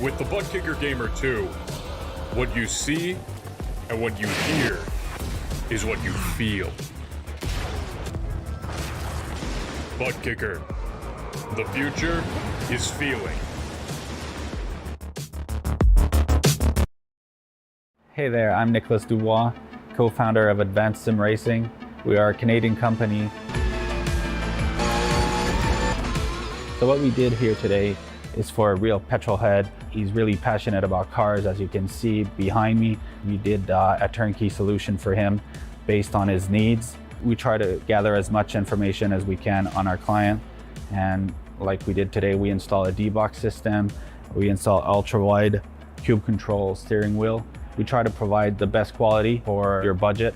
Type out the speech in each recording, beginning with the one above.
With the Butt Kicker Gamer 2, what you see and what you hear is what you feel. Butt Kicker. The future is feeling. Hey there, I'm Nicholas Dubois, co-founder of Advanced Sim Racing. We are a Canadian company. So what we did here today is for a real petrol head. He's really passionate about cars, as you can see behind me. We did a turnkey solution for him based on his needs. We try to gather as much information as we can on our client. And like we did today, we install a D-Box system. We install ultra-wide cube control steering wheel. We try to provide the best quality for your budget.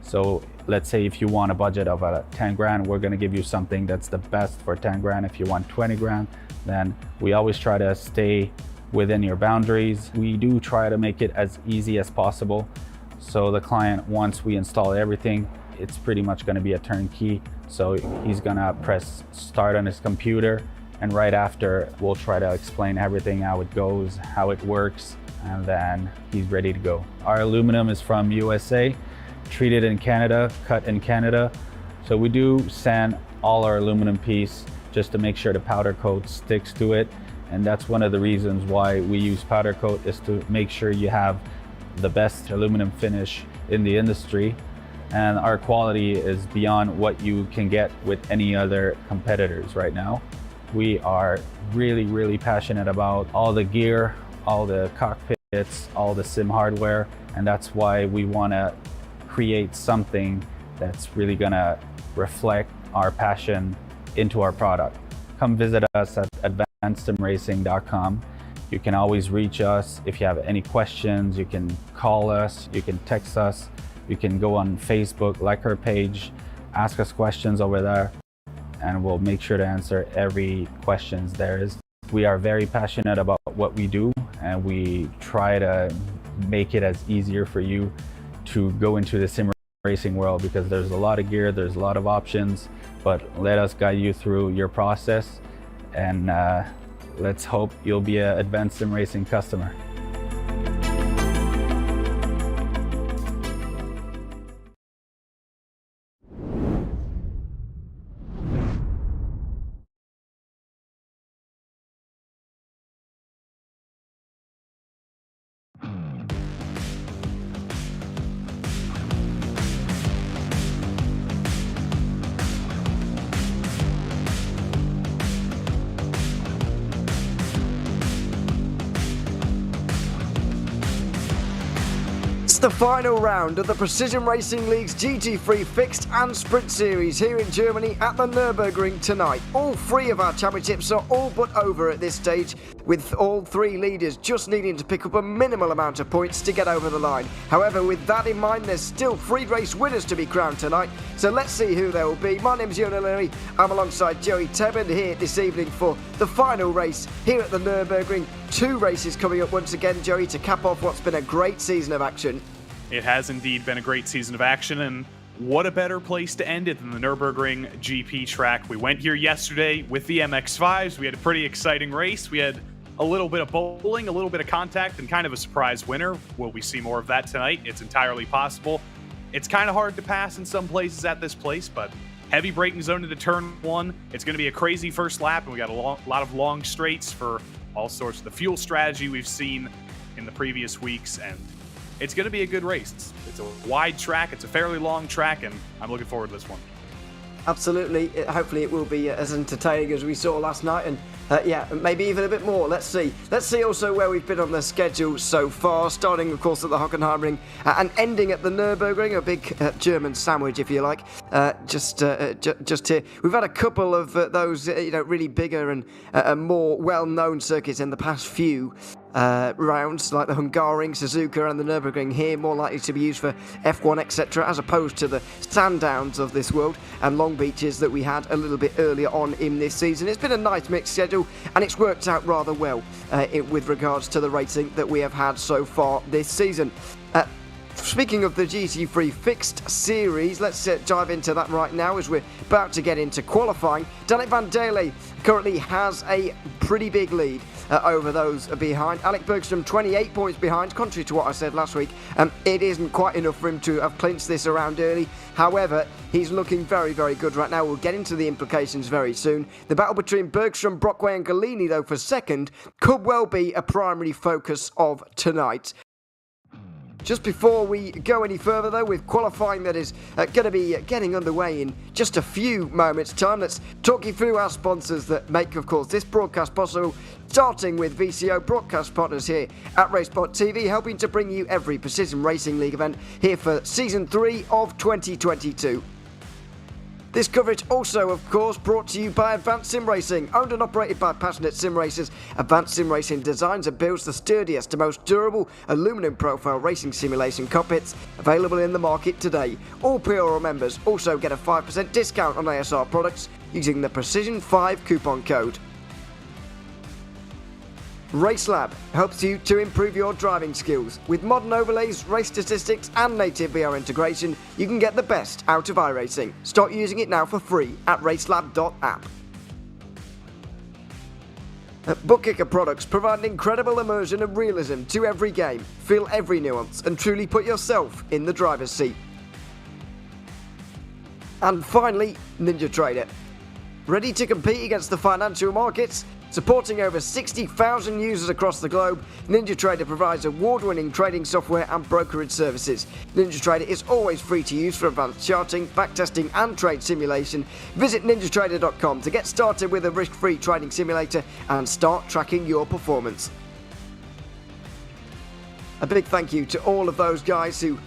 So let's say if you want a budget of 10 grand, we're gonna give you something that's the best for 10 grand. If you want 20 grand, then we always try to stay within your boundaries. We do try to make it as easy as possible. So the client, once we install everything, it's pretty much gonna be a turnkey. So he's gonna press start on his computer, and right after, we'll try to explain everything, how it goes, how it works, and then he's ready to go. Our aluminum is from USA, treated in Canada, cut in Canada. So we do sand all our aluminum piece just to make sure the powder coat sticks to it. And that's one of the reasons why we use powder coat, is to make sure you have the best aluminum finish in the industry. And our quality is beyond what you can get with any other competitors right now. We are really, really passionate about all the gear, all the cockpits, all the sim hardware. And that's why we want to create something that's really gonna reflect our passion into our product. Come visit us at advancedsimracing.com. You can always reach us if you have any questions. You can call us, you can text us, you can go on Facebook, like our page, ask us questions over there, and we'll make sure to answer every questions there is. We are very passionate about what we do, and we try to make it as easier for you to go into the sim racing world, because there's a lot of gear, there's a lot of options, but let us guide you through your process, and let's hope you'll be an Advanced Sim Racing customer. It's the final round of the Precision Racing League's GT3 Fixed and Sprint Series here in Germany at the Nürburgring tonight. All three of our championships are all but over at this stage, with all three leaders just needing to pick up a minimal amount of points to get over the line. However, with that in mind, there's still three race winners to be crowned tonight, so let's see who they will be. My name's Johan Leary. I'm alongside Joey Tebben here this evening for the final race here at the Nürburgring. Two races coming up once again, Joey, to cap off what's been a great season of action. It has indeed been a great season of action, and what a better place to end it than the Nürburgring GP track. We went here yesterday with the MX-5s. We had a pretty exciting race. We had a little bit of bowling, a little bit of contact, and kind of a surprise winner. Will we see more of that tonight? It's entirely possible. It's kind of hard to pass in some places at this place, but heavy braking zone into turn one. It's going to be a crazy first lap, and we got a lot of long straights for all sorts of the fuel strategy we've seen in the previous weeks, and it's going to be a good race. It's a wide track, it's a fairly long track, and I'm looking forward to this one. Absolutely. Hopefully it will be as entertaining as we saw last night, and yeah, maybe even a bit more. Let's see. Let's see also where we've been on the schedule so far, starting of course at the Hockenheimring and ending at the Nürburgring, a big German sandwich if you like. Just here. We've had a couple of those really bigger and more well-known circuits in the past few rounds, like the Hungaroring, Suzuka and the Nürburgring here, more likely to be used for F1 etc, as opposed to the sand downs of this world and long beaches that we had a little bit earlier on in this season. It's been a nice mixed schedule, and it's worked out rather well with regards to the racing that we have had so far this season. Speaking of the GT3 fixed series, let's dive into that right now as we're about to get into qualifying. Danik Van Daele currently has a pretty big lead over those behind. Alec Bergstrom 28 points behind, contrary to what I said last week. It isn't quite enough for him to have clinched this around early. However, he's looking very, very good right now. We'll get into the implications very soon. The battle between Bergstrom, Brockway and Galini, though, for second, could well be a primary focus of tonight. Just before we go any further, though, with qualifying that is going to be getting underway in just a few moments' time, let's talk you through our sponsors that make, of course, this broadcast possible, starting with VCO broadcast partners here at RaceSpotTV, helping to bring you every Precision Racing League event here for Season 3 of 2022. This coverage also, of course, brought to you by Advanced Sim Racing. Owned and operated by passionate sim racers, Advanced Sim Racing designs and builds the sturdiest and most durable aluminum profile racing simulation cockpits available in the market today. All PRL members also get a 5% discount on ASR products using the Precision5 coupon code. RaceLab helps you to improve your driving skills. With modern overlays, race statistics and native VR integration, you can get the best out of iRacing. Start using it now for free at racelab.app. Bookkicker products provide an incredible immersion and realism to every game. Feel every nuance and truly put yourself in the driver's seat. And finally, NinjaTrader. Ready to compete against the financial markets? Supporting over 60,000 users across the globe, NinjaTrader provides award-winning trading software and brokerage services. NinjaTrader is always free to use for advanced charting, backtesting and trade simulation. Visit ninjatrader.com to get started with a risk-free trading simulator and start tracking your performance. A big thank you to all of those guys who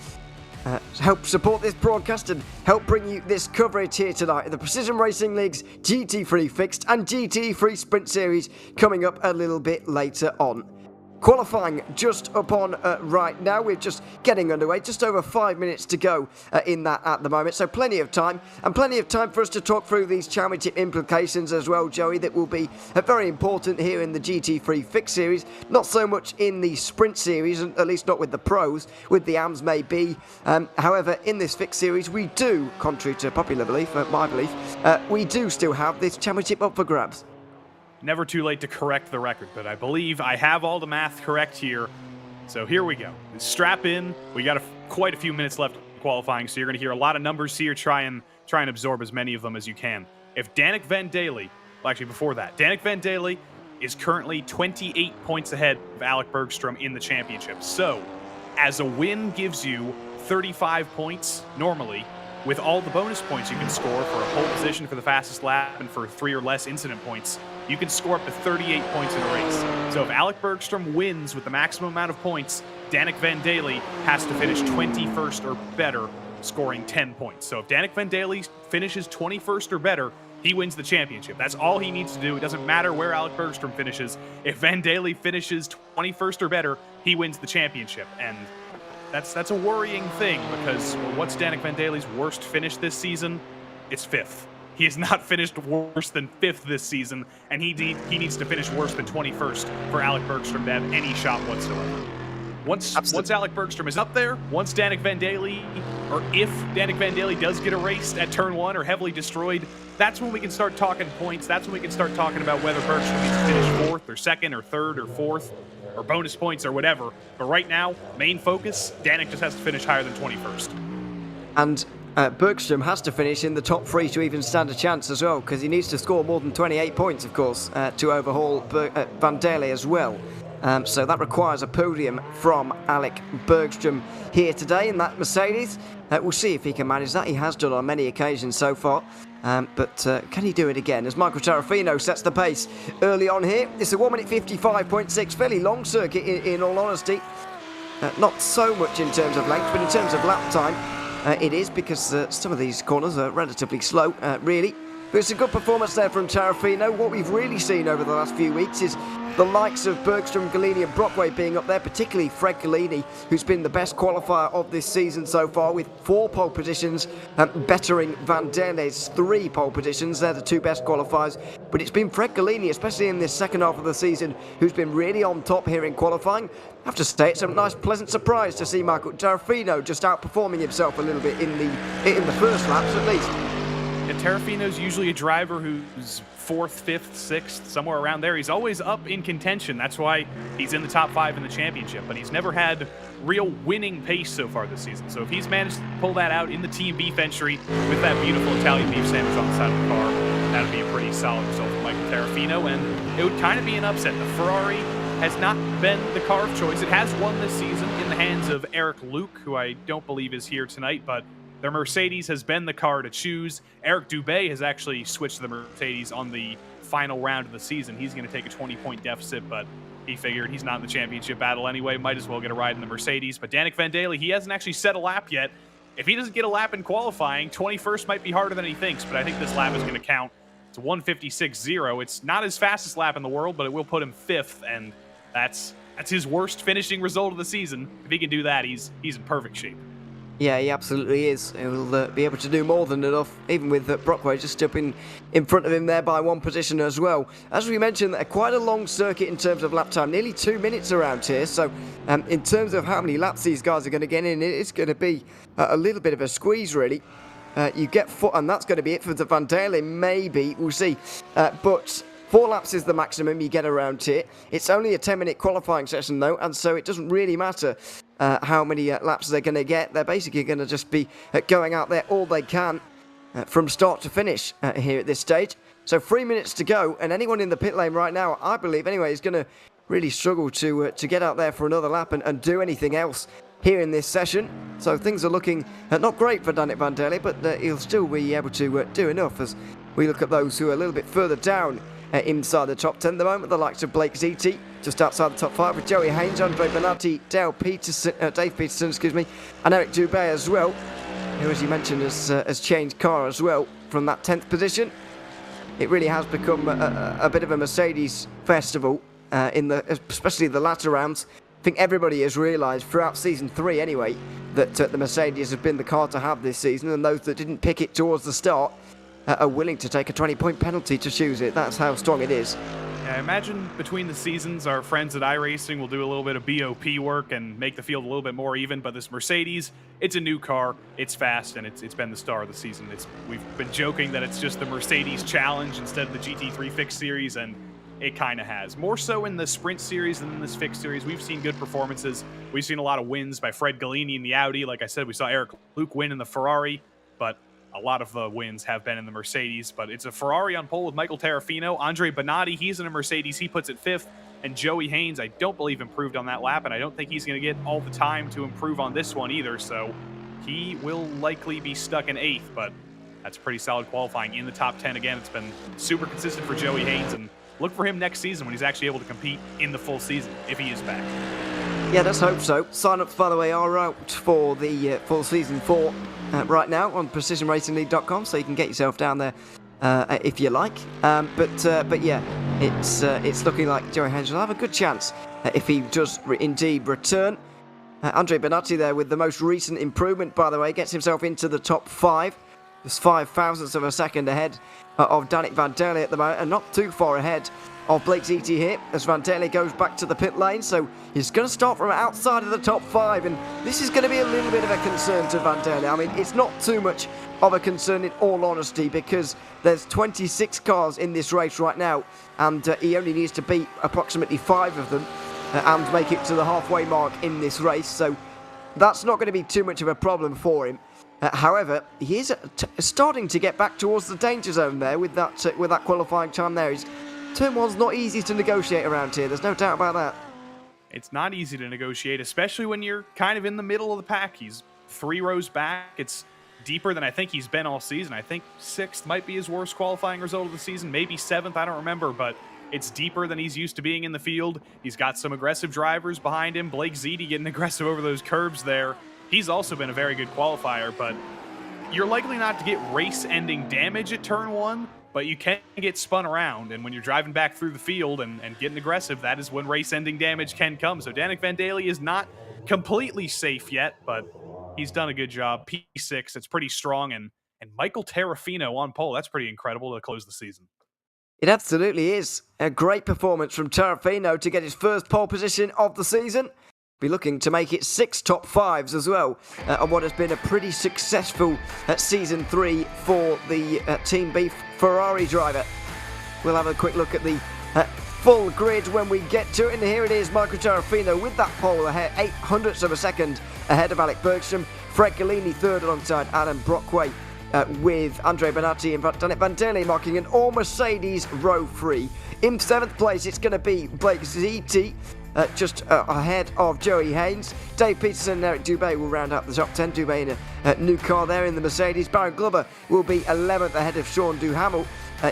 help support this broadcast and help bring you this coverage here tonight of the Precision Racing League's GT3 Fixed and GT3 Sprint Series coming up a little bit later on. Qualifying just upon right now. We're just getting underway, just over 5 minutes to go in that at the moment, so plenty of time, and plenty of time for us to talk through these championship implications as well, Joey, that will be very important here in the GT3 Fixed Series, not so much in the Sprint Series, at least not with the pros, with the AMs maybe. However, in this Fixed Series we do, contrary to popular belief, my belief, we do still have this championship up for grabs. Never too late to correct the record, but I believe I have all the math correct here. So here we go. Strap in. We got quite a few minutes left qualifying, so you're going to hear a lot of numbers here. Try and absorb as many of them as you can. If Danik Van Daele, well, actually before that, Danik Van Daele is currently 28 points ahead of Alec Bergstrom in the championship. So, as a win gives you 35 points normally, with all the bonus points you can score for a pole position for the fastest lap and for 3 or less incident points, you can score up to 38 points in a race. So if Alec Bergstrom wins with the maximum amount of points, Danik Van Daele has to finish 21st or better, scoring 10 points. So if Danik Van Daele finishes 21st or better, he wins the championship. That's all he needs to do. It doesn't matter where Alec Bergstrom finishes. If Van Daele finishes 21st or better, he wins the championship. And that's a worrying thing, because what's Danik Van Daele's worst finish this season? It's 5th. He has not finished worse than 5th this season, and he needs to finish worse than 21st for Alec Bergstrom to have any shot whatsoever. Once Alec Bergstrom is up there, once Danik Van Daele, or if Danik Van Daele does get erased at turn 1 or heavily destroyed, that's when we can start talking points. That's when we can start talking about whether Bergstrom needs to finish 4th or 2nd or 3rd or 4th. Or bonus points or whatever. But right now, main focus, Danik just has to finish higher than 21st. And Bergstrom has to finish in the top 3 to even stand a chance as well, because he needs to score more than 28 points, of course, to overhaul Van Daele as well. So that requires a podium from Alec Bergstrom here today in that Mercedes. We'll see if he can manage that. He has done on many occasions so far. But can he do it again? As Michael Tarafino sets the pace early on here. It's a 1 minute 55.6, fairly long circuit in all honesty. Not so much in terms of length, but in terms of lap time, it is, because some of these corners are relatively slow, really. But it's a good performance there from Tarafino. What we've really seen over the last few weeks is the likes of Bergstrom, Galini and Brockway being up there, particularly Fred Galini, who's been the best qualifier of this season so far with 4 pole positions, bettering Vanderlei's 3 pole positions. They're the 2 best qualifiers. But it's been Fred Galini, especially in this second half of the season, who's been really on top here in qualifying. I have to say, it's a nice, pleasant surprise to see Michael Tarafino just outperforming himself a little bit in the first laps at least. And Tarafino's usually a driver who's 4th, 5th, 6th, somewhere around there. He's always up in contention. That's why he's in the top 5 in the championship. But he's never had real winning pace so far this season. So if he's managed to pull that out in the team beef entry with that beautiful Italian beef sandwich on the side of the car, that'd be a pretty solid result for Michael Tarafino. And it would kind of be an upset. The Ferrari has not been the car of choice. It has won this season in the hands of Eric Luke, who I don't believe is here tonight, but their Mercedes has been the car to choose. Eric Dubé has actually switched to the Mercedes on the final round of the season. He's going to take a 20-point deficit, but he figured he's not in the championship battle anyway. Might as well get a ride in the Mercedes. But Danik Vandaele, he hasn't actually set a lap yet. If he doesn't get a lap in qualifying, 21st might be harder than he thinks, but I think this lap is going to count. It's a 1:56.0. It's not his fastest lap in the world, but it will put him 5th, and that's his worst finishing result of the season. If he can do that, he's in perfect shape. Yeah, he absolutely is. He'll be able to do more than enough, even with Brockway just up in front of him there by 1 position as well. As we mentioned, quite a long circuit in terms of lap time, nearly 2 minutes around here. So in terms of how many laps these guys are going to get in, it's going to be a little bit of a squeeze, really. You get 4, and that's going to be it for the Vandaele, maybe. We'll see. But 4 laps is the maximum you get around here. It's only a 10-minute qualifying session, though, and so it doesn't really matter how many laps they're going to get. They're basically going to just be going out there all they can from start to finish here at this stage. So 3 minutes to go, and anyone in the pit lane right now, I believe anyway, is going to really struggle to get out there for another lap and do anything else here in this session. So things are looking not great for Danik Vandaele, but he'll still be able to do enough as we look at those who are a little bit further down inside the top 10 at the moment. The likes of Blake Ziti just outside the top 5 with Joey Haynes, Andre Benatti, Dave Peterson, and Eric Dubé as well, who, as you mentioned, has changed car as well from that 10th position. It really has become a bit of a Mercedes festival especially the latter rounds. I think everybody has realised throughout season 3 anyway that the Mercedes have been the car to have this season, and those that didn't pick it towards the start are willing to take a 20-point penalty to choose it. That's how strong it is. I imagine between the seasons, our friends at iRacing will do a little bit of BOP work and make the field a little bit more even. But this Mercedes, it's a new car, it's fast, and it's been the star of the season. We've been joking that it's just the Mercedes Challenge instead of the GT3 Fixed Series, and it kind of has. More so in the Sprint Series than in this Fixed Series. We've seen good performances. We've seen a lot of wins by Fred Galini in the Audi. Like I said, we saw Eric Luke win in the Ferrari, but a lot of the wins have been in the Mercedes. But it's a Ferrari on pole with Michael Tarafino. Andre Benatti, he's in a Mercedes. He puts it 5th. And Joey Haynes, I don't believe improved on that lap, and I don't think he's going to get all the time to improve on this one either. So he will likely be stuck in 8th, but that's pretty solid qualifying in the top 10. Again, it's been super consistent for Joey Haynes, and look for him next season when he's actually able to compete in the full season, if he is back. Yeah, let's hope so. Sign-ups, by the way, are out for the full season 4 right now on precisionracingleague.com, so you can get yourself down there if you like. But yeah, it's looking like Joey Haynes will have a good chance if he does indeed return. Andre Benatti there with the most recent improvement, by the way, gets himself into the top 5. Just 0.05 of a second ahead of Danik Vandaele at the moment, and not too far ahead of Blake Ziti here as Vandaele goes back to the pit lane. So he's going to start from outside of the top 5, and this is going to be a little bit of a concern to Vandaele. I mean, it's not too much of a concern in all honesty, because there's 26 cars in this race right now, and he only needs to beat approximately 5 of them and make it to the halfway mark in this race. So that's not going to be too much of a problem for him. However, he is starting to get back towards the danger zone there with that qualifying time there. Turn 1's not easy to negotiate around here, there's no doubt about that. It's not easy to negotiate, especially when you're kind of in the middle of the pack. He's 3 rows back. It's deeper than I think he's been all season. I think 6th might be his worst qualifying result of the season, maybe 7th, I don't remember, but it's deeper than he's used to being in the field. He's got some aggressive drivers behind him. Blake Ziti getting aggressive over those curbs there. He's also been a very good qualifier, but you're likely not to get race-ending damage at turn 1, but you can get spun around, and when you're driving back through the field and getting aggressive, that is when race-ending damage can come. So Danik Van Daly is not completely safe yet, but he's done a good job. P6, it's pretty strong, and Michael Terrafino on pole. That's pretty incredible to close the season. It absolutely is. A great performance from Terrafino to get his first pole position of the season. Be looking to make it 6 top 5s as well on what has been a pretty successful season 3 for the Team Beef Ferrari driver. We'll have a quick look at the full grid when we get to it, and here it is, Michael Terrafino with that pole ahead, 0.08 of a second ahead of Alec Bergstrom. Fred Galini third alongside Adam Brockway, with Andre Benatti and Danik Van Daly marking an all-Mercedes row 3. In 7th place, it's going to be Blake Ziti, just ahead of Joey Haynes. Dave Peterson and Eric Dubé will round out the top 10. Dubé in a new car there in the Mercedes. Baron Glover will be 11th ahead of Sean Duhamel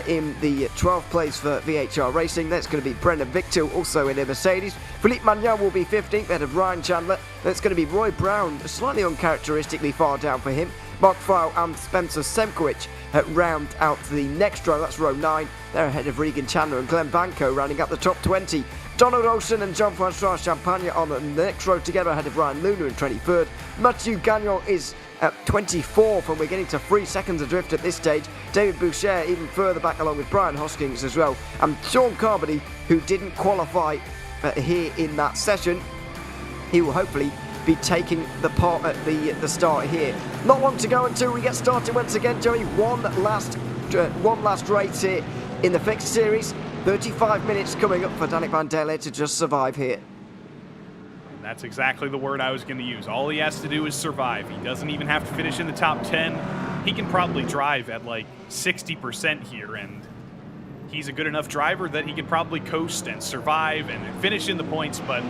in the 12th place for VHR Racing. That's going to be Brendan Victor, also in a Mercedes. Philippe Magnan will be 15th ahead of Ryan Chandler. That's going to be Roy Brown, slightly uncharacteristically far down for him. Mark File and Spencer Semkowicz round out the next row. That's row 9. They're ahead of Regan Chandler and Glenn Banco rounding up the top 20. Donald Olsen and Jean-Francois Champagne on the next row together ahead of Ryan Luna in 23rd. Mathieu Gagnon is at 24th, and we're getting to 3 seconds adrift at this stage. David Boucher even further back along with Brian Hoskins as well. And Sean Carmody, who didn't qualify here in that session, he will hopefully be taking the part at the start here. Not long to go until we get started once again, Joey. One last race here in the fixed series. 35 minutes coming up for Danik Van Daly to just survive here. And that's exactly the word I was going to use. All he has to do is survive. He doesn't even have to finish in the top 10. He can probably drive at like 60% here, and he's a good enough driver that he can probably coast and survive and finish in the points, but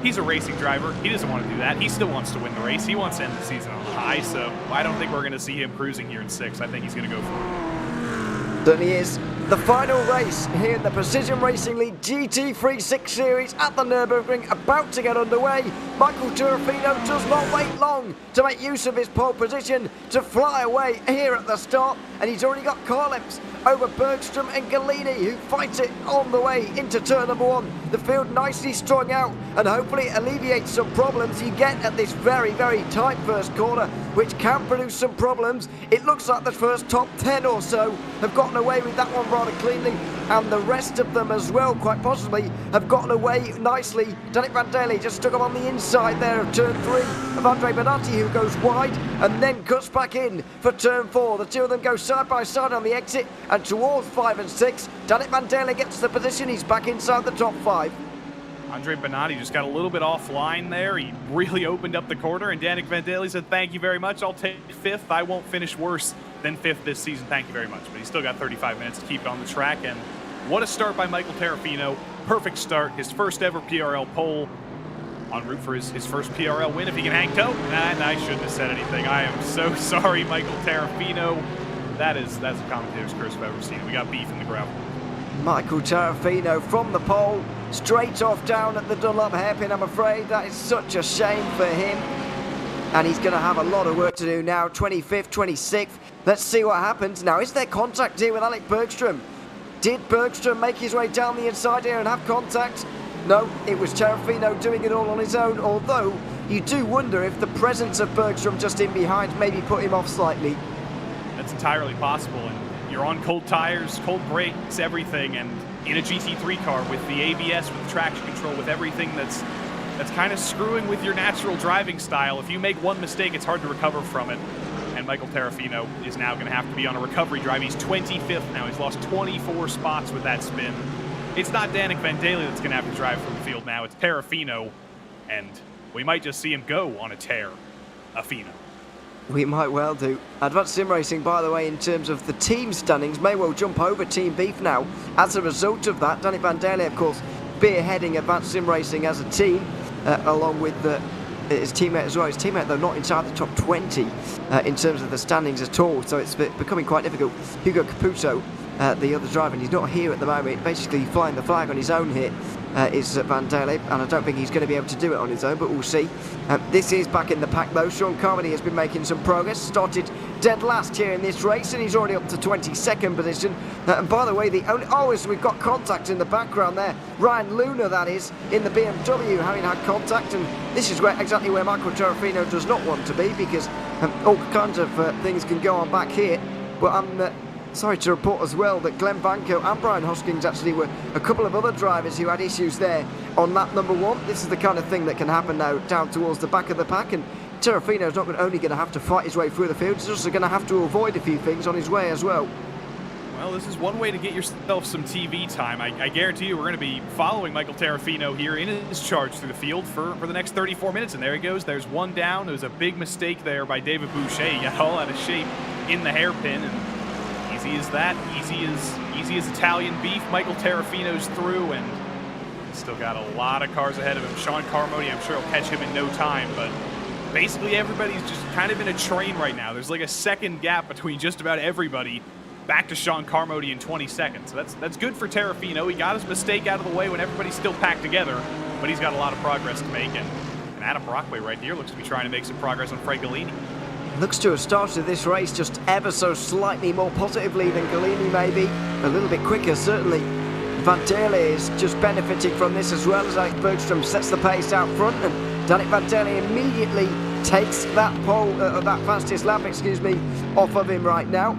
he's a racing driver. He doesn't want to do that. He still wants to win the race. He wants to end the season on a high, so I don't think we're going to see him cruising here in 6th. I think he's going to go for it. Certainly is. The final race here in the Precision Racing League GT3 6 Series at the Nürburgring about to get underway. Michael Terrafino does not wait long to make use of his pole position to fly away here at the start, and he's already got car lengths over Bergstrom and Galini, who fight it on the way into turn number 1. The field nicely strung out, and hopefully alleviates some problems you get at this very, very tight first corner, which can produce some problems. It looks like the first top 10 or so have gotten away with that one rather cleanly, and the rest of them as well, quite possibly, have gotten away nicely. Danik Van Daly just stuck him on the inside there of turn 3 of Andre Benatti, who goes wide and then cuts back in for turn 4. The two of them go side by side on the exit, and towards 5 and 6, Danik Van Daly gets the position. He's back inside the top 5. Andre Benatti just got a little bit offline there. He really opened up the corner, and Danik Van Daly said, "Thank you very much. I'll take 5th. I won't finish worse than 5th this season. Thank you very much." But he's still got 35 minutes to keep it on the track, and what a start by Michael Terrafino. Perfect start. His first ever PRL pole, en route for his first PRL win if he can hang toe. And I shouldn't have said anything. I am so sorry, Michael Terrafino. That's a commentator's curse if I've ever seen it. We got beef in the gravel. Michael Terrafino from the pole, straight off down at the Dunlop hairpin. I'm afraid that is such a shame for him, and he's going to have a lot of work to do now. 25th, 26th. Let's see what happens. Now, is there contact here with Alec Bergstrom? Did Bergstrom make his way down the inside here and have contact? No, it was Terrafino doing it all on his own, although you do wonder if the presence of Bergstrom just in behind maybe put him off slightly. That's entirely possible, and you're on cold tires, cold brakes, everything, and in a GT3 car with the ABS, with the traction control, with everything that's kind of screwing with your natural driving style. If you make one mistake, it's hard to recover from it. And Michael Terrafino is now going to have to be on a recovery drive. He's 25th now. He's lost 24 spots with that spin. It's not Danik Van Daly that's going to have to drive from the field now. It's Terrafino, and we might just see him go on a tear. Afino. We might well do. Advanced Sim Racing, by the way, in terms of the team standings, may well jump over Team Beef now. As a result of that, Danik Van Daly, of course, spearheading Advanced Sim Racing as a team, along with his teammate as well. His teammate, though, not inside the top 20 in terms of the standings at all, so it's becoming quite difficult. Hugo Caputo, the other driver, and he's not here at the moment, basically flying the flag on his own here, is Van Daly, and I don't think he's going to be able to do it on his own, but we'll see. This is back in the pack, though. Sean Carmody has been making some progress, started dead last here in this race, and he's already up to 22nd position. And by the way, so we've got contact in the background there. Ryan Luna, that is, in the BMW, having had contact, and this is exactly where Michael Terrafino does not want to be, because all kinds of things can go on back here. But I'm sorry to report as well that Glenn Banco and Brian Hoskins actually were a couple of other drivers who had issues there on lap number 1. This is the kind of thing that can happen now down towards the back of the pack, and Terrafino's not only going to have to fight his way through the field, he's also going to have to avoid a few things on his way as well. Well, this is one way to get yourself some TV time. I guarantee you we're going to be following Michael Terrafino here in his charge through the field for the next 34 minutes. And there he goes. There's one down. There was a big mistake there by David Boucher. He got all out of shape in the hairpin. And easy as that. Easy as Italian beef. Michael Terrafino's through, and he's still got a lot of cars ahead of him. Sean Carmody, I'm sure, will catch him in no time. But basically everybody's just kind of in a train right now. There's like a second gap between just about everybody. Back to Sean Carmody in 20 seconds. So that's good for Terrafino. He got his mistake out of the way when everybody's still packed together, but he's got a lot of progress to make. And Adam Brockway right here looks to be trying to make some progress on Fred Galini. Looks to have started this race just ever so slightly more positively than Galini, maybe. A little bit quicker, certainly. Van Derle is just benefiting from this as well, as Alex Bergstrom sets the pace out front, and Danik Van Derle immediately takes that that fastest lap, off of him right now.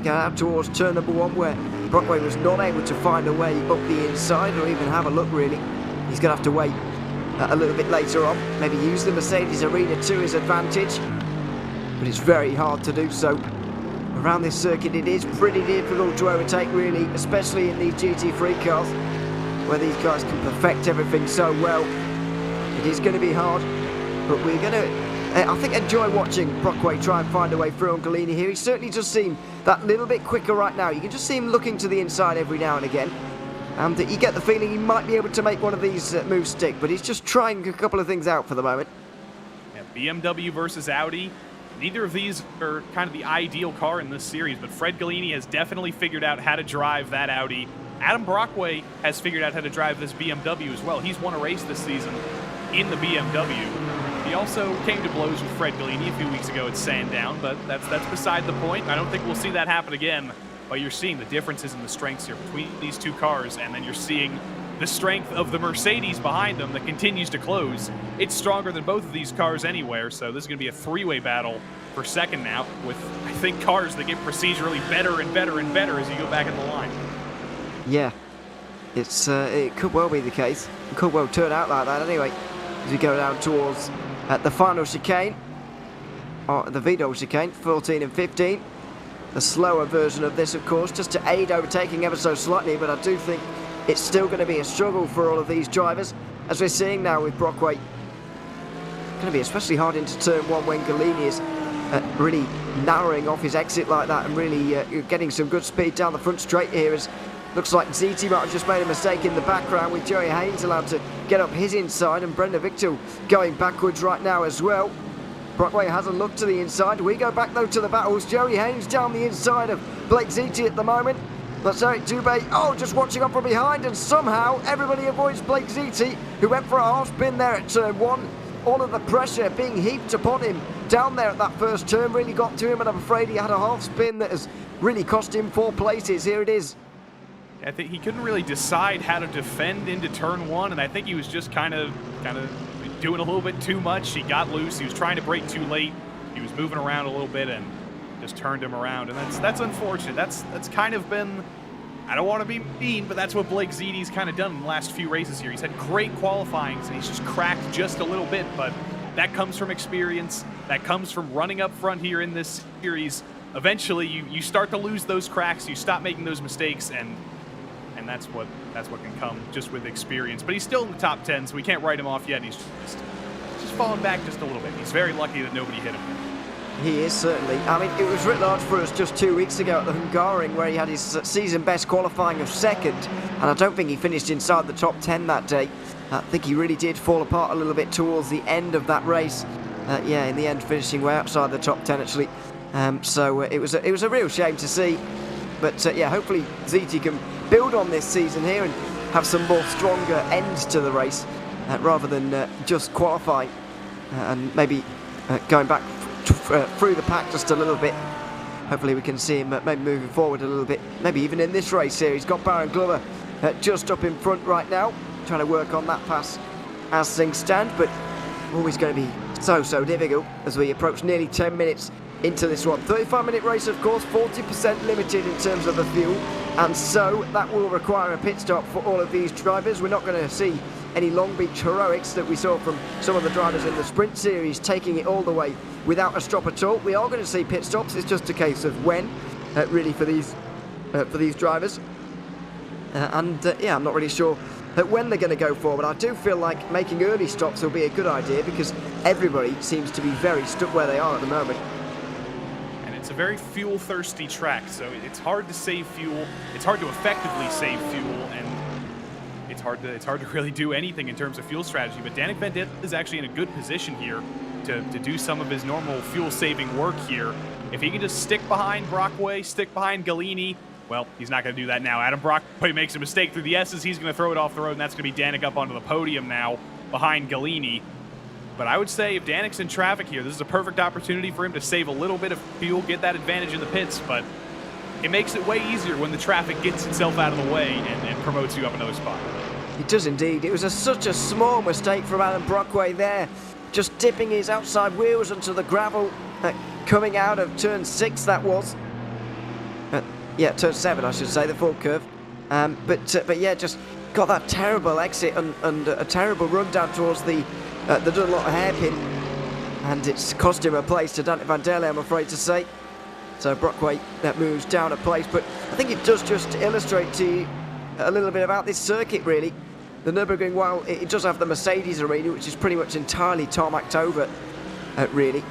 Going out towards turn number 1, where Brockway was not able to find a way up the inside or even have a look, really. He's going to have to wait a little bit later on, maybe use the Mercedes Arena to his advantage, but it's very hard to do so. Around this circuit it is pretty difficult to overtake, really, especially in these GT3 cars, where these guys can perfect everything so well. It is going to be hard, but we're going to, I think, enjoy watching Brockway try and find a way through on Galini here. He certainly does seem that little bit quicker right now. You can just see him looking to the inside every now and again. And you get the feeling he might be able to make one of these moves stick, but he's just trying a couple of things out for the moment. Yeah, BMW versus Audi. Neither of these are kind of the ideal car in this series, but Fred Galini has definitely figured out how to drive that Audi. Adam Brockway has figured out how to drive this BMW as well. He's won a race this season in the BMW. He also came to blows with Fred Galini a few weeks ago at Sandown, but that's beside the point. I don't think we'll see that happen again, but you're seeing the differences in the strengths here between these two cars, and then you're seeing the strength of the Mercedes behind them that continues to close. It's stronger than both of these cars anywhere, so this is going to be a three-way battle for second now, with, I think, cars that get procedurally better and better and better as you go back in the line. Yeah, it could well be the case. It could well turn out like that anyway, as we go down towards the final chicane, or the Vidal chicane, 14 and 15. The slower version of this, of course, just to aid overtaking ever so slightly, but I do think it's still going to be a struggle for all of these drivers, as we're seeing now with Brockway. It's going to be especially hard into turn 1 when Galini is really narrowing off his exit like that and really getting some good speed down the front straight here. As looks like ZT might have just made a mistake in the background, with Joey Haynes allowed to get up his inside, and Brenda Victor going backwards right now as well. Brockway has a look to the inside. We go back though to the battles. Joey Haynes down the inside of Blake ZT at the moment. That's Eric Dubé, just watching up from behind, and somehow everybody avoids Blake ZT, who went for a half spin there at turn 1. All of the pressure being heaped upon him down there at that first turn really got to him, and I'm afraid he had a half spin that has really cost him 4 places. Here it is. I think he couldn't really decide how to defend into turn 1, and I think he was just kind of doing a little bit too much. He got loose. He was trying to brake too late. He was moving around a little bit and just turned him around, and that's unfortunate. That's kind of been, I don't want to be mean, but that's what Blake ZT's kind of done in the last few races here. He's had great qualifyings, and he's just cracked just a little bit, but that comes from experience. That comes from running up front here in this series. Eventually, you start to lose those cracks. You stop making those mistakes, and that's what can come just with experience. But he's still in the top 10, so we can't write him off yet. He's just fallen back just a little bit. He's very lucky that nobody hit him. He is, certainly. I mean, it was writ large for us just 2 weeks ago at the Hungaroring, where he had his season best qualifying of 2nd, and I don't think he finished inside the top 10 that day. I think he really did fall apart a little bit towards the end of that race. In the end, finishing way outside the top 10, actually. So it was a real shame to see. But hopefully ZT can build on this season here and have some more stronger ends to the race, rather than just qualifying and maybe going back through the pack just a little bit hopefully we can see him maybe moving forward a little bit, maybe even in this race here. He's got Baron Glover just up in front right now, trying to work on that pass as things stand, but always going to be so difficult as we approach nearly 10 minutes into this one. 35-minute race, of course, 40% limited in terms of the fuel, and so that will require a pit stop for all of these drivers. We're not going to see any Long Beach heroics that we saw from some of the drivers in the sprint series, taking it all the way without a stop at all. We are going to see pit stops. It's just a case of when, really, for these drivers. Yeah, I'm not really sure when they're going to go for, but I do feel like making early stops will be a good idea because everybody seems to be very stuck where they are at the moment. And it's a very fuel-thirsty track, so it's hard to save fuel. It's hard to effectively save fuel, and it's hard to really do anything in terms of fuel strategy. But Danik Van Dit is actually in a good position here to do some of his normal fuel-saving work here. If he can just stick behind Brockway, stick behind Galini. Well, he's not going to do that now. Adam Brockway makes a mistake through the S's. He's going to throw it off the road, and that's going to be Danik up onto the podium now behind Galini. But I would say if Danik's in traffic here, this is a perfect opportunity for him to save a little bit of fuel, get that advantage in the pits. But it makes it way easier when the traffic gets itself out of the way and promotes you up another spot. It does indeed. It was such a small mistake from Adam Brockway there. Just dipping his outside wheels onto the gravel coming out of turn 6, that was. Yeah, turn 7, I should say, the full curve. But yeah, just got that terrible exit and a terrible run down towards the Dunlop hairpin. And it's cost him a place to Danik Van Dale, I'm afraid to say. So Brockway moves down a place. But I think it does just illustrate to you a little bit about this circuit, really. The Nürburgring, while it does have the Mercedes arena, which is pretty much entirely tarmacked over, really.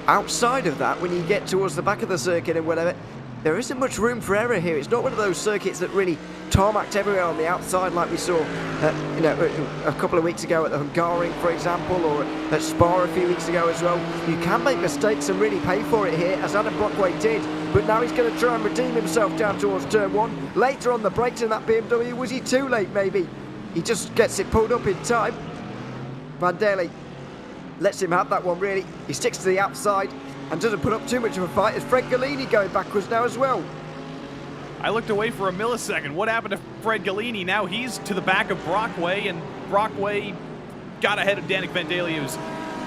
Outside of that, when you get towards the back of the circuit and whatever, there isn't much room for error here. It's not one of those circuits that really tarmacked everywhere on the outside like we saw a couple of weeks ago at the Hungaroring, for example, or at Spa a few weeks ago as well. You can make mistakes and really pay for it here, as Adam Brockway did, but now he's going to try and redeem himself down towards turn 1. Later on the brakes in that BMW, was he too late maybe? He just gets it pulled up in time. Van Dale lets him have that one, really. He sticks to the outside and doesn't put up too much of a fight, as Fred Galini going backwards now as well. I looked away for a millisecond. What happened to Fred Galini? Now he's to the back of Brockway, and Brockway got ahead of Danik Van Dale. It was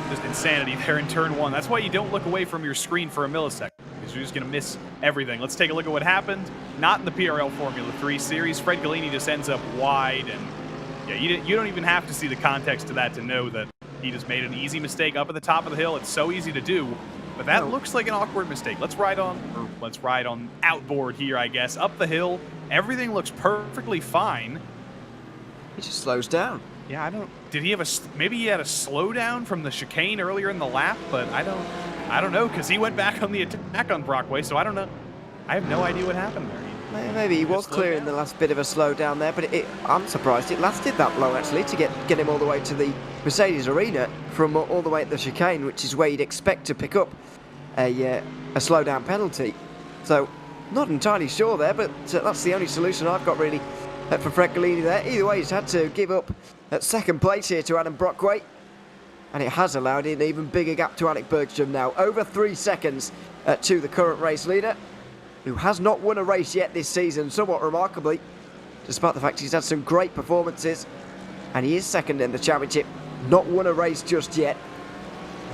just insanity there in turn 1. That's why you don't look away from your screen for a millisecond, because you're just going to miss everything. Let's take a look at what happened. Not in the PRL Formula 3 series. Fred Galini just ends up wide, and yeah, you don't even have to see the context to that to know that he just made an easy mistake up at the top of the hill. It's so easy to do. But that looks like an awkward mistake. Let's ride on outboard here, I guess. Up the hill, everything looks perfectly fine. He just slows down. Yeah, I don't. Did he have maybe he had a slowdown from the chicane earlier in the lap? But I don't know, because he went back on the attack on Brockway. So I don't know. I have no idea what happened there. Maybe he was clearing the last bit of a slowdown there, but I'm surprised it lasted that long, actually, to get him all the way to the Mercedes arena from all the way at the chicane, which is where you'd expect to pick up a slowdown penalty. So, not entirely sure there, but that's the only solution I've got, really, for Fred Galini there. Either way, he's had to give up at second place here to Adam Brockway, and it has allowed an even bigger gap to Alec Bergstrom now. Over 3 seconds to the current race leader, who has not won a race yet this season, somewhat remarkably, despite the fact he's had some great performances, and he is second in the championship, not won a race just yet.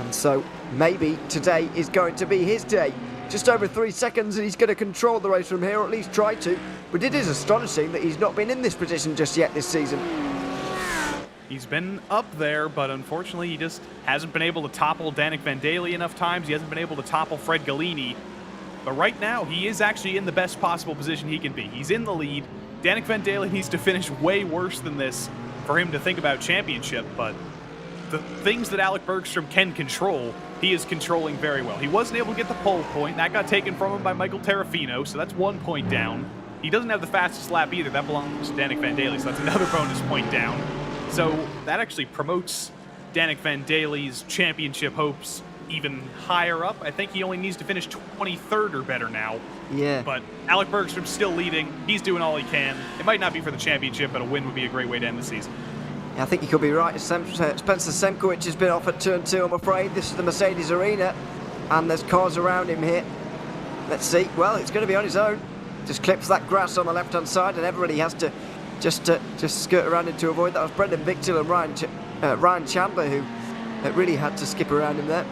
And so maybe today is going to be his day. Just over 3 seconds, and he's going to control the race from here, or at least try to. But it is astonishing that he's not been in this position just yet this season. He's been up there, but unfortunately he just hasn't been able to topple Danik Van Dale enough times. He hasn't been able to topple Fred Galini. But right now, he is actually in the best possible position he can be. He's in the lead. Danik Van Dale needs to finish way worse than this for him to think about championship, but the things that Alec Bergstrom can control, he is controlling very well. He wasn't able to get the pole point. That got taken from him by Michael Terrafino, so that's 1 point down. He doesn't have the fastest lap either. That belongs to Danik Van Dale, so that's another bonus point down. So that actually promotes Danik Van Dale's championship hopes even higher up. I think he only needs to finish 23rd or better now. Yeah. But Alec Bergstrom's still leading. He's doing all he can. It might not be for the championship, but a win would be a great way to end the season. Yeah, I think you could be right. Spencer Semkowicz has been off at turn 2, I'm afraid. This is the Mercedes arena, and there's cars around him here. Let's see. Well, it's going to be on his own. Just clips that grass on the left-hand side, and everybody has to just skirt around him to avoid that. It was Brendan Victor and Ryan Chandler who really had to skip around him there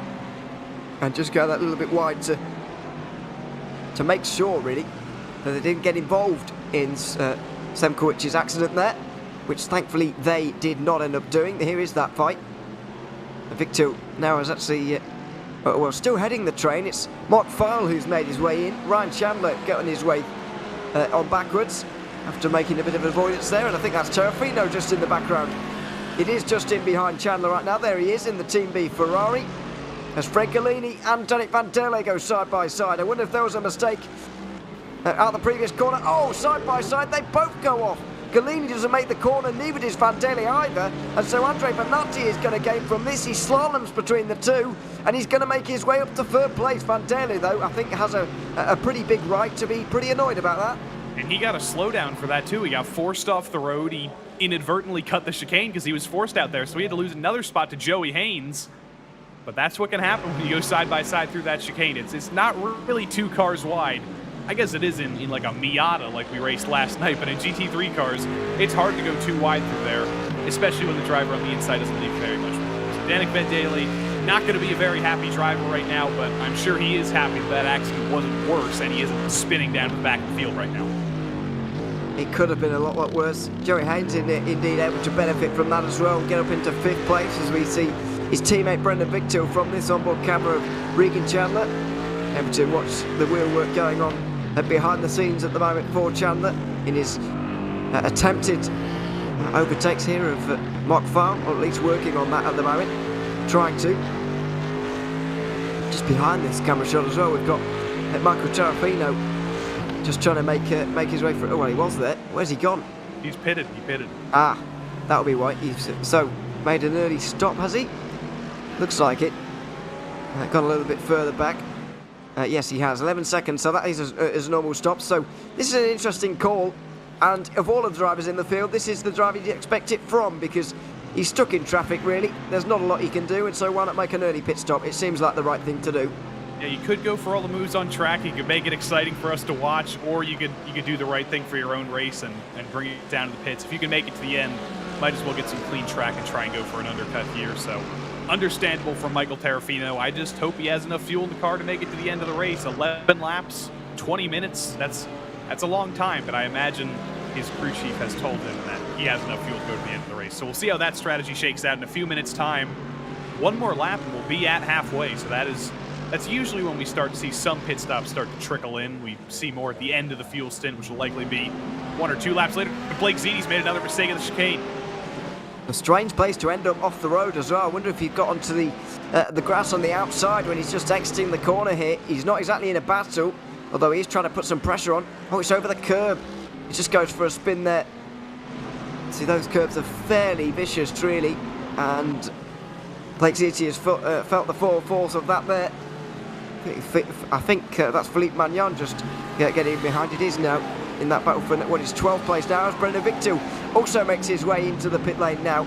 and just go that little bit wide to make sure, really, that they didn't get involved in Semkowicz's accident there, which thankfully they did not end up doing. Here is that fight. Victor now is actually well, still heading the train. It's Mark File who's made his way in. Ryan Chandler getting his way on backwards after making a bit of avoidance there, and I think that's Terrafino just in the background. It is just in behind Chandler right now. There he is in the Team B Ferrari as Fred Galini and Danik Van Derle go side by side. I wonder if there was a mistake out the previous corner. Oh, side by side, they both go off. Galini doesn't make the corner, neither does Van Derle either, and so Andre Benatti is going to gain from this. He slaloms between the two, and he's going to make his way up to third place. Van Derle, though, I think has a pretty big right to be pretty annoyed about that. And he got a slowdown for that, too. He got forced off the road. He inadvertently cut the chicane because he was forced out there, so he had to lose another spot to Joey Haynes. But that's what can happen when you go side by side through that chicane. It's not really 2 cars wide. I guess it is in like a Miata like we raced last night, but in GT3 cars, it's hard to go too wide through there, especially when the driver on the inside doesn't leave very much room. So Danik Van Derle, not going to be a very happy driver right now, but I'm sure he is happy that accident wasn't worse and he isn't spinning down to the back of the field right now. It could have been a lot worse. Joey Haynes indeed able to benefit from that as well, get up into 5th place as we see his teammate Brendan Victor from this onboard camera of Regan Chandler, able to watch the wheel work going on behind the scenes at the moment for Chandler in his attempted overtakes here of Mark Farm, or at least working on that at the moment, trying to. Just behind this camera shot as well, we've got Michael Tarafino just trying to make his way through. Oh, well, he was there. Where's he gone? He's pitted. He pitted. Ah, that'll be why. He's so made an early stop, has he? Looks like it. Gone a little bit further back. Yes, he has. 11 seconds, so that is a normal stop. So this is an interesting call, and of all of the drivers in the field, this is the driver you'd expect it from, because he's stuck in traffic, really. There's not a lot he can do, and so why not make an early pit stop? It seems like the right thing to do. Yeah, you could go for all the moves on track. You could make it exciting for us to watch, or you could do the right thing for your own race and bring it down to the pits. If you can make it to the end, might as well get some clean track and try and go for an undercut here. So understandable from Michael Terrafino. I just hope he has enough fuel in the car to make it to the end of the race. 11 laps, 20 minutes. That's a long time, but I imagine his crew chief has told him that he has enough fuel to go to the end of the race. So we'll see how that strategy shakes out in a few minutes' time. One more lap and we'll be at halfway. So that's usually when we start to see some pit stops start to trickle in. We see more at the end of the fuel stint, which will likely be 1 or 2 laps later. Blake Zini's made another mistake in the chicane. A strange place to end up off the road as well. I wonder if he got onto the grass on the outside when he's just exiting the corner here. He's not exactly in a battle, although he is trying to put some pressure on. Oh, it's over the curb. He just goes for a spin there. See, those curbs are fairly vicious, really, and Blake Ziti has felt the full force of that there. I think that's Philippe Magnan just getting behind. It is now in that battle for what is 12th place now, as Brendan Victor also makes his way into the pit lane now.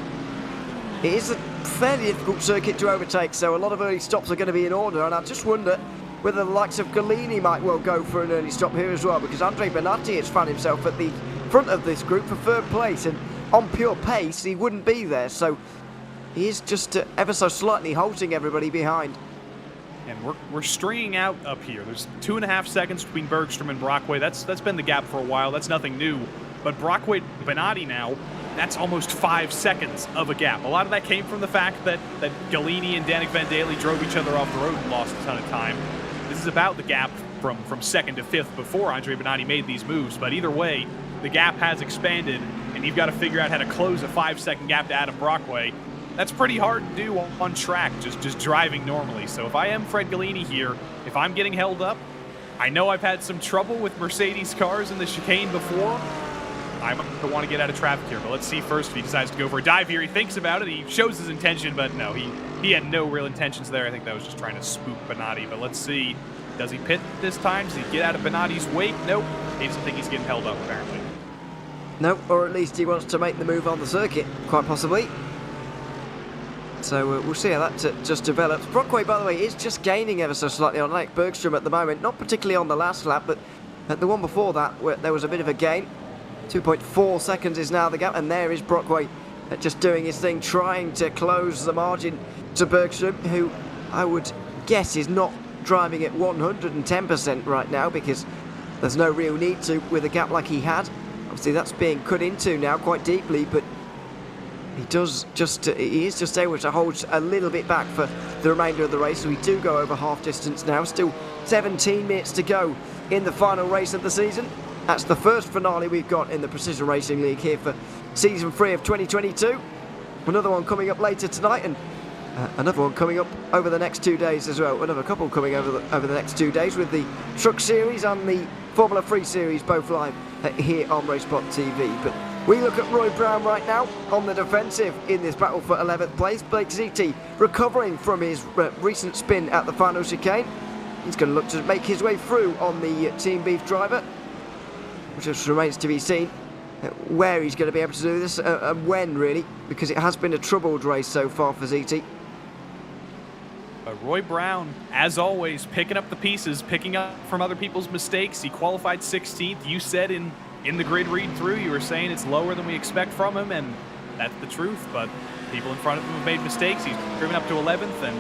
It is a fairly difficult circuit to overtake, so a lot of early stops are going to be in order, and I just wonder whether the likes of Galini might well go for an early stop here as well, because Andre Benatti has found himself at the front of this group for 3rd place, and on pure pace he wouldn't be there, so he is just ever so slightly halting everybody behind. And we're stringing out up here. There's 2.5 seconds between Bergstrom and Brockway. That's been the gap for a while. That's nothing new. But Brockway Benatti now, that's almost 5 seconds of a gap. A lot of that came from the fact that Galini and Danik Van Derle drove each other off the road and lost a ton of time. This is about the gap from 2nd to 5th before Andre Benatti made these moves. But either way, the gap has expanded, and you've got to figure out how to close a 5-second gap to Adam Brockway. That's pretty hard to do on track, just driving normally. So if I am Fred Galini here, if I'm getting held up, I know I've had some trouble with Mercedes cars in the chicane before. I'm going to want to get out of traffic here, but let's see first if he decides to go for a dive here. He thinks about it, he shows his intention, but no, he had no real intentions there. I think that was just trying to spook Benatti, but let's see. Does he pit this time? Does he get out of Benatti's wake? Nope. He doesn't think he's getting held up, apparently. No, or at least he wants to make the move on the circuit, quite possibly. So we'll see how that just develops. Brockway, by the way, is just gaining ever so slightly on Alec Bergstrom at the moment. Not particularly on the last lap, but at the one before that, where there was a bit of a gain. 2.4 seconds is now the gap, and there is Brockway just doing his thing, trying to close the margin to Bergstrom, who I would guess is not driving at 110% right now, because there's no real need to with a gap like he had. Obviously that's being cut into now quite deeply, but he is just able to hold a little bit back for the remainder of the race. So we do go over half distance now. Still 17 minutes to go in the final race of the season. That's the first finale we've got in the Precision Racing League here for Season 3 of 2022. Another one coming up later tonight, and another one coming up over the next 2 days as well. Another couple coming over the next 2 days, with the Truck Series and the Formula 3 Series both live here on RaceSpotTV. But we look at Roy Brown right now on the defensive in this battle for 11th place. Blake ZT recovering from his recent spin at the final chicane. He's going to look to make his way through on the Team Beef driver, which just remains to be seen where he's going to be able to do this and when, really, because it has been a troubled race so far for ZT. Roy Brown, as always, picking up the pieces, picking up from other people's mistakes. He qualified 16th. You said in the grid read-through, you were saying it's lower than we expect from him, and that's the truth, but people in front of him have made mistakes. He's driven up to 11th, and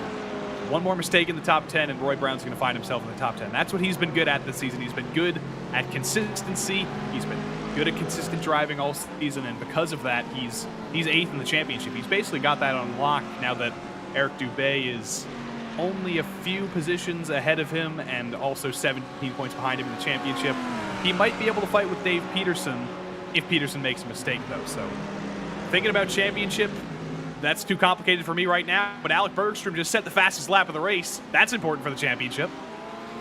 one more mistake in the top 10, and Roy Brown's going to find himself in the top 10. That's what he's been good at this season. He's been good at consistency. He's been good at consistent driving all season, and because of that, he's 8th in the championship. He's basically got that on lock now that Eric Dubé is only a few positions ahead of him and also 17 points behind him in the championship. He might be able to fight with Dave Peterson if Peterson makes a mistake, though. So thinking about championship, that's too complicated for me right now. But Alec Bergstrom just set the fastest lap of the race. That's important for the championship.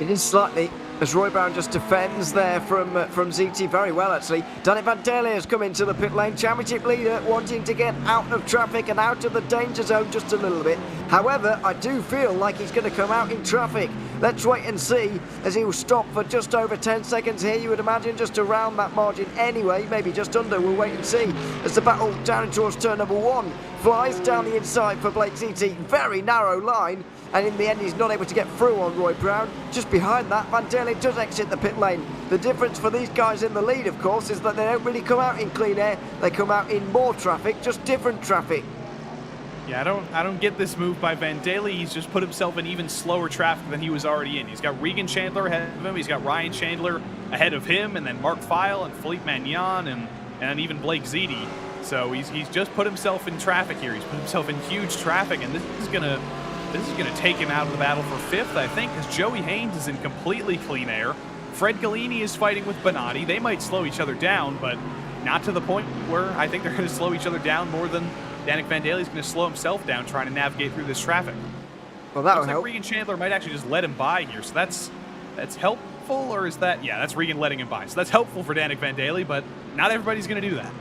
It is slightly, as Roy Brown just defends there from ZT very well, actually. Danik Van Dele has come into the pit lane, championship leader, wanting to get out of traffic and out of the danger zone just a little bit. However, I do feel like he's going to come out in traffic. Let's wait and see, as he will stop for just over 10 seconds here, you would imagine, just around that margin anyway, maybe just under. We'll wait and see as the battle down towards turn number 1 flies down the inside for Blake ZT. Very narrow line, and in the end he's not able to get through on Roy Brown. Just behind that, Van Dele does exit the pit lane. The difference for these guys in the lead, of course, is that they don't really come out in clean air. They come out in more traffic, just different traffic. Yeah, I don't get this move by Van Dele. He's just put himself in even slower traffic than he was already in. He's got Regan Chandler ahead of him. He's got Ryan Chandler ahead of him, and then Mark Feil and Philippe Magnan and even Blake Ziti. So he's just put himself in traffic here. He's put himself in huge traffic, and this is gonna take him out of the battle for 5th, I think, because Joey Haynes is in completely clean air. Fred Galini is fighting with Bonatti. They might slow each other down, but not to the point where I think they're going to slow each other down more than Danik Van Dele is going to slow himself down trying to navigate through this traffic. Well, that'll help. Looks like Regan Chandler might actually just let him by here, so that's helpful, or is that... Yeah, that's Regan letting him by. So that's helpful for Danik Van Dele, but not everybody's going to do that.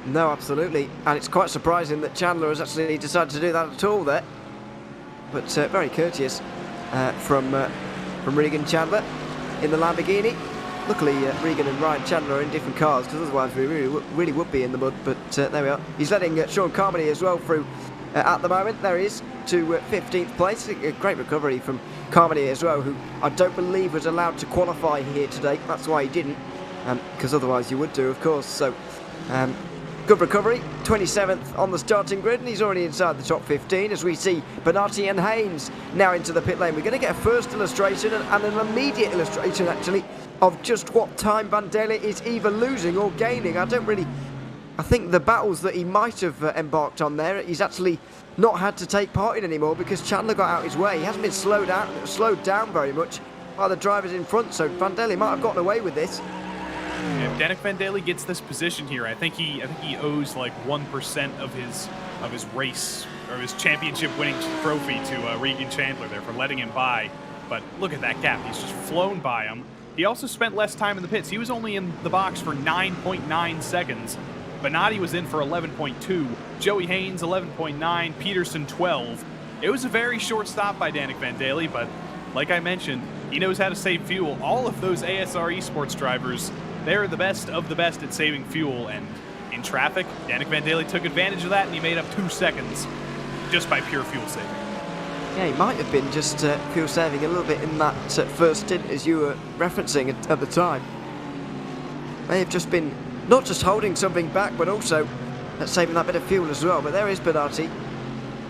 No, absolutely. And it's quite surprising that Chandler has actually decided to do that at all there. But very courteous from Regan Chandler in the Lamborghini. Luckily, Regan and Ryan Chandler are in different cars, because otherwise we really would be in the mud. But there we are. He's letting Sean Carmody as well through at the moment. There he is to 15th place. A great recovery from Carmody as well, who I don't believe was allowed to qualify here today. That's why he didn't, because otherwise you would do, of course. So good recovery. 27th on the starting grid, and he's already inside the top 15 as we see Bonatti and Haynes now into the pit lane. We're going to get a first illustration and an immediate illustration, actually, of just what time Van Dele is either losing or gaining. I think the battles that he might have embarked on there, he's actually not had to take part in anymore, because Chandler got out his way. He hasn't been slowed down very much by the drivers in front, so Van Dele might have gotten away with this. If Danik Van Dele gets this position here, I think he owes like 1% of his race or his championship winning trophy to Regan Chandler there for letting him by. But look at that gap. He's just flown by him. He also spent less time in the pits. He was only in the box for 9.9 seconds. Bonatti was in for 11.2. Joey Haynes, 11.9. Peterson, 12. It was a very short stop by Danik Van Dele, but like I mentioned, he knows how to save fuel. All of those ASR esports drivers, they're the best of the best at saving fuel, and in traffic, Danik Van Dele took advantage of that, and he made up 2 seconds. just by pure fuel saving. Yeah, he might have been just fuel saving a little bit in that first stint, as you were referencing at the time. May have just been not just holding something back, but also saving that bit of fuel as well. But there is Bernardi.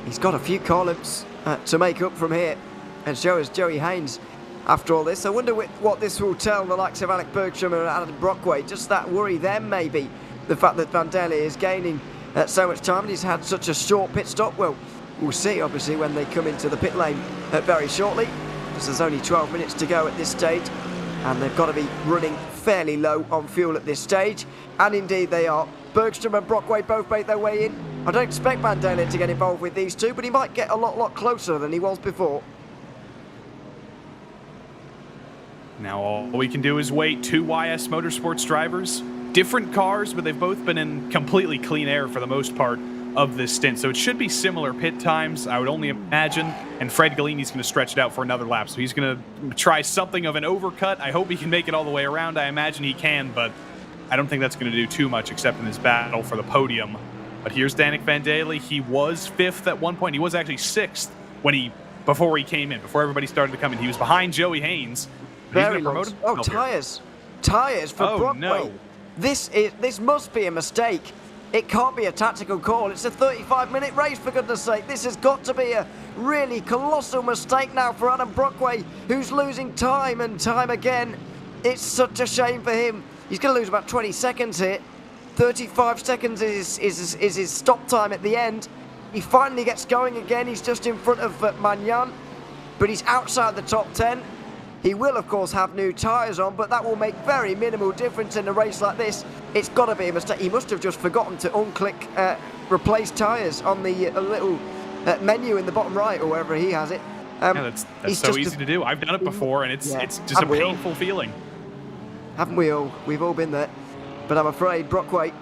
He's got a few columns to make up from here, and so is Joey Haynes. After all this, I wonder what this will tell the likes of Alec Bergstrom and Adam Brockway. Just that worry then, maybe. The fact that Vandelli is gaining so much time and he's had such a short pit stop. Well, we'll see, obviously, when they come into the pit lane very shortly, because there's only 12 minutes to go at this stage, and they've got to be running fairly low on fuel at this stage. And indeed they are. Bergstrom and Brockway both made their way in. I don't expect Vandelli to get involved with these two, but he might get a lot closer than he was before. Now all we can do is wait. 2 YS Motorsports drivers, different cars, but they've both been in completely clean air for the most part of this stint, so it should be similar pit times, I would only imagine. And Fred Gallini's going to stretch it out for another lap, so he's going to try something of an overcut. I hope he can make it all the way around. I imagine he can, but I don't think that's going to do too much except in his battle for the podium. But here's Danik Vandelli. He was 5th at one point. He was actually 6th before he came in, before everybody started to come in. He was behind Joey Haynes. Very low. Oh, tyres for Brockway. No. This must be a mistake. It can't be a tactical call. It's a 35-minute race, for goodness sake. This has got to be a really colossal mistake now for Adam Brockway, who's losing time and time again. It's such a shame for him. He's going to lose about 20 seconds here. 35 seconds is his stop time at the end. He finally gets going again. He's just in front of Magnan, but he's outside the top 10. He will, of course, have new tyres on, but that will make very minimal difference in a race like this. It's got to be a mistake. He must have just forgotten to unclick replace tyres on the little menu in the bottom right, or wherever he has it. Yeah, that's so easy to do. I've done it before, and it's just a painful feeling. Haven't we all? We've all been there. But I'm afraid Brockway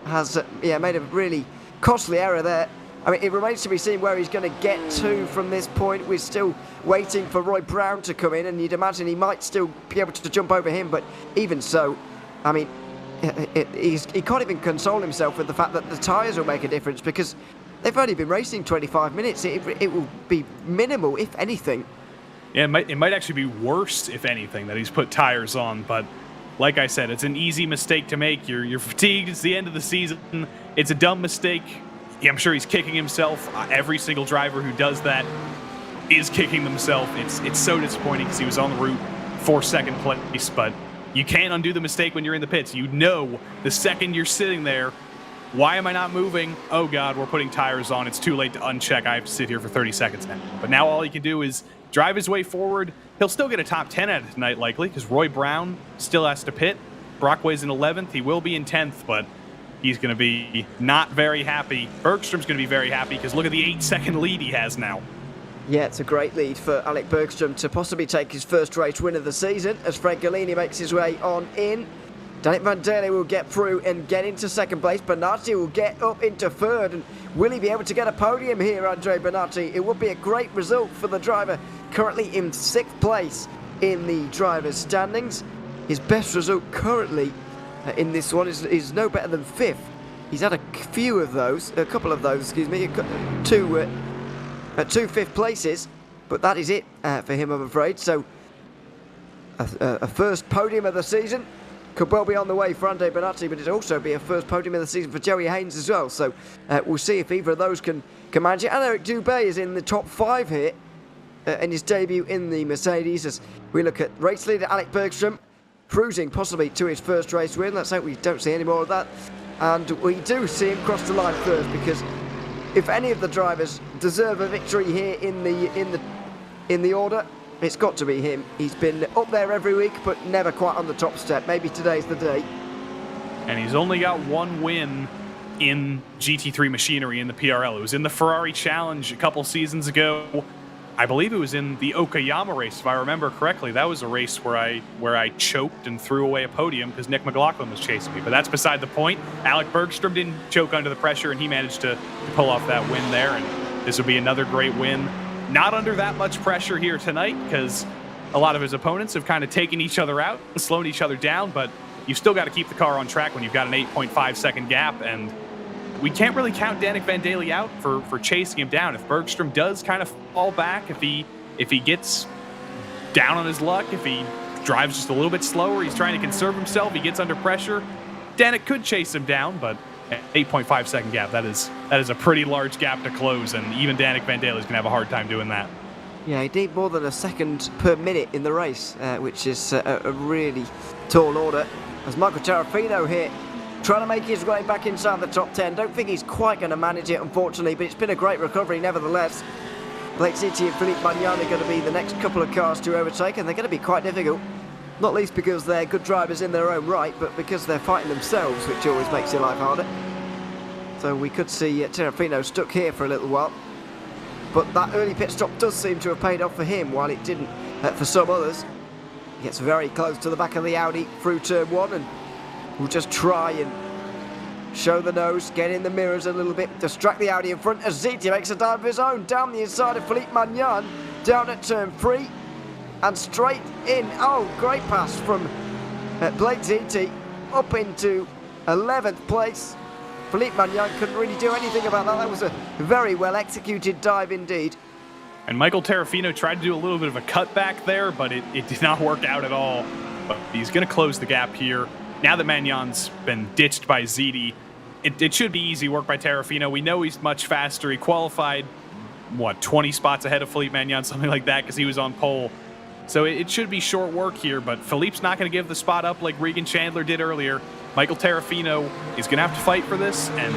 has made a really costly error there. I mean, it remains to be seen where he's going to get to from this point. We're still waiting for Roy Brown to come in, and you'd imagine he might still be able to jump over him. But even so, I mean, he can't even console himself with the fact that the tyres will make a difference, because they've only been racing 25 minutes. It will be minimal, if anything. Yeah, it might actually be worse, if anything, that he's put tyres on. But like I said, it's an easy mistake to make. You're fatigued. It's the end of the season. It's a dumb mistake. Yeah, I'm sure he's kicking himself. Every single driver who does that is kicking themselves. It's so disappointing because he was on the route for second place, but you can't undo the mistake when you're in the pits. You know the second you're sitting there, why am I not moving? Oh God, we're putting tires on. It's too late to uncheck. I have to sit here for 30 seconds now. But now all he can do is drive his way forward. He'll still get a top 10 at it tonight, likely, because Roy Brown still has to pit. Brockway's in 11th. He will be in 10th, but he's going to be not very happy. Bergstrom's going to be very happy because look at the 8-second lead he has now. Yeah, it's a great lead for Alec Bergstrom to possibly take his first race win of the season as Fred Gallini makes his way on in. Danik Vandelli will get through and get into second place. Bernardi will get up into third. And will he be able to get a podium here, Andre Bernardi? It would be a great result for the driver currently in 6th place in the driver's standings. His best result currently in this one is no better than 5th. He's had a couple of those, two 5th places, but that is it for him, I'm afraid. So a first podium of the season could well be on the way for Andre Bernardi, but it'll also be a first podium of the season for Joey Haynes as well. So we'll see if either of those can manage it. And Eric Dubé is in the top 5 here in his debut in the Mercedes, as we look at race leader Alec Bergstrom cruising possibly to his first race win. Let's hope we don't see any more of that, and we do see him cross the line first, because if any of the drivers deserve a victory here in the order, it's got to be him. He's been up there every week, but never quite on the top step. Maybe today's the day. And he's only got one win in GT3 machinery in the PRL. It was in the Ferrari Challenge a couple seasons ago. I believe it was in the Okayama race, if I remember correctly. That was a race where I choked and threw away a podium because Nick McLaughlin was chasing me. But that's beside the point. Alec Bergstrom didn't choke under the pressure, and he managed to pull off that win there. And this will be another great win. Not under that much pressure here tonight, because a lot of his opponents have kind of taken each other out and slowed each other down. But you've still got to keep the car on track when you've got an 8.5-second gap. And we can't really count Danik Van Daly out for chasing him down. If Bergstrom does kind of fall back, if he gets down on his luck, if he drives just a little bit slower, he's trying to conserve himself, he gets under pressure, Danik could chase him down, but 8.5 second gap, that is a pretty large gap to close, and even Danik Van Daly is going to have a hard time doing that. Yeah, he need more than a second per minute in the race, which is a really tall order. As Michael Tarafino here, trying to make his way back inside the top 10. Don't think he's quite going to manage it, unfortunately, but it's been a great recovery nevertheless. Blake City and Philippe Magnan are going to be the next couple of cars to overtake, and they're going to be quite difficult. Not least because they're good drivers in their own right, but because they're fighting themselves, which always makes your life harder. So we could see Tarafino stuck here for a little while. But that early pit stop does seem to have paid off for him, while it didn't for some others. He gets very close to the back of the Audi through turn 1, and will just try and show the nose, get in the mirrors a little bit, distract the Audi in front as Ziti makes a dive of his own down the inside of Philippe Magnan, down at turn 3, and straight in. Oh, great pass from Blake Ziti up into 11th place. Philippe Magnan couldn't really do anything about that. That was a very well executed dive indeed. And Michael Tarafino tried to do a little bit of a cutback there, but it did not work out at all. But he's going to close the gap here. Now that Magnan's been ditched by Ziti, it should be easy work by Tarafino. We know he's much faster. He qualified, 20 spots ahead of Philippe Magnan, something like that, because he was on pole. So it should be short work here, but Philippe's not going to give the spot up like Regan Chandler did earlier. Michael Tarafino is going to have to fight for this, and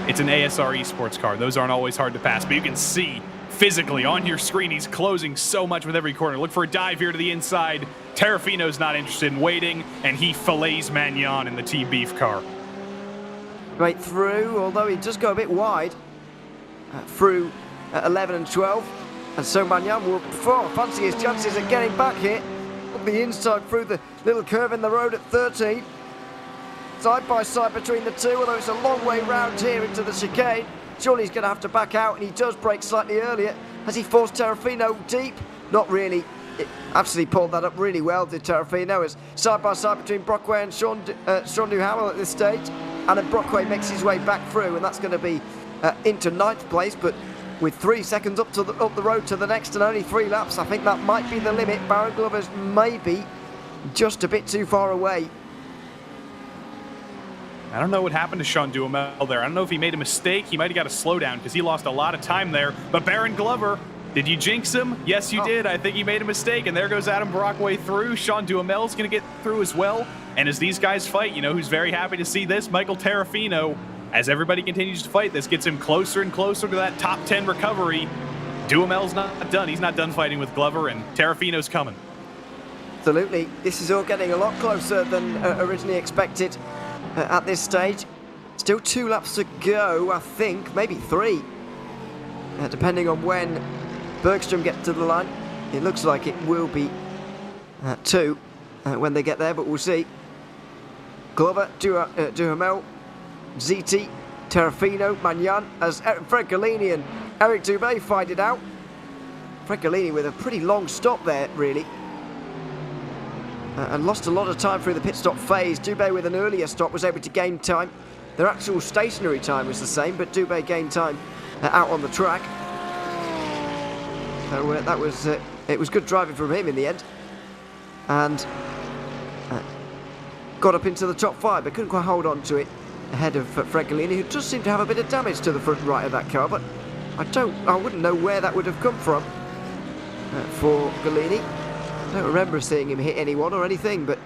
it's an ASR esports car. Those aren't always hard to pass, but you can see physically on your screen he's closing so much with every corner. Look for a dive here to the inside. Tarafino's not interested in waiting, and he fillets Magnan in the Team Beef car. Right through, although he does go a bit wide, through 11 and 12. And so Magnan will fancy his chances at getting back here. Up the inside through the little curve in the road at 13. Side by side between the two, although it's a long way round here into the chicane. Surely he's going to have to back out, and he does brake slightly earlier. Has he forced Tarafino deep? Not really. It actually pulled that up really well, did Tarafino, as side by side between Brockway and Sean Duhamel at this stage. And then Brockway makes his way back through, and that's going to be into 9th place, but with 3 seconds up the road to the next and only 3 laps, I think that might be the limit. Baron Glover's maybe just a bit too far away. I don't know what happened to Sean Duhamel there. I don't know if he made a mistake. He might have got a slowdown because he lost a lot of time there. But Baron Glover, did you jinx him? Yes, you did. I think he made a mistake, and there goes Adam Brockway through. Sean Duhamel's going to get through as well. And as these guys fight, you know who's very happy to see this? Michael Tarafino. As everybody continues to fight, this gets him closer and closer to that top 10 recovery. Duhamel's not done. He's not done fighting with Glover, and Tarafino's coming. Absolutely. This is all getting a lot closer than originally expected at this stage. Still 2 laps to go, I think. Maybe 3. Depending on when Bergstrom gets to the line. It looks like it will be 2 when they get there, but we'll see. Glover, Duhamel, Ziti, Tarafino, Magnan, as Fred Galini and Eric Dubé fight it out. Fred Galini with a pretty long stop there, really. And lost a lot of time through the pit stop phase. Dubé with an earlier stop was able to gain time. Their actual stationary time was the same, but Dubé gained time out on the track. So that was it was good driving from him in the end. And got up into the top 5, but couldn't quite hold on to it ahead of Fred Galini, who does seem to have a bit of damage to the front right of that car, but I wouldn't know where that would have come from for Galini. I don't remember seeing him hit anyone or anything, but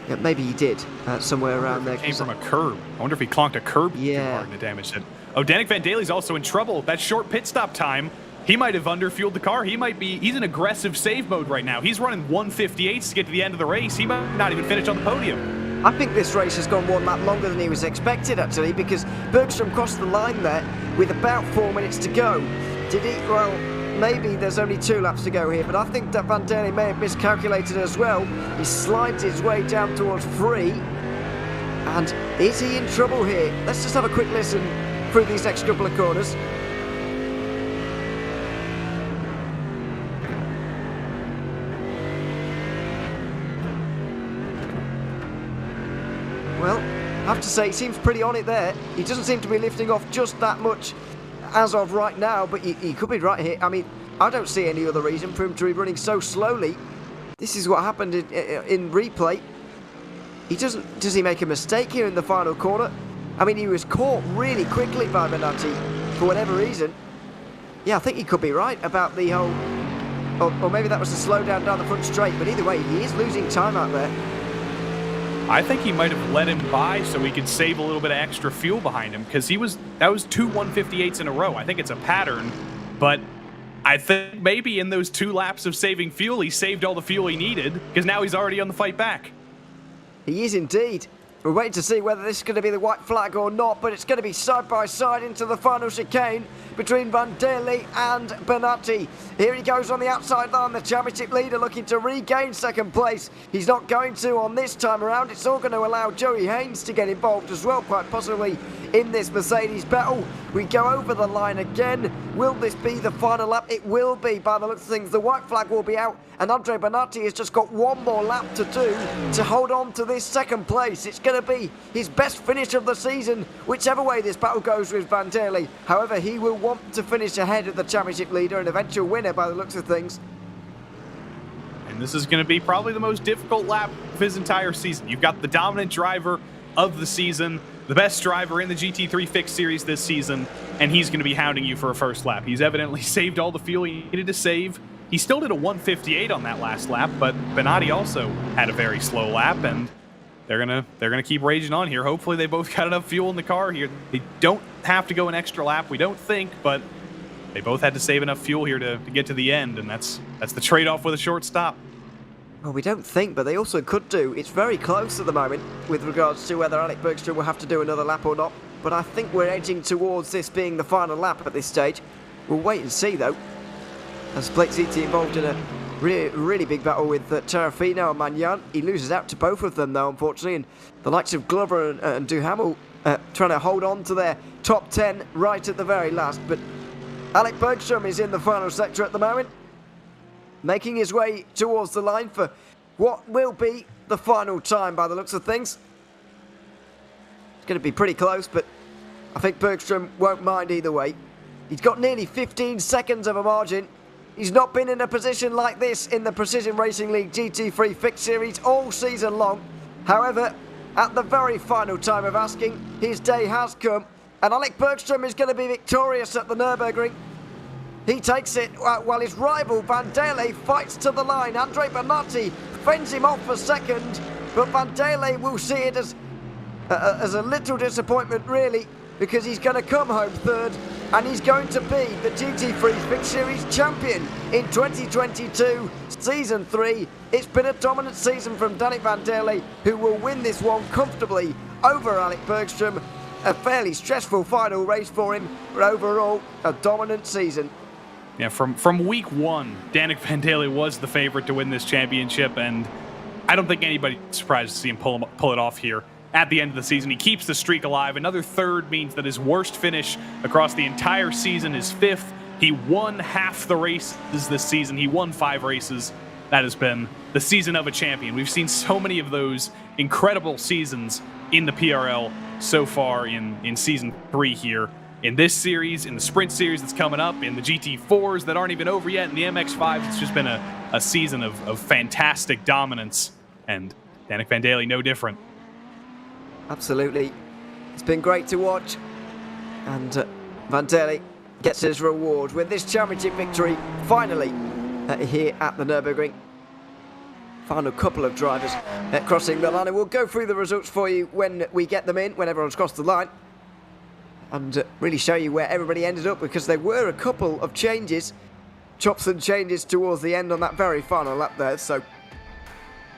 yeah, maybe he did somewhere around there. Came from a curb. I wonder if he clonked a curb too hard and it damaged it. Oh, Danik Van Daly's also in trouble. That short pit stop time, he might have underfueled the car. He's in aggressive save mode right now. He's running 158s to get to the end of the race. He might not even finish on the podium. I think this race has gone 1 lap longer than he was expected, actually, because Bergstrom crossed the line there with about 4 minutes to go. Did he? Well, maybe there's only 2 laps to go here, but I think that Van Daly may have miscalculated as well. He slides his way down towards 3. And is he in trouble here? Let's just have a quick listen through these next couple of corners. Well, have have to say, he seems pretty on it there. He doesn't seem to be lifting off just that much as of right now, but he could be right here. I mean, I don't see any other reason for him to be running so slowly. This is what happened in replay. Does he make a mistake here in the final corner? I mean, he was caught really quickly by Benatti for whatever reason. Yeah, I think he could be right about the whole... Or maybe that was a slowdown down the front straight, but either way, he is losing time out there. I think he might have let him by so he could save a little bit of extra fuel behind him, because that was 2 158s in a row. I think it's a pattern, but I think maybe in those 2 laps of saving fuel, he saved all the fuel he needed, because now he's already on the fight back. He is indeed. We're waiting to see whether this is going to be the white flag or not, but it's going to be side by side into the final chicane between Vanderlei and Benatti. Here he goes on the outside line, the championship leader looking to regain second place. He's not going to on this time around. It's all going to allow Joey Haynes to get involved as well, quite possibly in this Mercedes battle. We go over the line again. Will this be the final lap? It will be, by the looks of things. The white flag will be out, and Andre Benatti has just got one more lap to do to hold on to this second place. It's going to be his best finish of the season, whichever way this battle goes with Vanderlei. However, he will want to finish ahead of the championship leader and eventual winner, by the looks of things. And this is going to be probably the most difficult lap of his entire season. You've got the dominant driver of the season, the best driver in the GT3 Fixed Series this season, and he's going to be hounding you for a first lap. He's evidently saved all the fuel he needed to save. He still did a 158 on that last lap, but Benatti also had a very slow lap, and they're gonna keep raging on here. Hopefully they both got enough fuel in the car here. They don't have to go an extra lap, we don't think, but they both had to save enough fuel here to get to the end, and that's the trade-off with a short stop. Well, we don't think, but they also could do. It's very close at the moment with regards to whether Alec Bergstrom will have to do another lap or not. But I think we're edging towards this being the final lap at this stage. We'll wait and see, though. As Blake Ziti involved in a really big battle with Tarafino and Magnan. He loses out to both of them, though, unfortunately. And the likes of Glover and Duhamel trying to hold on to their top 10 right at the very last. But Alec Bergstrom is in the final sector at the moment, making his way towards the line for what will be the final time by the looks of things. It's going to be pretty close, but I think Bergstrom won't mind either way. He's got nearly 15 seconds of a margin. He's not been in a position like this in the Precision Racing League GT3 Fixed Series all season long. However, at the very final time of asking, his day has come, and Alec Bergstrom is going to be victorious at the Nürburgring. He takes it while his rival Vanderlei fights to the line. Andre Benatti fends him off for second, but Vanderlei will see it as a little disappointment, really, because he's going to come home third, and he's going to be the GT3 Fixed Series champion in 2022, Season 3. It's been a dominant season from Danik Vanderlei, who will win this one comfortably over Alec Bergstrom. A fairly stressful final race for him, but overall, a dominant season. Yeah, from week one, Danik Vanderlei was the favorite to win this championship, and I don't think anybody's surprised to see him pull it off here at the end of the season. He keeps the streak alive. Another third means that his worst finish across the entire season is fifth. He won half the races this season. He won 5 races. That has been the season of a champion. We've seen so many of those incredible seasons in the PRL so far in Season 3 here. In this series, in the Sprint Series that's coming up, in the GT4s that aren't even over yet, in the MX-5s, it's just been a season of fantastic dominance. And Danik Vanderlei no different. Absolutely. It's been great to watch. And Vanderlei gets his reward with this championship victory, finally, here at the Nürburgring. Final couple of drivers crossing the line, and we'll go through the results for you when we get them in, when everyone's crossed the line, and really show you where everybody ended up, because there were a couple of changes, chops and changes towards the end on that very final lap there. So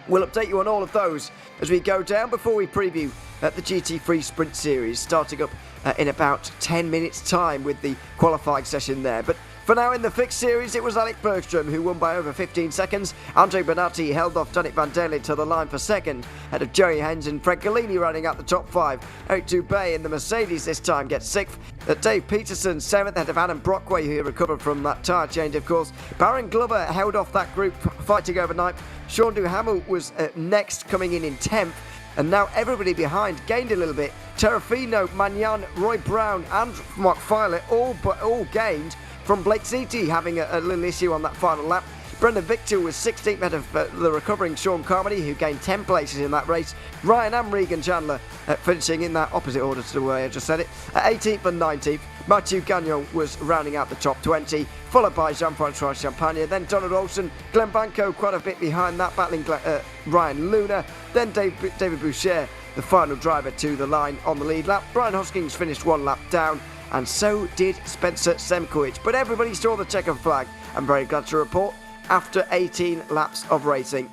we'll update you on all of those as we go down before we preview the GT3 Sprint Series, starting up in about 10 minutes time with the qualifying session there. But for now, in the Fixed Series, it was Alec Bergstrom who won by over 15 seconds. Andre Benatti held off Danik Vanderlei to the line for second, ahead of Joey Haynes and Fred Galini running out the top 5. Eric Dubé in the Mercedes this time gets 6th. Dave Peterson 7th, ahead of Adam Brockway, who recovered from that tyre change, of course. Baron Glover held off that group, fighting over 9th. Sean Duhamel was next, coming in 10th. and now everybody behind gained a little bit. Terrafino, Magnan, Roy Brown and Mark Filer all gained from Blake Seaty having a little issue on that final lap. Brendan Victor was 16th ahead of the recovering Sean Carmody, who gained 10 places in that race. Ryan and Regan Chandler finishing in that opposite order to the way I just said it, at 18th and 19th. Mathieu Gagnon was rounding out the top 20, followed by Jean-Francois Champagne, then Donald Olsen, Glenn Banco quite a bit behind that, battling Ryan Luna, then David Boucher, the final driver to the line on the lead lap. Brian Hoskins finished one lap down, and so did Spencer Semkowicz. But everybody saw the checkered flag, I'm very glad to report, after 18 laps of racing.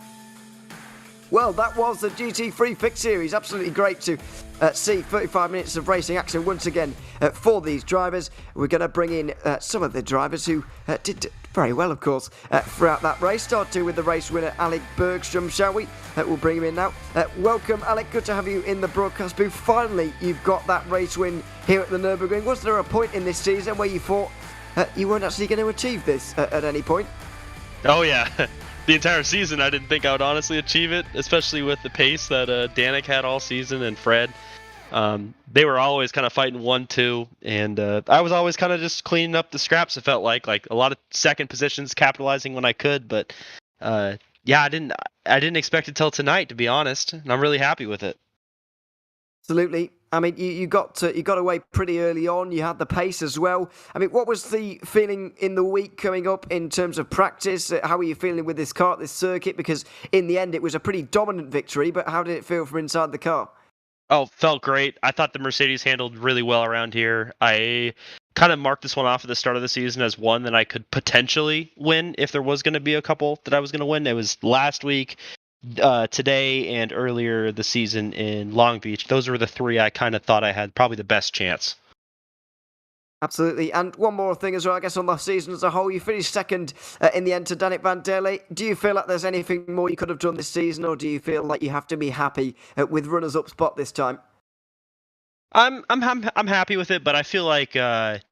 Well, that was the GT3 Fix Series. Absolutely great to see 35 minutes of racing action once again for these drivers. We're going to bring in some of the drivers who did very well, of course, throughout that race. Start with the race winner, Alec Bergstrom, shall we? We'll bring him in now. Welcome, Alec. Good to have you in the broadcast booth. Finally, you've got that race win here at the Nürburgring. Was there a point in this season where you thought you weren't actually going to achieve this at any point? Oh yeah, the entire season I didn't think I would honestly achieve it, especially with the pace that Danik had all season and Fred. They were always kind of fighting 1-2, and I was always kind of just cleaning up the scraps. It felt like a lot of second positions, capitalizing when I could. But yeah, I didn't expect it till tonight, to be honest, and I'm really happy with it. Absolutely. I mean, you got away pretty early on. You had the pace as well. I mean, what was the feeling in the week coming up in terms of practice? How were you feeling with this car at this circuit? Because in the end, it was a pretty dominant victory. But how did it feel from inside the car? Oh, felt great. I thought the Mercedes handled really well around here. I kind of marked this one off at the start of the season as one that I could potentially win if there was going to be a couple that I was going to win. It was last week, today, and earlier the season in Long Beach. Those were the three I kind of thought I had probably the best chance. Absolutely. And one more thing as well, I guess, on the season as a whole, you finished second in the end to Danik Van Derle. Do you feel like there's anything more you could have done this season, or do you feel like you have to be happy with runners-up spot this time? I'm happy with it, but I feel like if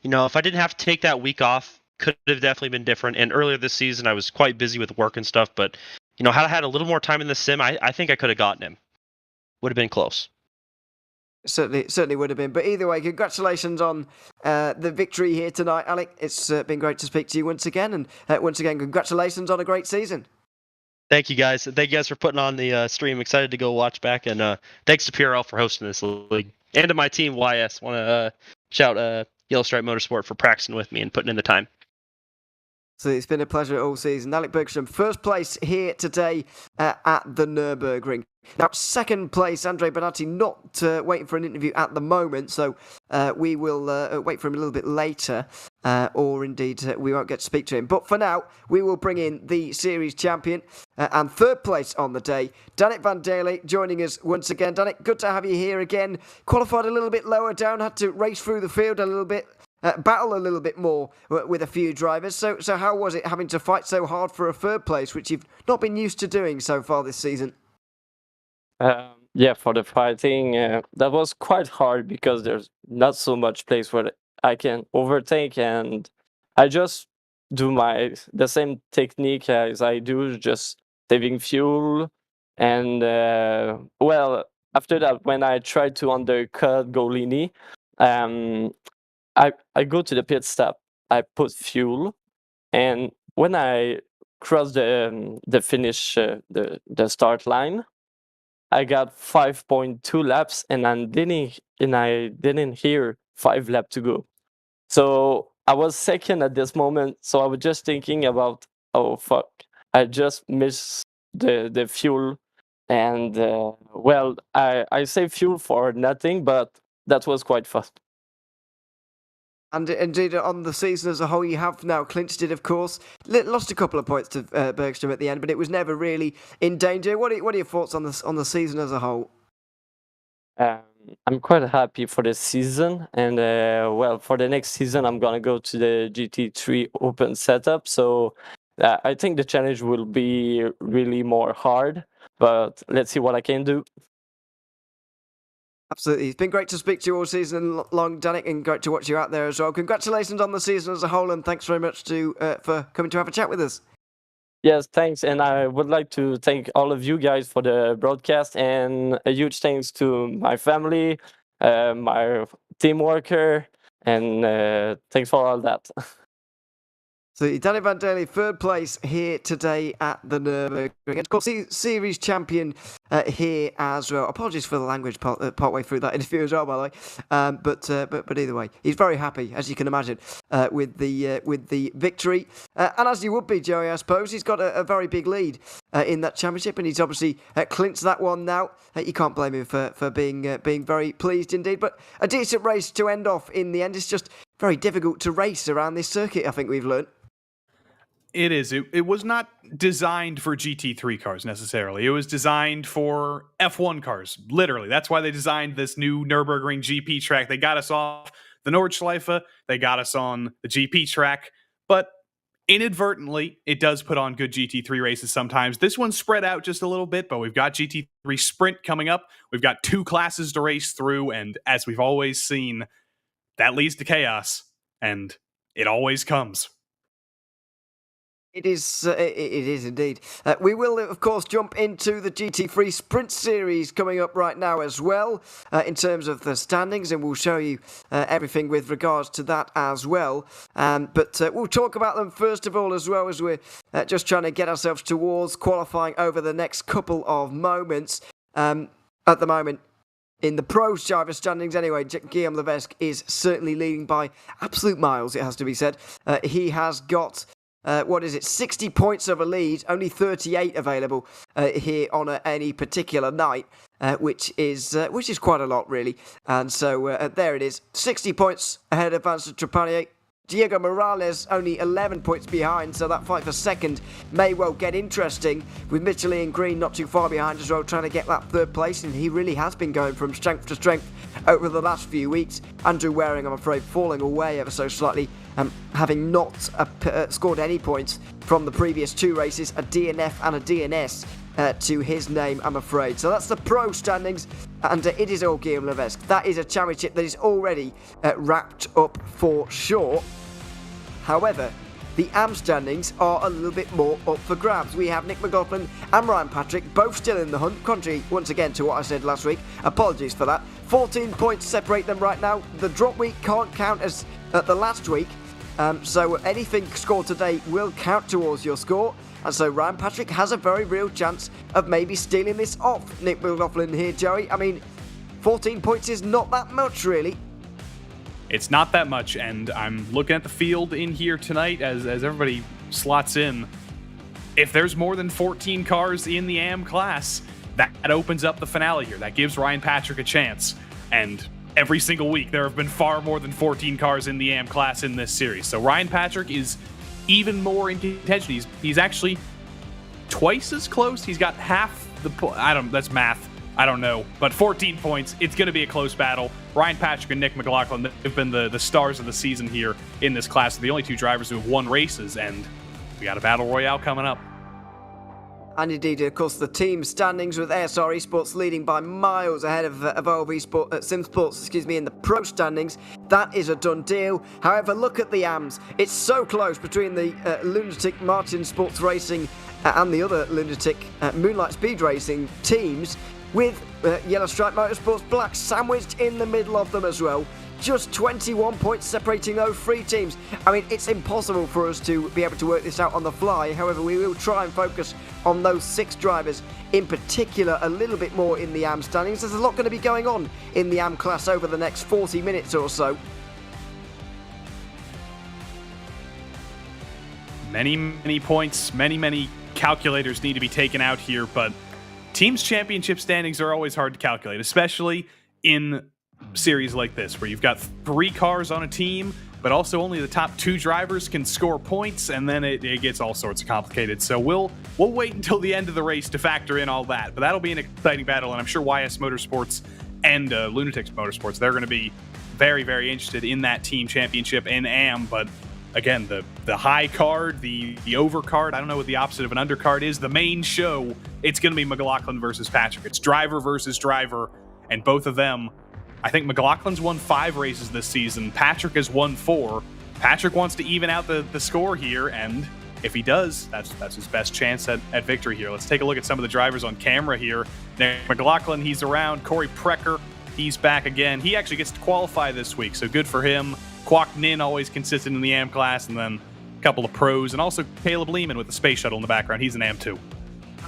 I didn't have to take that week off, could have definitely been different. And earlier this season, I was quite busy with work and stuff, but had I had a little more time in the sim, I think I could have gotten him. Would have been close. Certainly would have been. But either way, congratulations on the victory here tonight, Alec. It's been great to speak to you once again. And once again, congratulations on a great season. Thank you, guys. Thank you guys for putting on the stream. Excited to go watch back. And thanks to PRL for hosting this league. And to my team, YS. Want to shout Yellow Stripe Motorsport for practicing with me and putting in the time. So it's been a pleasure all season. Alec Bergstrom, first place here today at the Nürburgring. Now, second place, Andre Bonatti, not waiting for an interview at the moment, so we will wait for him a little bit later, or indeed we won't get to speak to him. But for now, we will bring in the series champion and third place on the day, Danik Van Derle, joining us once again. Danik, good to have you here again. Qualified a little bit lower down, had to race through the field a little bit. Battle a little bit more with a few drivers. So how was it having to fight so hard for a third place, which you've not been used to doing so far this season? Yeah, for the fighting, that was quite hard because there's not so much place where I can overtake, and I just do the same technique as I do, just saving fuel. And after that, when I tried to undercut Golini, I go to the pit stop, I put fuel, and when I cross the finish, the start line, I got 5.2 laps, and I didn't hear 5 laps to go. So I was second at this moment. So I was just thinking about, oh fuck, I just missed the fuel, and I saved fuel for nothing, but that was quite fast. And indeed, on the season as a whole, you have now clinched it, of course. Lost a couple of points to Bergstrom at the end, but it was never really in danger. What are your thoughts on the season as a whole? I'm quite happy for the season, and for the next season, I'm gonna go to the GT3 open setup. So I think the challenge will be really more hard, but let's see what I can do. Absolutely. It's been great to speak to you all season long, Danik, and great to watch you out there as well. Congratulations on the season as a whole, and thanks very much for coming to have a chat with us. Yes, thanks. And I would like to thank all of you guys for the broadcast, and a huge thanks to my family, my team worker, and thanks for all that. So Danny Van Daly, third place here today at the Nürburgring. Of course, series champion here as well. Apologies for the language partway through that interview as well, by the way. But either way, he's very happy, as you can imagine, with the victory. And as you would be, Joey, I suppose, he's got a very big lead in that championship, and he's obviously clinched that one now. You can't blame him for being very pleased indeed. But a decent race to end off in the end. It's just very difficult to race around this circuit, I think we've learned. It is. It was not designed for GT3 cars necessarily. It was designed for F1 cars, literally. That's why they designed this new Nürburgring GP track. They got us off the Nordschleife. They got us on the GP track. But inadvertently, it does put on good GT3 races sometimes. This one's spread out just a little bit, but we've got GT3 Sprint coming up. We've got 2 classes to race through, and as we've always seen, that leads to chaos, and it always comes. It is indeed. We will, of course, jump into the GT3 Sprint Series coming up right now as well, in terms of the standings, and we'll show you everything with regards to that as well. But we'll talk about them first of all, as well, as we're just trying to get ourselves towards qualifying over the next couple of moments. At the moment, in the pro driver standings anyway, Guillaume Levesque is certainly leading by absolute miles, it has to be said. He has got 60 points of a lead, only 38 available here on any particular night, which is quite a lot, really. And so there it is, 60 points ahead of Vincent Trepanier. Diego Morales only 11 points behind, so that fight for second may well get interesting, with Michelin Green not too far behind as well, trying to get that third place, and he really has been going from strength to strength over the last few weeks. Andrew Waring, I'm afraid, falling away ever so slightly, having not scored any points from the previous 2 races, a DNF and a DNS to his name, I'm afraid. So that's the pro standings, and it is all Guillaume Levesque. That is a championship that is already wrapped up for sure. However, the AM standings are a little bit more up for grabs. We have Nick McLaughlin and Ryan Patrick both still in the hunt, contrary once again to what I said last week. Apologies for that. 14 points separate them right now. The drop week can't count as the last week, so anything scored today will count towards your score. And so Ryan Patrick has a very real chance of maybe stealing this off Nick McLaughlin here, Joey. I mean, 14 points is not that much, really. It's not that much, and I'm looking at the field in here tonight as everybody slots in. If there's more than 14 cars in the AM class, that opens up the finale here. That gives Ryan Patrick a chance. And every single week, there have been far more than 14 cars in the AM class in this series. So Ryan Patrick is even more in contention. He's actually twice as close. He's got half the that's math. I don't know, but 14 points. It's going to be a close battle. Ryan Patrick and Nick McLaughlin have been the stars of the season here in this class. They're the only 2 drivers who have won races, and we got a battle royale coming up. And indeed, of course, the team standings with ASR Esports leading by miles ahead of OLV Sim Sports, in the pro standings. That is a done deal. However, look at the AMs. It's so close between the Lunatic Martin Sports Racing and the other Lunatic Moonlight Speed Racing teams, with Yellow Stripe Motorsports Black sandwiched in the middle of them as well. Just 21 points separating those 3 teams. I mean, it's impossible for us to be able to work this out on the fly. However, we will try and focus on those 6 drivers in particular a little bit more in the AM standings. There's a lot going to be going on in the AM class over the next 40 minutes or so. Many points, many calculators need to be taken out here, but teams' championship standings are always hard to calculate, especially in series like this, where you've got 3 cars on a team, but also only the top 2 drivers can score points, and then it gets all sorts of complicated. So we'll wait until the end of the race to factor in all that, but that'll be an exciting battle, and I'm sure YS Motorsports and Lunatics Motorsports, they're going to be very interested in that team championship in AM. But again, the high card, the overcard, I don't know what the opposite of an undercard is, the main show, it's going to be McLaughlin versus Patrick. It's driver versus driver, and both of them, I think McLaughlin's won 5 races this season. Patrick has won 4. Patrick wants to even out the score here, and if he does, that's his best chance at victory here. Let's take a look at some of the drivers on camera here. Nick McLaughlin, he's around. Corey Precker, he's back again. He actually gets to qualify this week, so good for him. Kwok Nin, always consistent in the AM class, and then a couple of pros, and also Caleb Lehman with the space shuttle in the background. He's an AM too.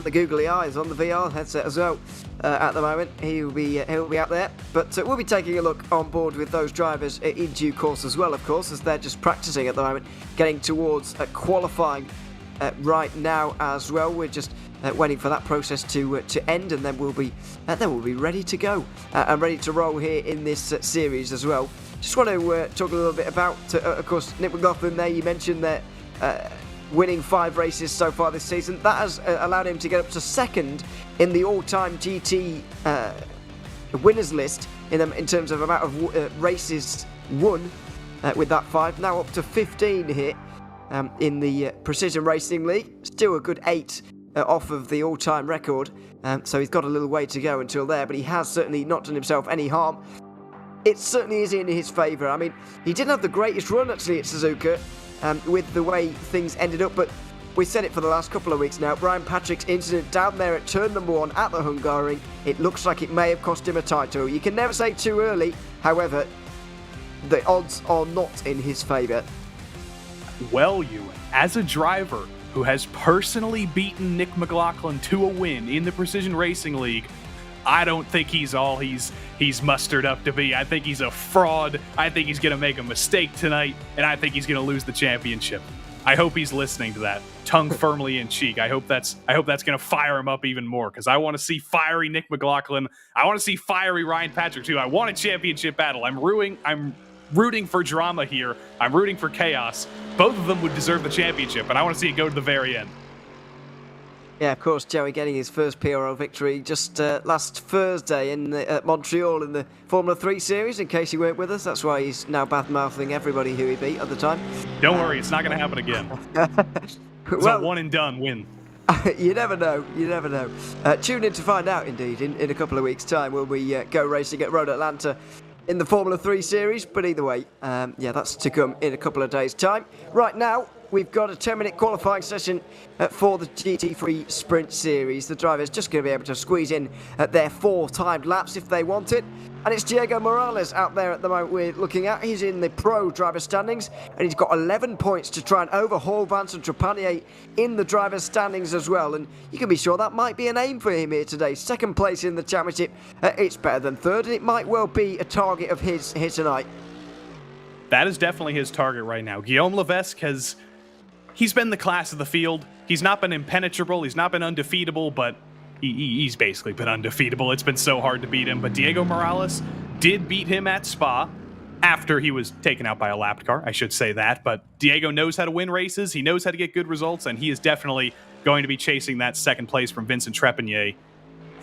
The googly eyes on the VR headset as well. At the moment, he'll be out there, but we'll be taking a look on board with those drivers in due course as well, of course, as they're just practicing at the moment, getting towards qualifying right now as well. We're just waiting for that process to end, and then we'll be ready to go and ready to roll here in this series as well. Just want to talk a little bit about, of course, Nick McLaughlin there. You mentioned that winning 5 races so far this season. That has allowed him to get up to second in the all-time GT winners list in terms of amount of races won with that 5. Now up to 15 here in the Precision Racing League. Still a good 8 off of the all-time record. So he's got a little way to go until there, but he has certainly not done himself any harm. It certainly is in his favour. I mean, he didn't have the greatest run actually at Suzuka, with the way things ended up, but we said it for the last couple of weeks now. Brian Patrick's incident down there at turn number 1 at the Hungaroring, it looks like it may have cost him a title. You can never say too early, however, the odds are not in his favour. Well, Ewan, as a driver who has personally beaten Nick McLaughlin to a win in the Precision Racing League, I don't think he's all he's mustered up to be. I think he's a fraud. I think he's going to make a mistake tonight, and I think he's going to lose the championship. I hope he's listening to that, tongue firmly in cheek. I hope that's going to fire him up even more, because I want to see fiery Nick McLaughlin. I want to see fiery Ryan Patrick too. I want a championship battle. I'm rooting for drama here. I'm rooting for chaos. Both of them would deserve the championship, and I want to see it go to the very end. Yeah, of course, Joey getting his first PRL victory just last Thursday at Montreal in the Formula 3 series, in case you weren't with us. That's why he's now bad-mouthing everybody who he beat at the time. Don't worry, it's not going to happen again. It's a one-and-done win. You never know, you never know. Tune in to find out, indeed, in a couple of weeks' time when we go racing at Road Atlanta in the Formula 3 series. But either way, yeah, that's to come in a couple of days' time. Right now, we've got a 10-minute qualifying session for the GT3 Sprint Series. The driver's just going to be able to squeeze in their 4 timed laps if they want it. And it's Diego Morales out there at the moment we're looking at. He's in the pro driver standings, and he's got 11 points to try and overhaul Vincent Trepanier in the driver's standings as well. And you can be sure that might be an aim for him here today. Second place in the championship, it's better than third, and it might well be a target of his here tonight. That is definitely his target right now. Guillaume Levesque he's been the class of the field. He's not been impenetrable. He's not been undefeatable, but he's basically been undefeatable. It's been so hard to beat him. But Diego Morales did beat him at Spa after he was taken out by a lapped car. I should say that. But Diego knows how to win races. He knows how to get good results, and he is definitely going to be chasing that second place from Vincent Trepanier.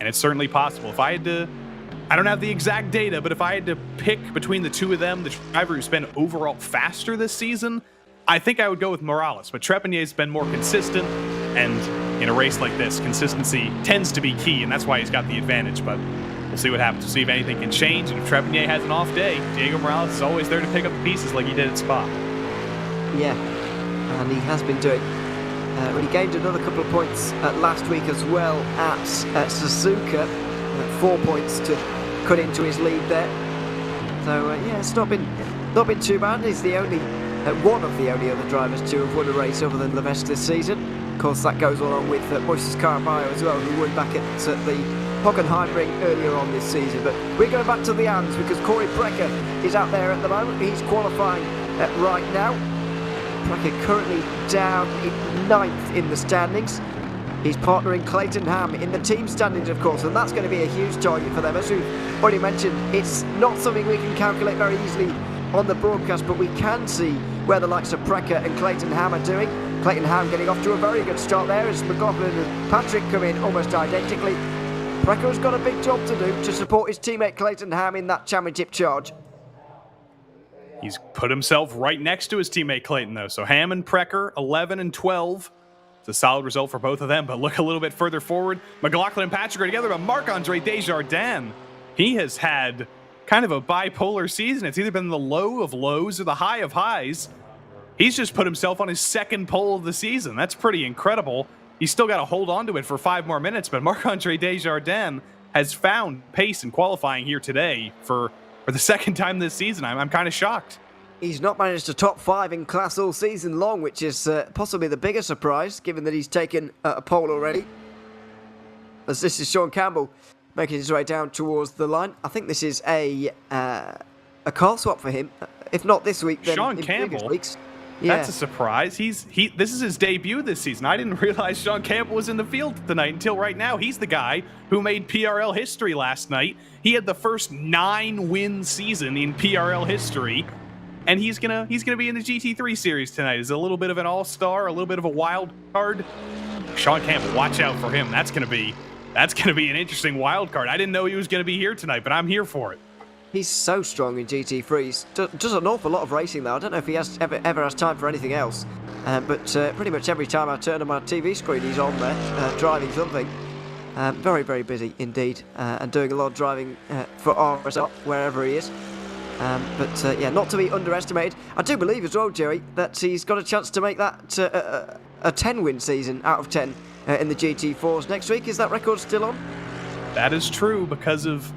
And it's certainly possible. If I had to, I don't have the exact data, but if I had to pick between the two of them, the driver who's been overall faster this season, I think I would go with Morales, but Trepanier's been more consistent, and in a race like this, consistency tends to be key, and that's why he's got the advantage, but we'll see what happens. We'll see if anything can change, and if Trepanier has an off day, Diego Morales is always there to pick up the pieces like he did at Spa. Yeah, and he has been doing. He gained another couple of points last week as well at Suzuka, 4 points to cut into his lead there. So yeah, it's not been too bad. He's the only one of the only other drivers to have won a race other than Levesque this season. Of course, that goes along with Moises Caraballo as well, who won back at the Hockenheimring earlier on this season. But we're going back to the ANDs because Corey Precker is out there at the moment. He's qualifying right now. Precker currently down in 9th in the standings. He's partnering Clayton Ham in the team standings, of course, and that's going to be a huge target for them. As we've already mentioned, it's not something we can calculate very easily on the broadcast, but we can see where the likes of Precker and Clayton Ham are doing. Clayton Ham getting off to a very good start there as McLaughlin and Patrick come in almost identically. Precker's got a big job to do to support his teammate Clayton Ham in that championship charge. He's put himself right next to his teammate Clayton, though. So Ham and Precker, 11 and 12. It's a solid result for both of them, but look a little bit further forward. McLaughlin and Patrick are together, but Marc-Andre Desjardins, he has had kind of a bipolar season. It's either been the low of lows or the high of highs. He's just put himself on his second pole of the season. That's pretty incredible. He's still got to hold on to it for 5 more minutes, but Marc-Andre Desjardins has found pace in qualifying here today for the second time this season. I'm kind of shocked. He's not managed to top 5 in class all season long, which is possibly the bigger surprise, given that he's taken a pole already. As this is Sean Campbell making his way down towards the line. I think this is a car swap for him. If not this week, then Sean in Campbell? previous weeks. Yeah. That's a surprise. This is his debut this season. I didn't realize Sean Campbell was in the field tonight until right now. He's the guy who made PRL history last night. He had the first 9-win season in PRL history, and he's gonna be in the GT3 series tonight. Is a little bit of an all-star, a little bit of a wild card. Sean Campbell, watch out for him. That's gonna be an interesting wild card. I didn't know he was gonna be here tonight, but I'm here for it. He's so strong in GT3s. Does an awful lot of racing though. I don't know if he ever has time for anything else. But pretty much every time I turn on my TV screen, he's on there driving something. Very, very busy indeed, and doing a lot of driving for RSL wherever he is. But yeah, not to be underestimated. I do believe as well, Jerry, that he's got a chance to make that a 10-win season out of 10 in the GT4s next week. Is that record still on? That is true because of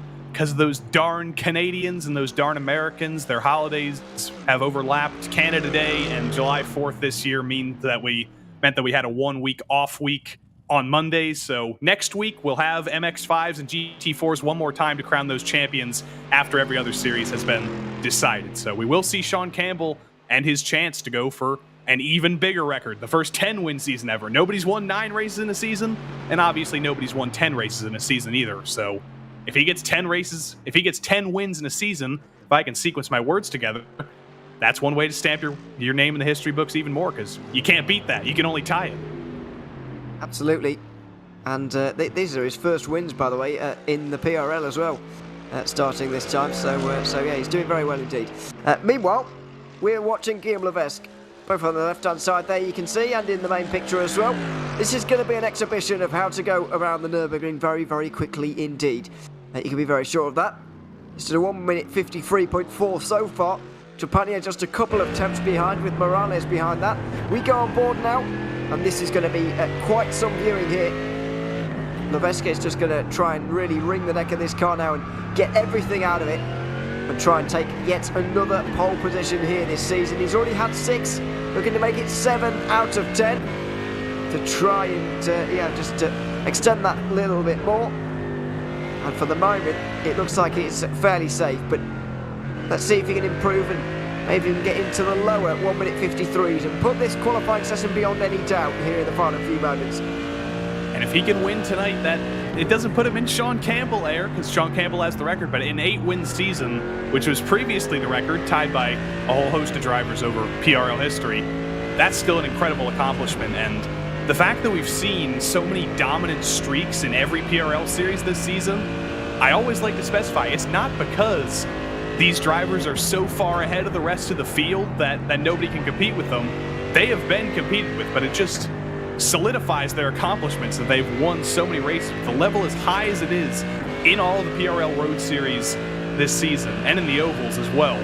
those darn Canadians and those darn Americans. Their holidays have overlapped. Canada Day and July 4th this year meant that we had a 1-week off week on Mondays. So next week we'll have MX5s and GT4s one more time to crown those champions after every other series has been decided. So we will see Sean Campbell and his chance to go for an even bigger record, the first 10-win season ever. Nobody's won 9 races in a season, and obviously nobody's won 10 races in a season either. So if he gets 10 races, if he gets 10 wins in a season, if I can sequence my words together, that's one way to stamp your name in the history books even more, because you can't beat that. You can only tie it. Absolutely. And these are his first wins, by the way, in the PRL as well, starting this time. So yeah, he's doing very well indeed. Meanwhile, we're watching Guillaume Levesque, both on the left-hand side there you can see, and in the main picture as well. This is going to be an exhibition of how to go around the Nürburgring very, very quickly indeed. You can be very sure of that. It's at a 1 minute 53.4 so far. Trapani just a couple of temps behind, with Morales behind that. We go on board now, and this is going to be quite some viewing here. Levesque is just going to try and really wring the neck of this car now and get everything out of it, and try and take yet another pole position here this season. He's already had 6, looking to make it 7 out of 10 to try and just extend that a little bit more. And for the moment, it looks like it's fairly safe, but let's see if he can improve and maybe even get into the lower 1 minute 53s and put this qualifying session beyond any doubt here in the final few moments. And if he can win tonight, that it doesn't put him in Sean Campbell air, because Sean Campbell has the record, but in 8-win season, which was previously the record, tied by a whole host of drivers over PRL history, that's still an incredible accomplishment. And the fact that we've seen so many dominant streaks in every PRL series this season, I always like to specify, it's not because these drivers are so far ahead of the rest of the field that nobody can compete with them. They have been competed with, but it just solidifies their accomplishments that they've won so many races. The level as high as it is in all the PRL Road Series this season, and in the Ovals as well,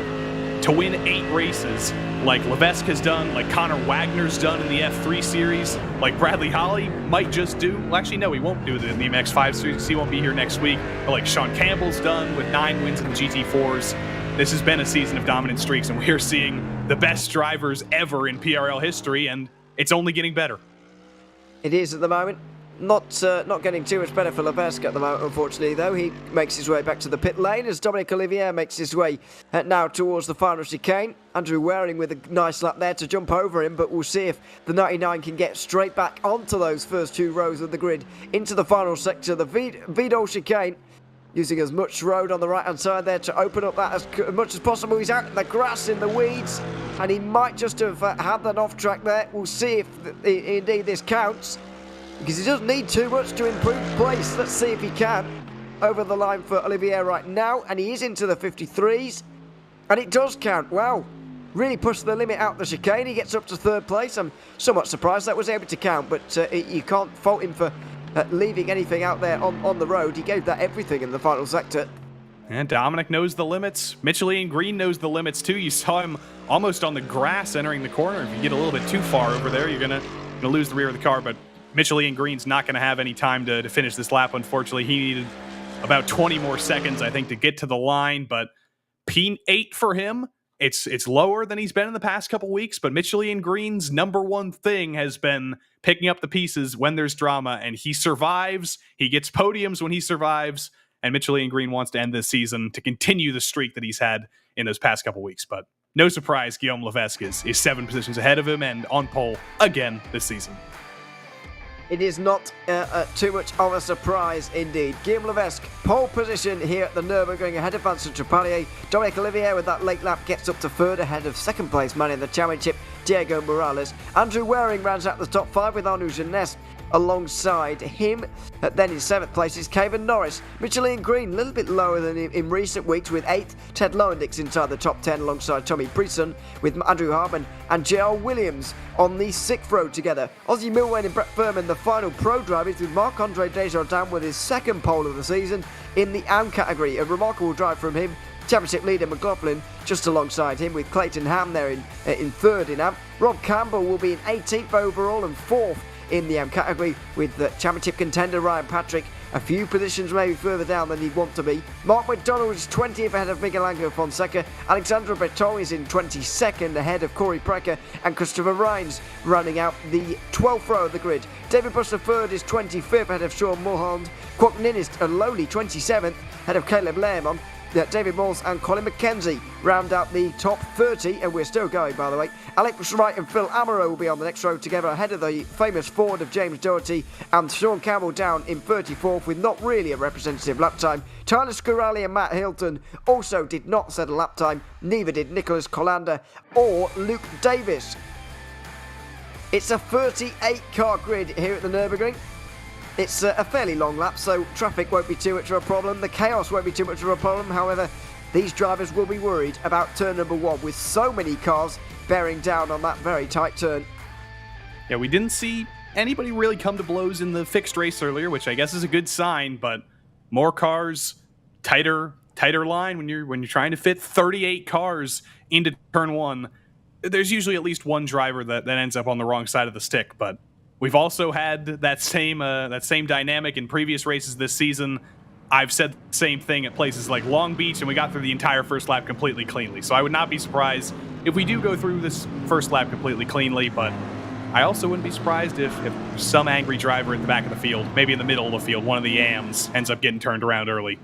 to win 8 races like Levesque has done, like Connor Wagner's done in the F3 Series, like Bradley Holly might just do. Well, actually, no, he won't do it in the MX5 Series because he won't be here next week. But like Sean Campbell's done with 9 wins in the GT4s. This has been a season of dominant streaks, and we're seeing the best drivers ever in PRL history, and it's only getting better. It is at the moment. Not getting too much better for Levesque at the moment, unfortunately, though. He makes his way back to the pit lane as Dominic Olivier makes his way now towards the final chicane. Andrew Waring with a nice lap there to jump over him, but we'll see if the 99 can get straight back onto those first 2 rows of the grid into the final sector, the Vidal chicane. Using as much road on the right-hand side there to open up that as much as possible. He's out in the grass, in the weeds, and he might just have had that off track there. We'll see if indeed this counts, because he doesn't need too much to improve place. Let's see if he can. Over the line for Olivier right now, and he is into the 53s, and it does count. Wow, really pushed the limit out the chicane. He gets up to 3rd place. I'm somewhat surprised that was able to count, but you can't fault him for leaving anything out there on the road. He gave that everything in the final sector. And Dominic knows the limits. Micheline Green knows the limits too. You saw him almost on the grass entering the corner. If you get a little bit too far over there, you're gonna lose the rear of the car. But Micheline Green's not gonna have any time to finish this lap. Unfortunately, he needed about 20 more seconds, I think, to get to the line. But P8 for him. It's lower than he's been in the past couple weeks, but Micheline Green's number one thing has been picking up the pieces when there's drama, and he survives. He gets podiums when he survives, and Micheline Green wants to end this season to continue the streak that he's had in those past couple weeks. But no surprise, Guillaume Levesque is 7 positions ahead of him and on pole again this season. It is not too much of a surprise indeed. Guillaume Levesque, pole position here at the Nürburgring ahead of Vincent Trepanier. Dominic Olivier with that late lap gets up to third ahead of second place man in the championship, Diego Morales. Andrew Waring rounds out the top 5 with Arnaud Jeunesse alongside him. Then in 7th place is Kevin Norris. Micheline Green a little bit lower than in recent weeks with 8th. Ted Lowendix inside the top 10 alongside Tommy Brisson with Andrew Hartman and JR Williams on the 6th row together. Ozzy Milwain and Brett Furman the final pro drivers, with Marc-Andre Desjardins with his 2nd pole of the season in the AM category. A remarkable drive from him. Championship leader McLaughlin just alongside him with Clayton Ham there in 3rd in AM. Rob Campbell will be in 18th overall and 4th in the AM category, with the championship contender Ryan Patrick a few positions maybe further down than he'd want to be. Mark McDonald is 20th ahead of Miguel Angel Fonseca. Alexandra Beton is in 22nd ahead of Corey Precker, and Christopher Rhines running out the 12th row of the grid. David Buster third is 25th ahead of Sean Mulholland. Kwok Nin is a lowly 27th ahead of Caleb Lehrman. David Morse and Colin McKenzie round out the top 30, and we're still going, by the way. Alex Wright and Phil Amaro will be on the next row together ahead of the famous Ford of James Doherty, and Sean Campbell down in 34th with not really a representative lap time. Tyler Scarali and Matt Hilton also did not set a lap time, neither did Nicholas Colander or Luke Davis. It's a 38-car grid here at the Nürburgring. It's a fairly long lap, so traffic won't be too much of a problem. The chaos won't be too much of a problem. However, these drivers will be worried about turn number 1 with so many cars bearing down on that very tight turn. Yeah, we didn't see anybody really come to blows in the fixed race earlier, which I guess is a good sign, but more cars, tighter line when you're trying to fit 38 cars into turn 1. There's usually at least one driver that ends up on the wrong side of the stick, but we've also had that same dynamic in previous races this season. I've said the same thing at places like Long Beach, and we got through the entire first lap completely cleanly. So I would not be surprised if we do go through this first lap completely cleanly, but I also wouldn't be surprised if some angry driver in the back of the field, maybe in the middle of the field, one of the AMs, ends up getting turned around early.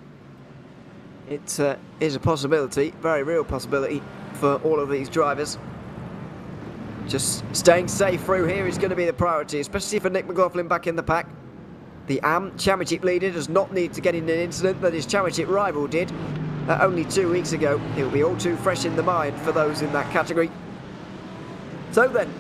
It is a possibility, very real possibility for all of these drivers. Just staying safe through here is going to be the priority, especially for Nick McLaughlin back in the pack. The AM championship leader does not need to get in an incident that his championship rival did only 2 weeks ago. It will be all too fresh in the mind for those in that category. So then,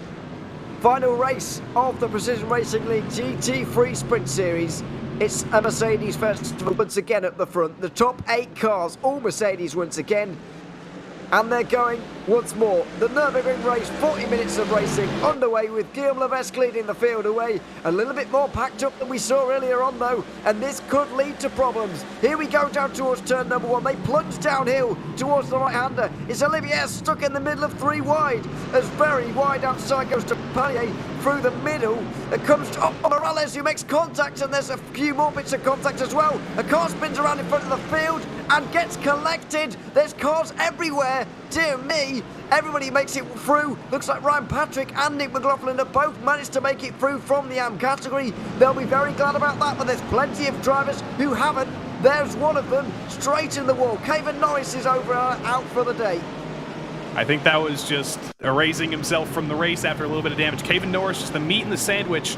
final race of the Precision Racing League GT3 Sprint Series. It's a Mercedes festival once again at the front. The top 8 cars, all Mercedes once again. And they're going once more. The Nürburgring race, 40 minutes of racing underway with Guillaume Levesque leading the field away. A little bit more packed up than we saw earlier on though, and this could lead to problems. Here we go down towards turn number 1. They plunge downhill towards the right-hander. It's Olivier stuck in the middle of 3 wide. As very wide outside goes to Panier through the middle. It comes to Morales, who makes contact, and there's a few more bits of contact as well. A car spins around in front of the field and gets collected. There's cars everywhere. Dear me, everybody makes it through. Looks like Ryan Patrick and Nick McLaughlin have both managed to make it through from the AM category. They'll be very glad about that, but there's plenty of drivers who haven't. There's one of them, straight in the wall. Kevin Norris is out for the day. I think that was just erasing himself from the race after a little bit of damage. Kevin Norris, just the meat in the sandwich.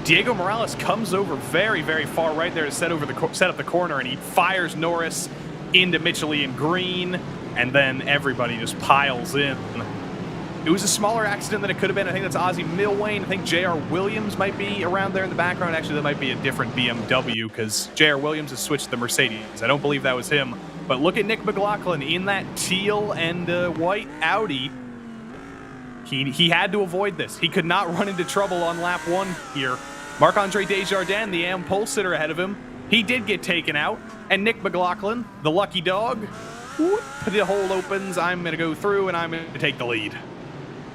Diego Morales comes over very, very far right there to set up the corner, and he fires Norris into Micheline Green, and then everybody just piles in. It was a smaller accident than it could have been. I think that's Ozzy Milwain. I think JR Williams might be around there in the background. Actually, that might be a different BMW because JR Williams has switched to the Mercedes. I don't believe that was him. But look at Nick McLaughlin in that teal and white Audi. He had to avoid this. He could not run into trouble on lap 1 here. Marc-Andre Desjardins, the AM pole sitter ahead of him, he did get taken out, and Nick McLaughlin, the lucky dog, whoop, the hole opens, I'm going to go through, and I'm going to take the lead.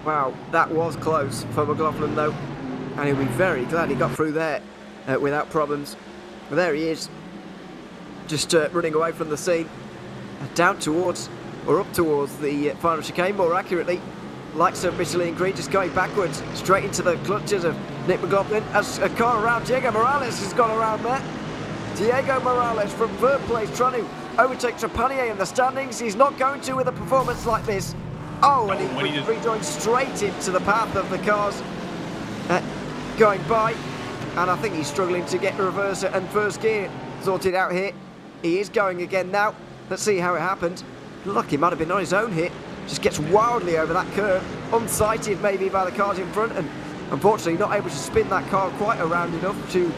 Wow, that was close for McLaughlin though, and he'll be very glad he got through there without problems. But there he is, just running away from the scene, down towards, or up towards the final chicane more accurately. Likes of Michelin Green just going backwards, straight into the clutches of Nick McLaughlin. As a car around, Diego Morales has gone around there. Diego Morales from third place trying to overtake Trepanier in the standings. He's not going to with a performance like this. Oh, and he's rejoined straight into the path of the cars going by. And I think he's struggling to get reverser and first gear sorted out here. He is going again now. Let's see how it happened. Look, he might have been on his own here. Just gets wildly over that curve, unsighted maybe by the cars in front, and unfortunately not able to spin that car quite around enough to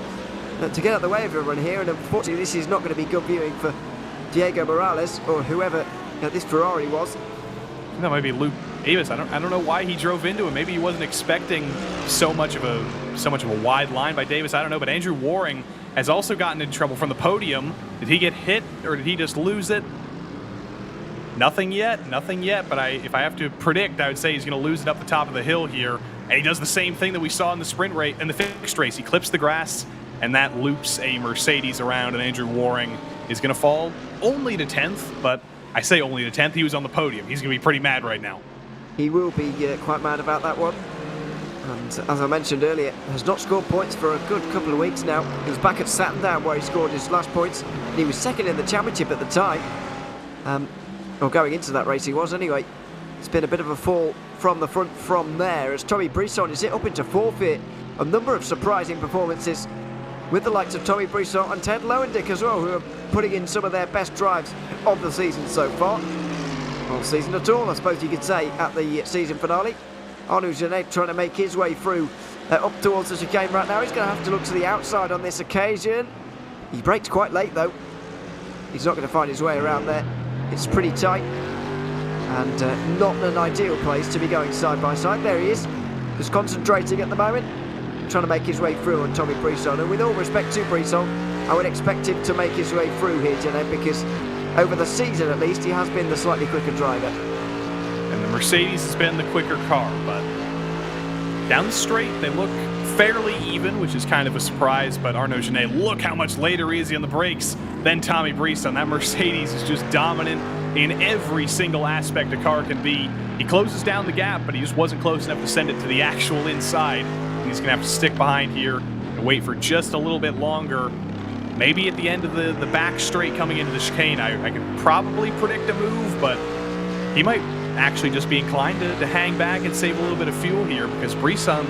get out of the way of everyone here. And unfortunately this is not going to be good viewing for Diego Morales or whoever this Ferrari was. That might be Luke Davis. I don't know why he drove into him. Maybe he wasn't expecting so much of a wide line by Davis. I don't know. But Andrew Waring has also gotten in trouble from the podium. Did he get hit or did he just lose it? Nothing yet. But if I have to predict, I would say he's going to lose it up the top of the hill here. And he does the same thing that we saw in the sprint race and the fixed race. He clips the grass, and that loops a Mercedes around, and Andrew Waring is going to fall only to 10th. But I say only to 10th. He was on the podium. He's going to be pretty mad right now. He will be quite mad about that one. And as I mentioned earlier, has not scored points for a good couple of weeks now. He was back at Sandown where he scored his last points. And he was second in the championship at the time. Or going into that race he was anyway. It's been a bit of a fall from the front from there as Tommy Brisson is hit up into fourth here. A number of surprising performances with the likes of Tommy Brisson and Ted Lowendick as well, who are putting in some of their best drives of the season so far. All season at all, I suppose you could say, at the season finale. Arnaud Genet trying to make his way through up towards the chicane right now. He's going to have to look to the outside on this occasion. He brakes quite late though. He's not going to find his way around there. It's pretty tight and not an ideal place to be going side by side. There he is, just concentrating at the moment, trying to make his way through on Tommy Brisson. And with all respect to Brisson, I would expect him to make his way through here, Janet, because over the season at least he has been the slightly quicker driver. And the Mercedes has been the quicker car, but down the straight they look fairly even, which is kind of a surprise. But Arnaud Genet, look how much later he is on the brakes than Tommy Brisson. That Mercedes is just dominant in every single aspect a car can be. He closes down the gap, but he just wasn't close enough to send it to the actual inside. He's going to have to stick behind here and wait for just a little bit longer. Maybe at the end of the back straight coming into the chicane, I could probably predict a move, but he might actually just be inclined to hang back and save a little bit of fuel here, because Brisson,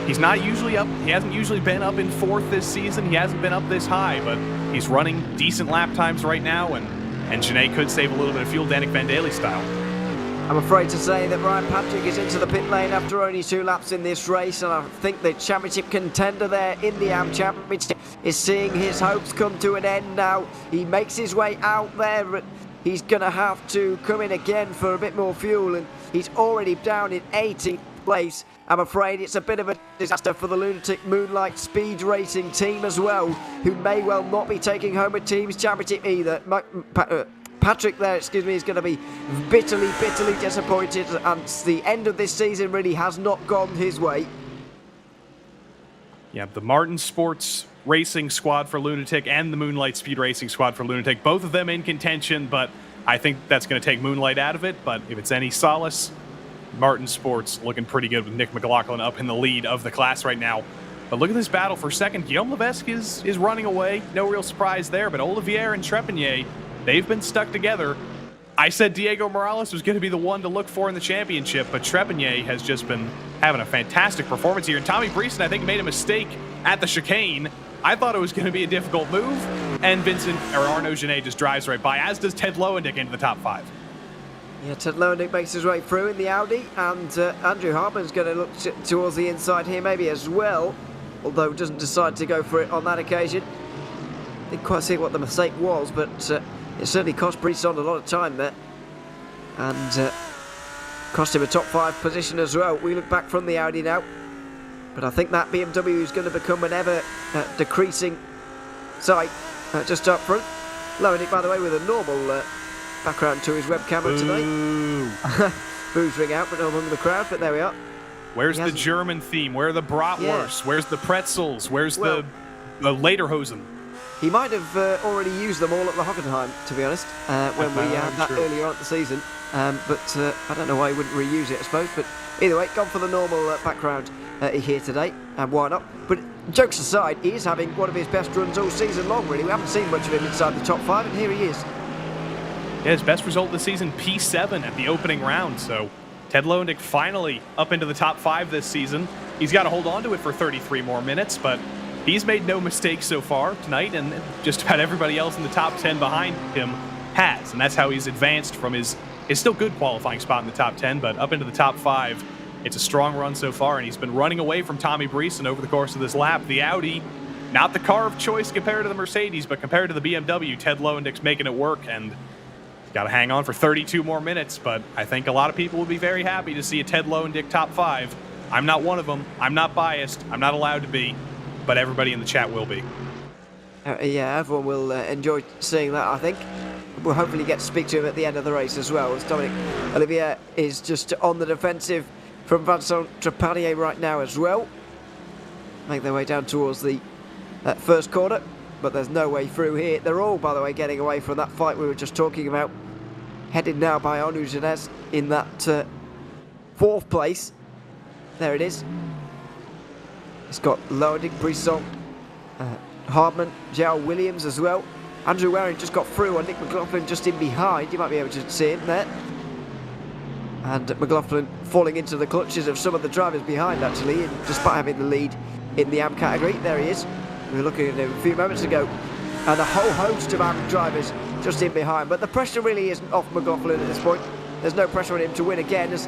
he's not usually up. He hasn't usually been up in fourth this season. He hasn't been up this high, but he's running decent lap times right now, and Genet could save a little bit of fuel, Danik Van Daly style. I'm afraid to say that Ryan Patrick is into the pit lane after only 2 laps in this race, and I think the championship contender there in the AM Championship is seeing his hopes come to an end now. He makes his way out there, but he's going to have to come in again for a bit more fuel, and he's already down in 18th place. I'm afraid it's a bit of a disaster for the Lunatic Moonlight Speed Racing team as well, who may well not be taking home a team's championship either. Patrick there, is going to be bitterly disappointed, and the end of this season really has not gone his way. Yeah, the Martin Sports Racing squad for Lunatic and the Moonlight Speed Racing squad for Lunatic, both of them in contention, but I think that's going to take Moonlight out of it. But if it's any solace, Martin Sports looking pretty good with Nick McLaughlin up in the lead of the class right now. But look at this battle for second. Guillaume Levesque is running away. No real surprise there, but Olivier and Trepanier, they've been stuck together. I said Diego Morales was going to be the one to look for in the championship, but Trepanier has just been having a fantastic performance here. And Tommy Brisson, I think, made a mistake at the chicane. I thought it was going to be a difficult move, and Arnaud Genet just drives right by, as does Ted Lowendick into the top 5. Yeah, Ted Lowendick makes his way through in the Audi, and Andrew Hartman's going to look towards the inside here maybe as well, although doesn't decide to go for it on that occasion. Didn't quite see what the mistake was, but it certainly cost Brisson a lot of time there, and cost him a top 5 position as well. We look back from the Audi now, but I think that BMW is going to become an ever decreasing sight just up front. Lowered it, by the way, with a normal background to his web camera tonight. Boos ring out, but no one in the crowd, but there we are. Where's the German theme? Where are the bratwurst? Where's the pretzels? Where's the Lederhosen? He might have already used them all at the Hockenheim, to be honest, when we had that earlier on in the season. But I don't know why he wouldn't reuse it, I suppose. But either way, gone for the normal background here today, and why not? But jokes aside, he is having one of his best runs all season long, really. We haven't seen much of him inside the top 5, and here he is. Yeah, his best result this season, P7 at the opening round. So Ted Lowendick finally up into the top 5 this season. He's got to hold on to it for 33 more minutes, but he's made no mistakes so far tonight, and just about everybody else in the top 10 behind him has. And that's how he's advanced from his still good qualifying spot in the top 10, but up into the top 5. It's a strong run so far, and he's been running away from Tommy Breesen over the course of this lap. The Audi, not the car of choice compared to the Mercedes, but compared to the BMW, Ted Lowendick's making it work, and got to hang on for 32 more minutes, but I think a lot of people will be very happy to see a Ted Lowendick top 5. I'm not one of them. I'm not biased. I'm not allowed to be, but everybody in the chat will be. Yeah, everyone will enjoy seeing that, I think. We'll hopefully get to speak to him at the end of the race as well, as Dominic Olivier is just on the defensive from Vincent Trepanier right now as well. Make their way down towards the first corner, but there's no way through here. They're all, by the way, getting away from that fight we were just talking about. Headed now by Arnaud Genès in that 4th place. There it is. It's got Lowendick, Brisson, Hardman, João Williams as well. Andrew Waring just got through on Nick McLaughlin just in behind. You might be able to see him there. And McLaughlin falling into the clutches of some of the drivers behind, actually, despite having the lead in the AM category. There he is. We were looking at him a few moments ago. And a whole host of AM drivers just in behind. But the pressure really isn't off McLaughlin at this point. There's no pressure on him to win again, as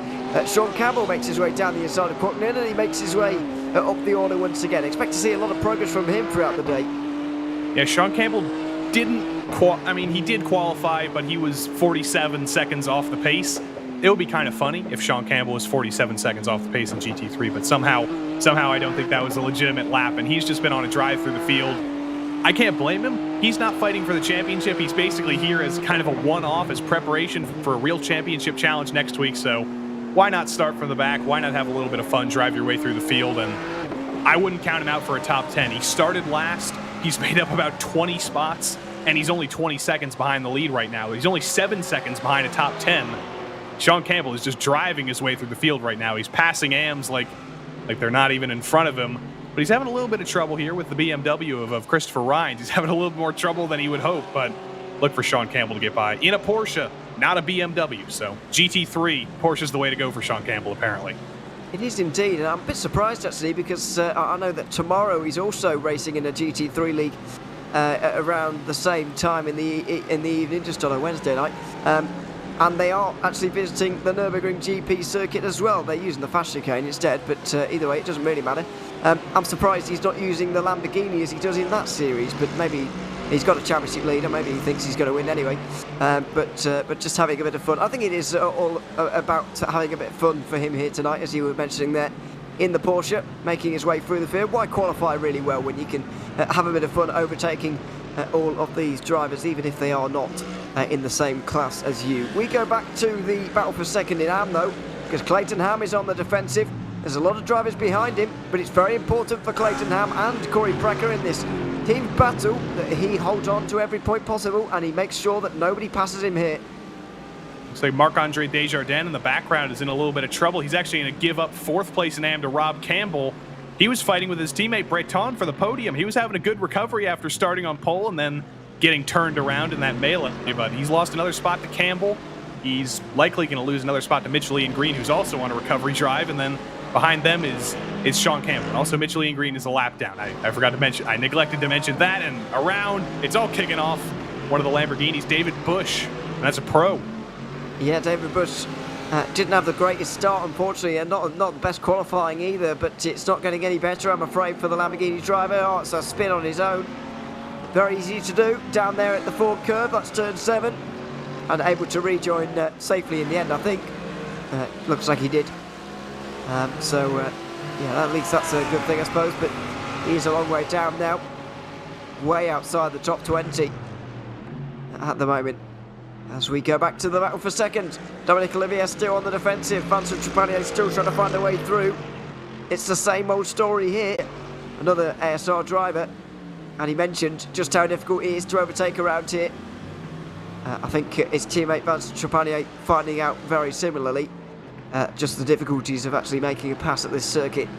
Sean Campbell makes his way down the inside of Courtney, and he makes his way up the order once again. Expect to see a lot of progress from him throughout the day. Yeah, Sean Campbell he did qualify, but he was 47 seconds off the pace. It would be kind of funny if Sean Campbell was 47 seconds off the pace in GT3, but somehow I don't think that was a legitimate lap, and he's just been on a drive through the field. I can't blame him. He's not fighting for the championship. He's basically here as kind of a one-off, as preparation for a real championship challenge next week, so why not start from the back? Why not have a little bit of fun, drive your way through the field? And I wouldn't count him out for a top 10. He started last. He's made up about 20 spots, and he's only 20 seconds behind the lead right now. He's only 7 seconds behind a top 10. Sean Campbell is just driving his way through the field right now. He's passing AMs like they're not even in front of him. But he's having a little bit of trouble here with the BMW of Christopher Rhines. He's having a little bit more trouble than he would hope, but look for Sean Campbell to get by. In a Porsche, not a BMW. So GT3, Porsche's the way to go for Sean Campbell, apparently. It is indeed, and I'm a bit surprised actually, because I know that tomorrow he's also racing in a GT3 league around the same time in the evening, just on a Wednesday night. And they are actually visiting the Nürburgring GP circuit as well. They're using the fast chicane instead, but either way, it doesn't really matter. I'm surprised he's not using the Lamborghini as he does in that series, but maybe he's got a championship leader, maybe he thinks he's going to win anyway. But just having a bit of fun. I think it is all about having a bit of fun for him here tonight, as you were mentioning there, in the Porsche, making his way through the field. Why qualify really well when you can have a bit of fun overtaking all of these drivers, even if they are not in the same class as you. We go back to the battle for second in AM though, because Clayton Ham is on the defensive. There's a lot of drivers behind him, but it's very important for Clayton Ham and Corey Precker in this team battle that he holds on to every point possible, and he makes sure that nobody passes him here. Looks like Marc-Andre Desjardins in the background is in a little bit of trouble. He's actually going to give up 4th place in AM to Rob Campbell. He was fighting with his teammate Breton for the podium. He was having a good recovery after starting on pole and then getting turned around in that melee, but he's lost another spot to Campbell. He's likely going to lose another spot to Mitchell Ian Green, who's also on a recovery drive, and then behind them is Sean Campbell. And also Mitchell Ian Green is a lap down. I forgot to mention, I neglected to mention that, and around, it's all kicking off. One of the Lamborghinis, David Busch, and that's a pro. Yeah, David Busch didn't have the greatest start, unfortunately, and not the best qualifying either, but it's not getting any better, I'm afraid, for the Lamborghini driver. Oh, it's a spin on his own. Very easy to do, down there at the forward curve, that's turn 7, and able to rejoin safely in the end, I think. Looks like he did. Yeah, at least that's a good thing, I suppose, but he's a long way down now. way outside the top 20 at the moment. As we go back to the battle for second, Dominic Olivier still on the defensive. Vincent Trepanier still trying to find a way through. It's the same old story here. Another ASR driver, and he mentioned just how difficult it is to overtake around here. I think his teammate Vincent Trepanier finding out very similarly just the difficulties of actually making a pass at this circuit.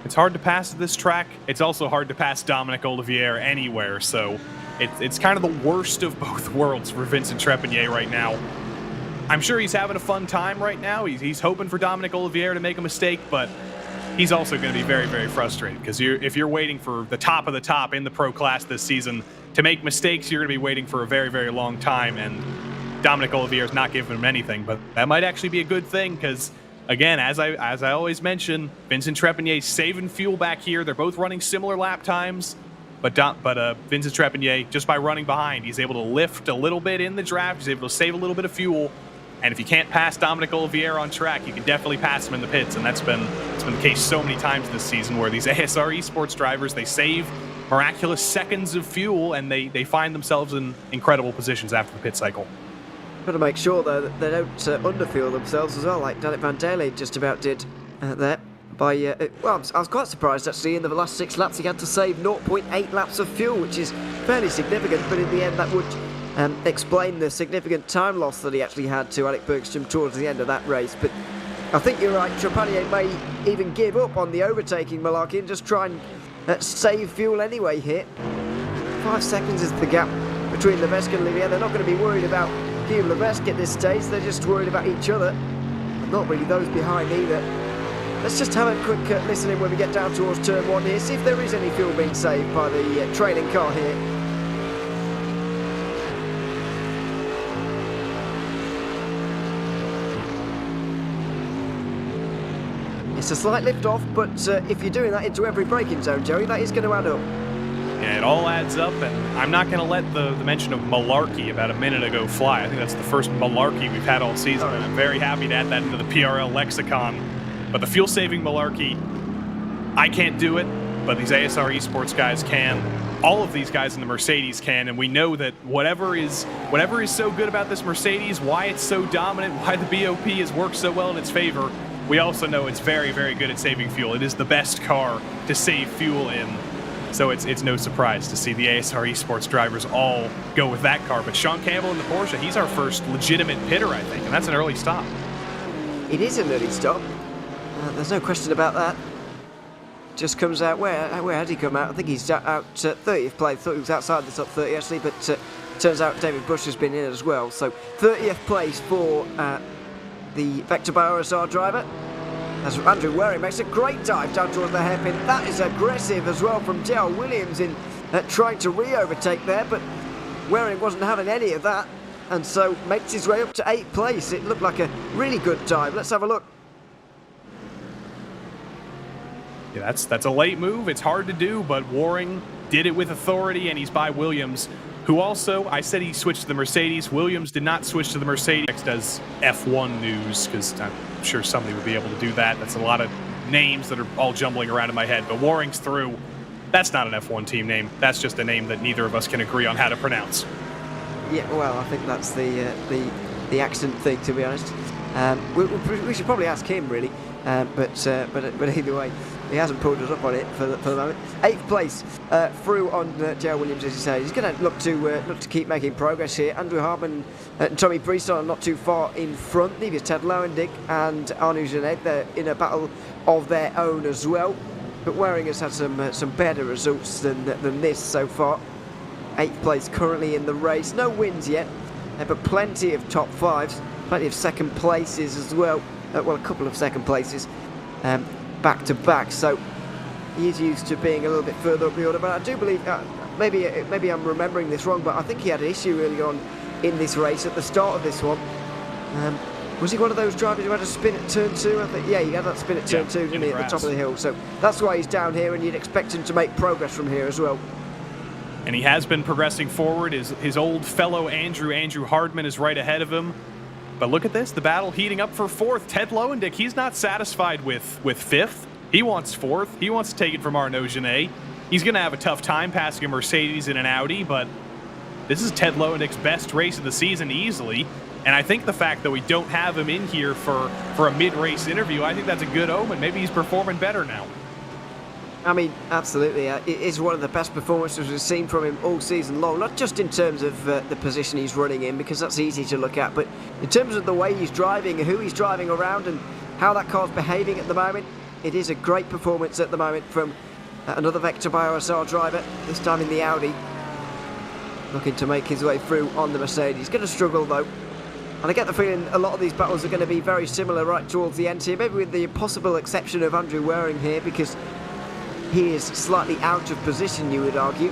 It's hard to pass at this track. It's also hard to pass Dominic Olivier anywhere, so it's kind of the worst of both worlds for Vincent Trepanier right now. I'm sure he's having a fun time right now. He's hoping for Dominic Olivier to make a mistake, but he's also going to be very, very frustrated because if you're waiting for the top of the top in the pro class this season to make mistakes, you're going to be waiting for a very, very long time, and Dominic Olivier is not giving him anything, but that might actually be a good thing because, again, as I always mention, Vincent Trepanier saving fuel back here. They're both running similar lap times, but Vincent Trepanier, just by running behind, he's able to lift a little bit in the draft. He's able to save a little bit of fuel. And if you can't pass Dominic Olivier on track, you can definitely pass him in the pits. And it's been the case so many times this season where these ASR esports drivers, they save miraculous seconds of fuel and they find themselves in incredible positions after the pit cycle. Got to make sure though that they don't underfuel themselves as well, like Danik Van Dale just about did there. Well, I was quite surprised actually. In the last 6 laps, he had to save 0.8 laps of fuel, which is fairly significant. But in the end, that would explain the significant time loss that he actually had to Alec Bergstrom towards the end of that race. But I think you're right. Trepanier may even give up on the overtaking malarkey and just try and save fuel anyway here. 5 seconds is the gap between Levesque and Olivier. They're not going to be worried about Guillaume Levesque at this stage. They're just worried about each other. Not really those behind either. Let's just have a quick listen in when we get down towards turn 1 here. See if there is any fuel being saved by the trailing car here. It's a slight lift off, but if you're doing that into every braking zone, Joey, that is going to add up. Yeah, it all adds up, and I'm not going to let the mention of malarkey about a minute ago fly. I think that's the first malarkey we've had all season, and I'm very happy to add that into the PRL lexicon. But the fuel-saving malarkey, I can't do it, but these ASR esports guys can. All of these guys in the Mercedes can, and we know that whatever is so good about this Mercedes, why it's so dominant, why the BOP has worked so well in its favor, we also know it's very, very good at saving fuel. It is the best car to save fuel in. So it's no surprise to see the ASR esports drivers all go with that car. But Sean Campbell in the Porsche, he's our first legitimate pitter, I think, and that's an early stop. It is an early stop. There's no question about that. Just comes out, where had he come out? I think he's out 30th place. Thought he was outside the top 30 actually, but turns out David Bush has been in as well. So 30th place for the Vector Bauer SR driver. As Andrew Waring makes a great dive down towards the hairpin. That is aggressive as well from Dale Williams in trying to re-overtake there, but Waring wasn't having any of that, and so makes his way up to 8th place. It looked like a really good dive. Let's have a look. Yeah, that's a late move. It's hard to do, but Waring did it with authority, and he's by Williams, who also, I said he switched to the Mercedes. Williams did not switch to the Mercedes. Next does F1 news, because I'm sure somebody would be able to do that. That's a lot of names that are all jumbling around in my head, but Waring's through. That's not an F1 team name. That's just a name that neither of us can agree on how to pronounce. Yeah, well, I think that's the accent thing, to be honest. We should probably ask him, really. But either way, he hasn't pulled us up on it for the moment. 8th place through on Joe Williams, as you say. He's going to look to keep making progress here. Andrew Hartman and Tommy Brisson are not too far in front. Neither is Ted Lowendick and Arnaud Genet. They're in a battle of their own as well. But Waring has had some better results than this so far. 8th place currently in the race. No wins yet, but plenty of top 5s. Plenty of second places as well. Well, a couple of second places back to back. So he is used to being a little bit further up the order. But I do believe, maybe I'm remembering this wrong, but I think he had an issue early on in this race at the start of this one. Was he one of those drivers who had a spin at turn 2? I think, yeah, he had that spin at turn 2, didn't he, at the top of the hill. So that's why he's down here, and you'd expect him to make progress from here as well. And he has been progressing forward. His old fellow Andrew Hardman is right ahead of him. But look at this, the battle heating up for 4th. Ted Lowendick, he's not satisfied with 5th. He wants 4th. He wants to take it from Arnaud Genet. he's going to have a tough time passing a Mercedes and an Audi, but this is Ted Lowendick's best race of the season easily. And I think the fact that we don't have him in here for a mid-race interview, I think that's a good omen. Maybe he's performing better now. I mean, absolutely. It is one of the best performances we've seen from him all season long, not just in terms of the position he's running in, because that's easy to look at, but in terms of the way he's driving, who he's driving around, and how that car's behaving at the moment. It is a great performance at the moment from another Vector by OSR driver, this time in the Audi, looking to make his way through on the Mercedes. He's going to struggle though, and I get the feeling a lot of these battles are going to be very similar right towards the end here, maybe with the possible exception of Andrew Waring here, because he is slightly out of position, you would argue.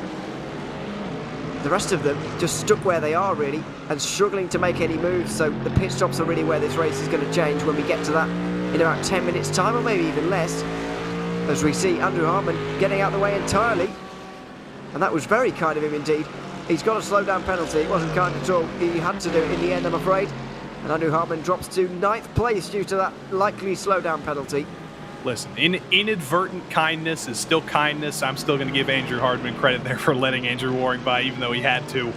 The rest of them just stuck where they are really, and struggling to make any moves, so the pit stops are really where this race is going to change when we get to that in about 10 minutes time, or maybe even less, as we see Andrew Hartmann getting out the way entirely. And that was very kind of him indeed. He's got a slowdown penalty. It wasn't kind at all. He had to do it in the end, I'm afraid. And Andrew Hartmann drops to 9th place due to that likely slowdown penalty. Listen, inadvertent kindness is still kindness. I'm still going to give Andrew Hartmann credit there for letting Andrew Waring by, even though he had to.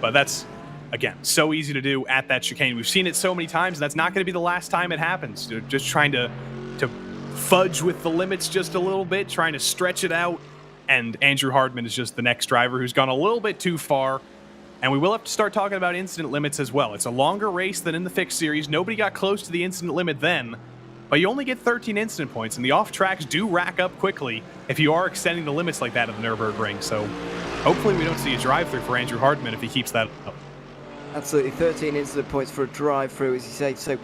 But that's, again, so easy to do at that chicane. We've seen it so many times, and that's not going to be the last time it happens. They're just trying to fudge with the limits just a little bit, trying to stretch it out. And Andrew Hartmann is just the next driver who's gone a little bit too far. And we will have to start talking about incident limits as well. It's a longer race than in the fixed series. Nobody got close to the incident limit then. But you only get 13 incident points, and the off-tracks do rack up quickly if you are extending the limits like that at the Nürburgring. So hopefully we don't see a drive-through for Andrew Hartmann if he keeps that up. Absolutely, 13 incident points for a drive-through, as you say. So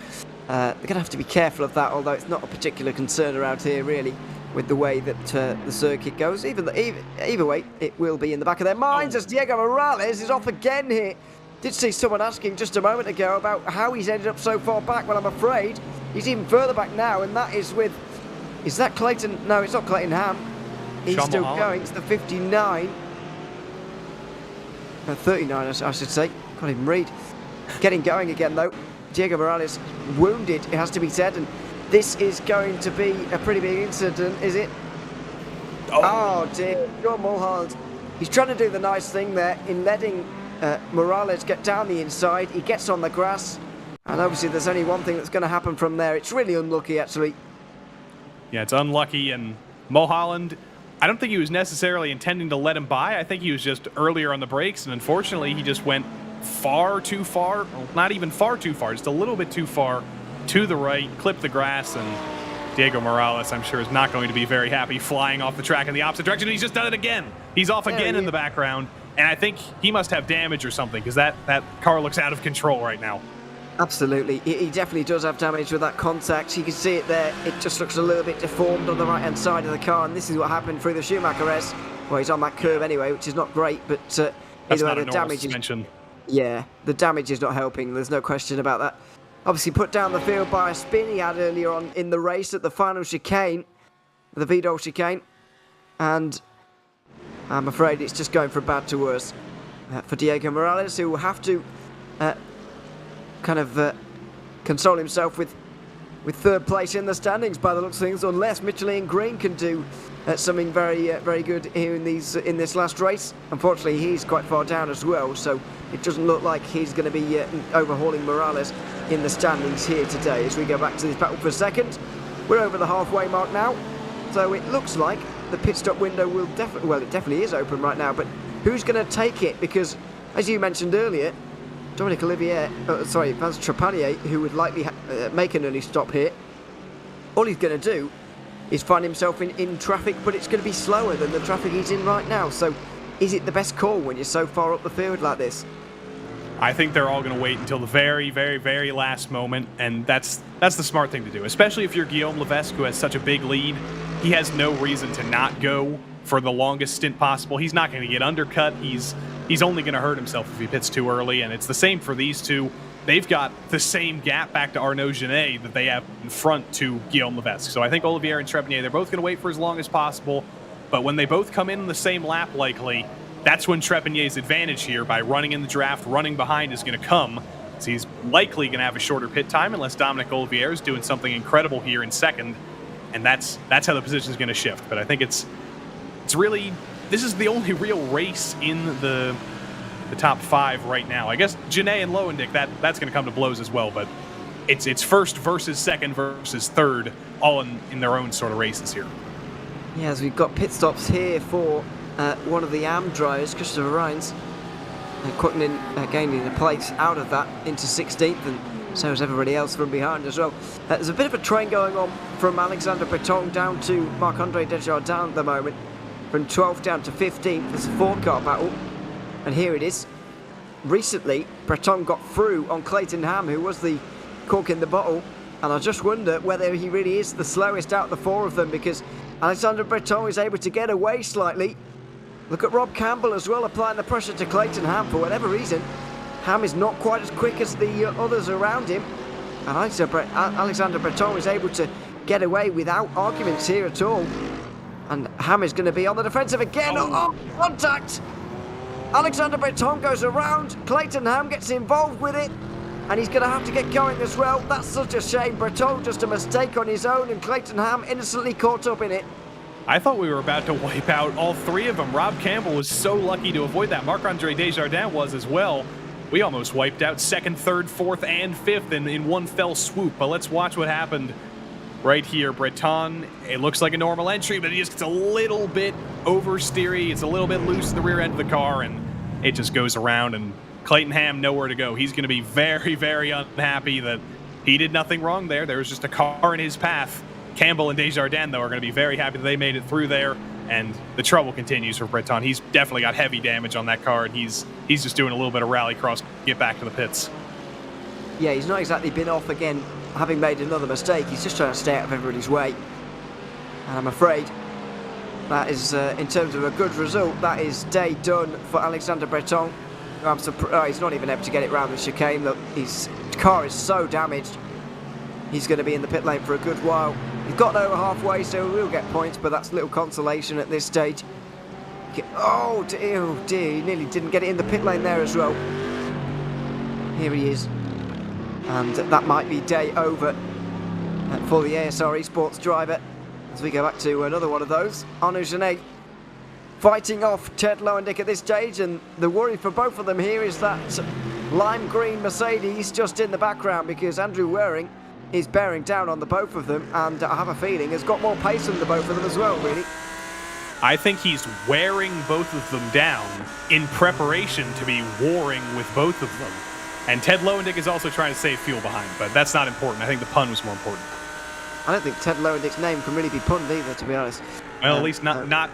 they're going to have to be careful of that, although it's not a particular concern around here, really, with the way that the circuit goes. Either way, it will be in the back of their minds as Diego Morales is off again here. Did see someone asking just a moment ago about how he's ended up so far back. Well, I'm afraid he's even further back now, and that is with... Is that Clayton? No, it's not Clayton Ham. He's still going. It's the 59. 39, I should say. Can't even read. Getting going again, though. Diego Morales wounded, it has to be said, and this is going to be a pretty big incident, is it? Oh dear, John Mulholland. He's trying to do the nice thing there in letting Morales get down the inside. He gets on the grass, and obviously there's only one thing that's going to happen from there. It's really unlucky, actually. Yeah, it's unlucky, and Mulholland, I don't think he was necessarily intending to let him by. I think he was just earlier on the brakes, and unfortunately he just went far too far, well, not even far too far, just a little bit too far to the right, clipped the grass, and Diego Morales, I'm sure, is not going to be very happy flying off the track in the opposite direction. He's just done it again. He's off again in the background, and I think he must have damage or something, because that car looks out of control right now. Absolutely. He definitely does have damage with that contact. You can see it there. It just looks a little bit deformed on the right-hand side of the car, and this is what happened through the Schumacher S. Well, he's on that curve anyway, which is not great, but either way, the damage is... Yeah, the damage is not helping. There's no question about that. Obviously put down the field by a spin he had earlier on in the race at the final chicane, the Vidal chicane, and I'm afraid it's just going from bad to worse for Diego Morales, who will have to console himself with third place in the standings by the looks of things, unless Michelin Green can do something very good here in this last race. Unfortunately, he's quite far down as well, so it doesn't look like he's going to be overhauling Morales in the standings here today. As we go back to this battle for a second, we're over the halfway mark now, so it looks like the pit stop window will definitely, well, it definitely is open right now, but who's going to take it? Because, as you mentioned earlier, Dominic Vance Trepanier, who would likely make an early stop here, all he's going to do is find himself in traffic, but it's going to be slower than the traffic he's in right now. So is it the best call when you're so far up the field like this? I think they're all going to wait until the very, very, very last moment, and that's the smart thing to do, especially if you're Guillaume Levesque, who has such a big lead. He has no reason to not go for the longest stint possible. He's not going to get undercut. He's only going to hurt himself if he pits too early, and it's the same for these two. They've got the same gap back to Arnaud Genet that they have in front to Guillaume Levesque. So I think Olivier and Trepanier, they're both going to wait for as long as possible, but when they both come in the same lap likely, that's when Trepanier's advantage here by running in the draft, running behind is going to come. So he's likely going to have a shorter pit time unless Dominic Olivier is doing something incredible here in second, and that's how the position is going to shift. But I think it's this is the only real race in the top 5 right now. I guess Janae and Lowendick, that's going to come to blows as well, but it's first versus second versus third, all in their own sort of races here. Yeah, as we've got pit stops here for one of the AM drivers, Christopher Rhines, gaining a place out of that into 16th, and so is everybody else from behind as well. There's a bit of a train going on from Alexander Breton down to Marc-Andre Desjardins at the moment. From 12th down to 15th, there's a 4-car battle. And here it is. Recently, Breton got through on Clayton Ham, who was the cork in the bottle. And I just wonder whether he really is the slowest out of the 4 of them, because Alexander Breton is able to get away slightly. Look at Rob Campbell as well, applying the pressure to Clayton Ham for whatever reason. Ham is not quite as quick as the others around him. And Alexander Breton is able to get away without arguments here at all. And Ham is going to be on the defensive again. Oh, contact! Alexander Breton goes around. Clayton Ham gets involved with it. And he's going to have to get going as well. That's such a shame. Breton just a mistake on his own, and Clayton Ham innocently caught up in it. I thought we were about to wipe out all 3 of them. Rob Campbell was so lucky to avoid that. Marc-Andre Desjardins was as well. We almost wiped out 2nd, 3rd, 4th, and 5th in one fell swoop. But let's watch what happened right here. Breton, it looks like a normal entry, but he just gets a little bit oversteery. It's a little bit loose in the rear end of the car, and it just goes around, and Clayton Ham nowhere to go. He's going to be very, very unhappy that he did nothing wrong there. There was just a car in his path. Campbell and Desjardins, though, are going to be very happy that they made it through there, and the trouble continues for Breton. He's definitely got heavy damage on that car, and he's just doing a little bit of rallycross to get back to the pits. Yeah, he's not exactly been off again, having made another mistake. He's just trying to stay out of everybody's way. And I'm afraid that is, in terms of a good result, that is day done for Alexander Breton. I'm surprised he's not even able to get it round the chicane. Look, his car is so damaged. He's going to be in the pit lane for a good while. He's gotten over halfway, so we'll get points, but that's little consolation at this stage. Oh dear, he nearly didn't get it in the pit lane there as well. Here he is. And that might be day over for the ASR Esports driver. As we go back to another one of those. Arnaud Genet fighting off Ted Lowendick at this stage, and the worry for both of them here is that lime green Mercedes just in the background, because Andrew Waring is bearing down on the both of them, and I have a feeling has got more pace than the both of them as well, really. I think he's wearing both of them down in preparation to be warring with both of them. And Ted Lowendick is also trying to save fuel behind, but that's not important. I think the pun was more important. I don't think Ted Lowendick's name can really be punned either, to be honest. Well, at least not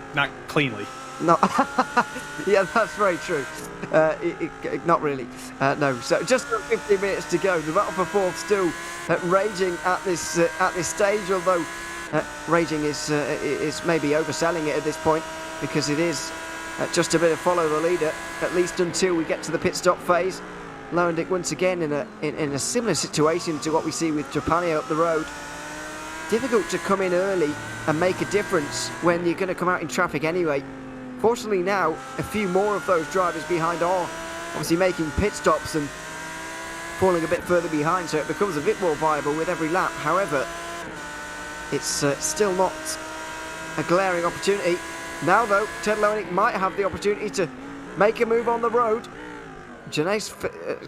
cleanly. No, yeah, that's very true. Not really. No. So just 15 minutes to go. The battle for fourth still raging at this stage. Although raging is maybe overselling it at this point, because it is just a bit of follow the leader, at least until we get to the pit stop phase. Lowendick once again in a similar situation to what we see with Trapani up the road. Difficult to come in early and make a difference when you're going to come out in traffic anyway. Fortunately now, a few more of those drivers behind are obviously making pit stops and falling a bit further behind, so it becomes a bit more viable with every lap. However, it's still not a glaring opportunity. Now though, Ted Lowendick might have the opportunity to make a move on the road. Janace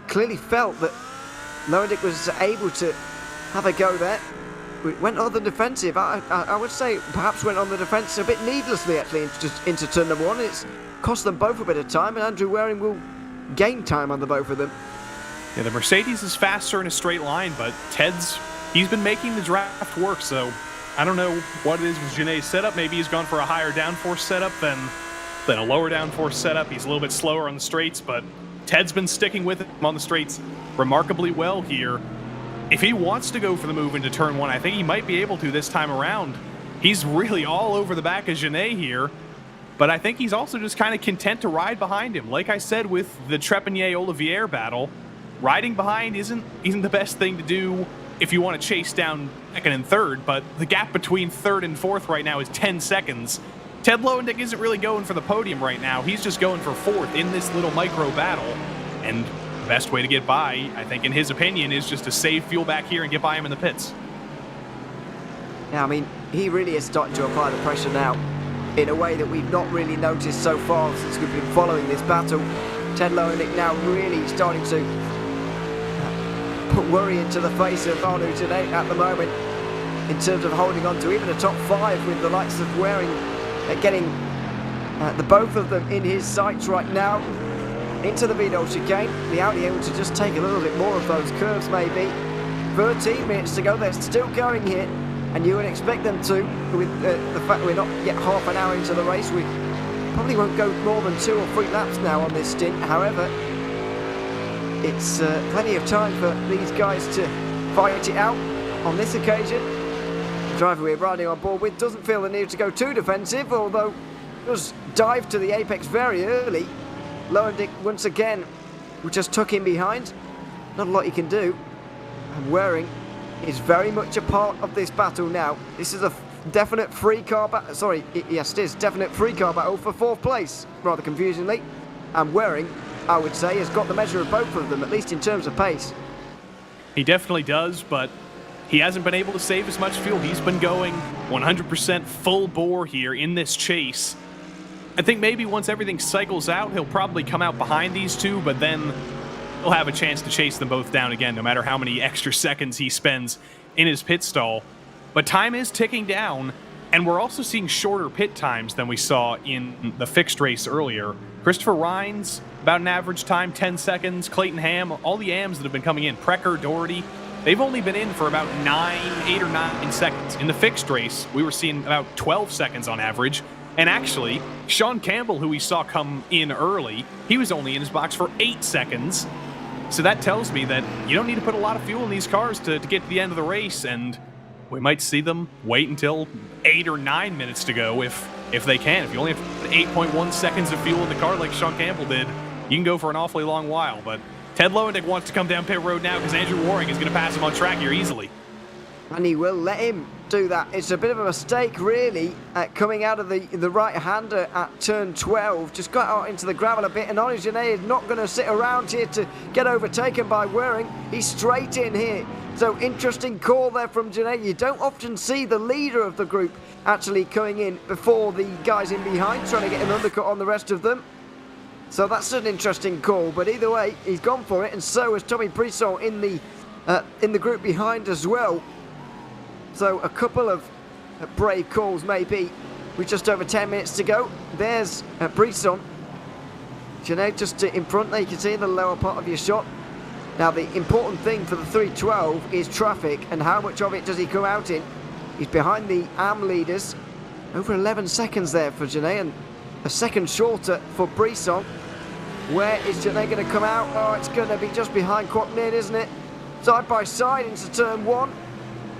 clearly felt that Lowendick was able to have a go there. Went on the defensive. I would say perhaps went on the defence a bit needlessly actually into turn number one. It's cost them both a bit of time, and Andrew Waring will gain time on the both of them. Yeah, the Mercedes is faster in a straight line, but he's been making the draft work, so I don't know what it is with Gene's setup. Maybe he's gone for a higher downforce setup than a lower downforce setup. He's a little bit slower on the straights, but Ted's been sticking with him on the straights remarkably well here. If he wants to go for the move into turn one, I think he might be able to this time around. He's really all over the back of Genet here, but I think he's also just kind of content to ride behind him. Like I said with the Trepanier-Olivier battle, riding behind isn't the best thing to do if you want to chase down second and third, but the gap between third and fourth right now is 10 seconds. Ted Lowendick isn't really going for the podium right now. He's just going for fourth in this little micro battle, and the best way to get by, I think in his opinion, is just to save fuel back here and get by him in the pits. Yeah, I mean, he really is starting to apply the pressure now. in a way that we've not really noticed so far since we've been following this battle. Ted Lowendick now really starting to put worry into the face of Arnaud Genet at the moment in terms of holding on to even a top 5 with the likes of Waring getting the both of them in his sights right now. Into the Vidal chicane, the Audi able to just take a little bit more of those curves maybe. 13 minutes to go, they're still going here, and you would expect them to, with the fact we're not yet half an hour into the race. We probably won't go more than 2 or 3 laps now on this stint. However, it's plenty of time for these guys to fight it out on this occasion. The driver we're riding on board with doesn't feel the need to go too defensive, although does dive to the apex very early. Lowendick once again just tuck in behind. Not a lot he can do. And Waring is very much a part of this battle now. This is a definite free car battle. Sorry, yes it is. Definite free car battle for 4th place, rather confusingly. And Waring, I would say, has got the measure of both of them, at least in terms of pace. He definitely does, but he hasn't been able to save as much fuel. He's been going 100% full bore here in this chase. I think maybe once everything cycles out, he'll probably come out behind these two, but then he'll have a chance to chase them both down again, no matter how many extra seconds he spends in his pit stall. But time is ticking down, and we're also seeing shorter pit times than we saw in the fixed race earlier. Christopher Rhines, about an average time, 10 seconds. Clayton Ham, all the AMs that have been coming in, Precker, Doherty, they've only been in for about 8 or 9 seconds. In the fixed race, we were seeing about 12 seconds on average. And actually, Sean Campbell, who we saw come in early, he was only in his box for 8 seconds. So that tells me that you don't need to put a lot of fuel in these cars to get to the end of the race, and we might see them wait until 8 or 9 minutes to go if they can. If you only have 8.1 seconds of fuel in the car like Sean Campbell did, you can go for an awfully long while. But Ted Lowendick wants to come down pit road now because Andrew Waring is going to pass him on track here easily. And he will let him do that. It's a bit of a mistake, really, coming out of the right-hander at turn 12. Just got out into the gravel a bit, and Arnaud Genet is not going to sit around here to get overtaken by Waring. He's straight in here. So interesting call there from Genet. You don't often see the leader of the group actually coming in before the guys in behind, trying to get an undercut on the rest of them. So that's an interesting call, but either way, he's gone for it, and so has Tommy Brisson in the group behind as well. So a couple of brave calls maybe, with just over 10 minutes to go. There's Brisson. Genet just in front there, you can see in the lower part of your shot. Now the important thing for the 312 is traffic, and how much of it does he come out in. He's behind the AM leaders. Over 11 seconds there for Genet, and a second shorter for Brisson. Where is Genet going to come out? Oh, it's going to be just behind Quatnin, isn't it? Side by side into turn 1.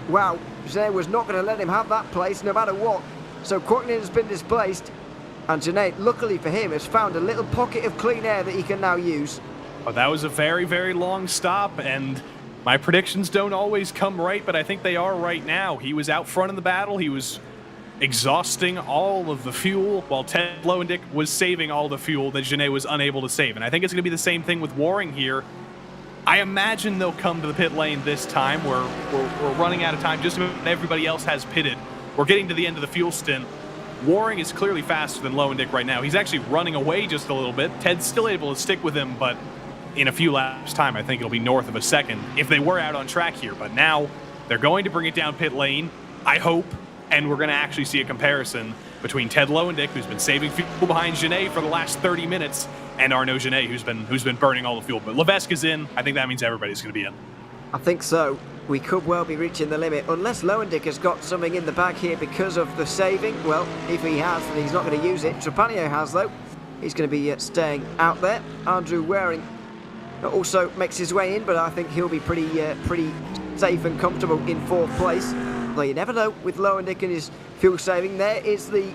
Wow, Genet was not going to let him have that place no matter what. So Quatnin has been displaced, and Genet, luckily for him, has found a little pocket of clean air that he can now use. Well, that was a very, very long stop, and my predictions don't always come right, but I think they are right now. He was out front in the battle. He was exhausting all of the fuel, while Ted Lowendick was saving all the fuel that Genet was unable to save. And I think it's going to be the same thing with Waring here. I imagine they'll come to the pit lane this time. We're running out of time. Just about everybody else has pitted. We're getting to the end of the fuel stint. Waring is clearly faster than Lowendick right now. He's actually running away just a little bit. Ted's still able to stick with him, but in a few laps' time, I think it'll be north of a second if they were out on track here. But now they're going to bring it down pit lane, I hope, and we're going to actually see a comparison between Ted Lowendick, who's been saving fuel behind Genet for the last 30 minutes, and Arnaud Genet, who's been burning all the fuel. But Levesque is in. I think that means everybody's going to be in. I think so. We could well be reaching the limit, unless Lowendick has got something in the bag here because of the saving. Well, if he has, then he's not going to use it. Trapagno has, though. He's going to be staying out there. Andrew Waring also makes his way in, but I think he'll be pretty safe and comfortable in 4th place. Though you never know with Lowendick and his fuel saving. There is the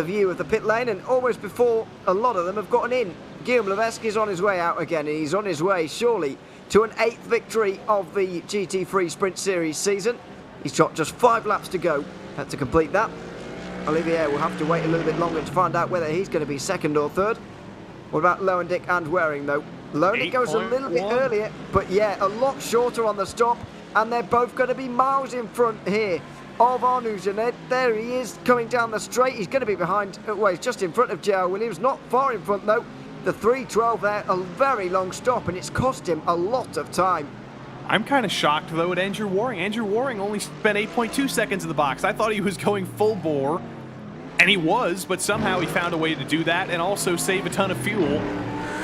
view of the pit lane, and almost before a lot of them have gotten in, Guillaume Levesque is on his way out again, and he's on his way surely to an 8th victory of the GT3 Sprint Series season. He's got just 5 laps to go to complete that. Olivier will have to wait a little bit longer to find out whether he's going to be 2nd or 3rd. What about Lowendick and Waring, though? Lowendick goes a little bit earlier, but yeah, a lot shorter on the stop, and they're both going to be miles in front here. of Arnaud Genet. There he is, coming down the straight. He's going to be behind, well, he's just in front of J.R. Williams, not far in front though. The 3:12 there, a very long stop, and it's cost him a lot of time. I'm kind of shocked, though, at Andrew Waring. Andrew Waring only spent 8.2 seconds in the box. I thought he was going full bore, and he was, but somehow he found a way to do that and also save a ton of fuel.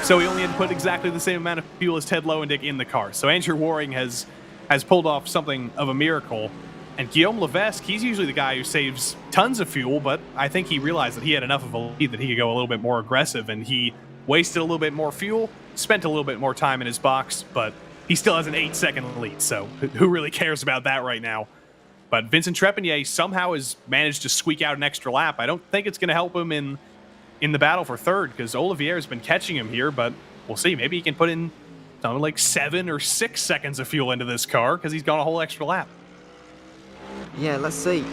So he only had to put exactly the same amount of fuel as Ted Lowendick in the car. So Andrew Waring has pulled off something of a miracle. And Guillaume Levesque, he's usually the guy who saves tons of fuel, but I think he realized that he had enough of a lead that he could go a little bit more aggressive, and he wasted a little bit more fuel, spent a little bit more time in his box, but he still has an 8-second lead, so who really cares about that right now? But Vincent Trepanier somehow has managed to squeak out an extra lap. I don't think it's going to help him in the battle for third, because Olivier has been catching him here, but we'll see. Maybe he can put in something like 7 or 6 seconds of fuel into this car, because he's gone a whole extra lap. Yeah, let's see.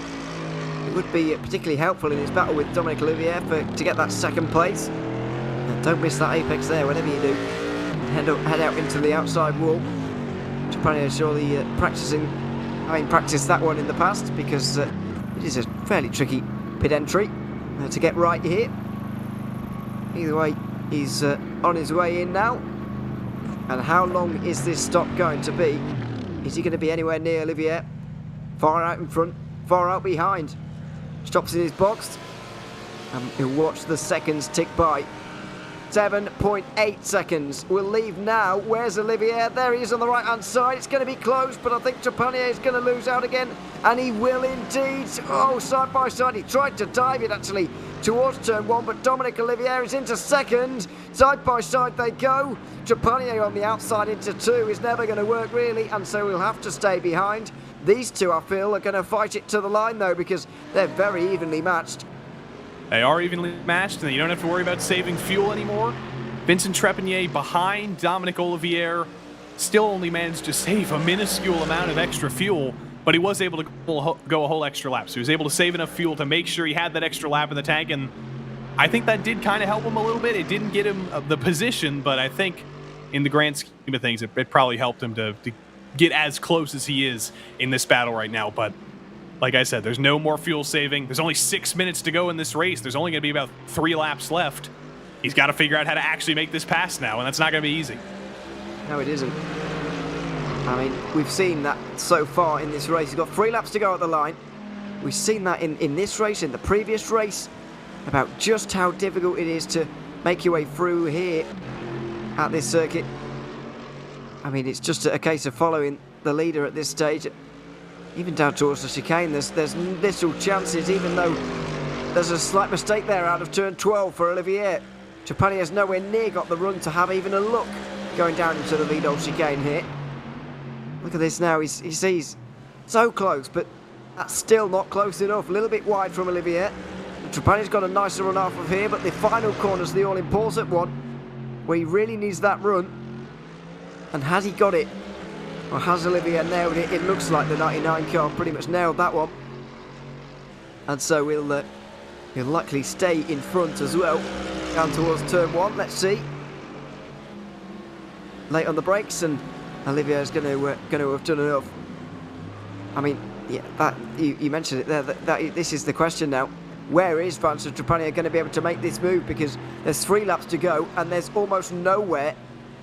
It would be particularly helpful in his battle with Dominic Olivier to get that second place. And don't miss that apex there, whatever you do. Head out into the outside wall. Trepanier surely practiced that one in the past, because it is a fairly tricky pit entry to get right here. Either way, he's on his way in now. And how long is this stop going to be? Is he going to be anywhere near Olivier? Far out in front, far out behind. Stops in his box. And he'll watch the seconds tick by. 7.8 seconds. We'll leave now. Where's Olivier? There he is on the right-hand side. It's going to be close, but I think Trepanier is going to lose out again. And he will indeed. Oh, side by side. He tried to dive it, actually, towards turn 1, but Dominic Olivier is into second. Side by side they go. Trepanier on the outside into 2 is never going to work, really, and so we'll have to stay behind. These two, I feel, are going to fight it to the line, though, because they're very evenly matched. They are evenly matched, and you don't have to worry about saving fuel anymore. Vincent Trepanier behind Dominic Olivier still only managed to save a minuscule amount of extra fuel, but he was able to go a whole extra lap. So he was able to save enough fuel to make sure he had that extra lap in the tank, and I think that did kind of help him a little bit. It didn't get him the position, but I think in the grand scheme of things, it probably helped him to get as close as he is in this battle right now. But like I said, there's no more fuel saving. There's only 6 minutes to go in this race. There's only going to be about 3 laps left. He's got to figure out how to actually make this pass now, and that's not going to be easy. No, it isn't. I mean, we've seen that so far in this race. He's got 3 laps to go at the line. We've seen that in this race, in the previous race, about just how difficult it is to make your way through here at this circuit. I mean, it's just a case of following the leader at this stage. Even down towards the chicane, there's little chances, even though there's a slight mistake there out of turn 12 for Olivier. Trepanier's nowhere near got the run to have even a look going down into the lead old chicane here. Look at this now, he sees so close, but that's still not close enough. A little bit wide from Olivier. Trepanier's got a nicer run off of here, but the final corner's the all-important one, where he really needs that run. And has he got it? Or has Olivier nailed it? It looks like the 99 car pretty much nailed that one. And so he'll likely stay in front as well. Down towards turn 1, let's see. Late on the brakes, and Olivier's going to have done enough. I mean, yeah, that you mentioned it there. This is the question now. Where is Vincent Trepanier going to be able to make this move? Because there's 3 laps to go, and there's almost nowhere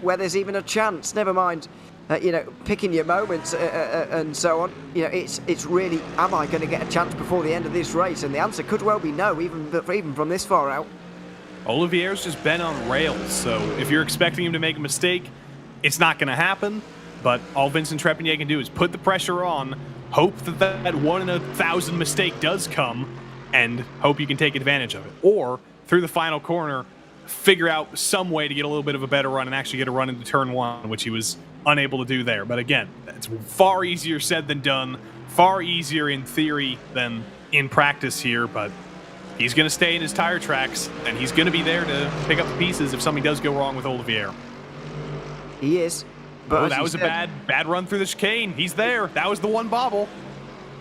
where there's even a chance. Never mind, picking your moments and so on. It's really, am I going to get a chance before the end of this race? And the answer could well be no, even from this far out. Olivier's just been on rails, so if you're expecting him to make a mistake, it's not going to happen. But all Vincent Trepanier can do is put the pressure on, hope that 1 in 1,000 mistake does come, and hope you can take advantage of it. Or, through the final corner, figure out some way to get a little bit of a better run and actually get a run into turn 1, which he was unable to do there. But again, it's far easier said than done, far easier in theory than in practice here, but he's going to stay in his tire tracks, and he's going to be there to pick up the pieces if something does go wrong with Olivier. He is. But that was a bad run through the chicane. He's there. That was the one bobble.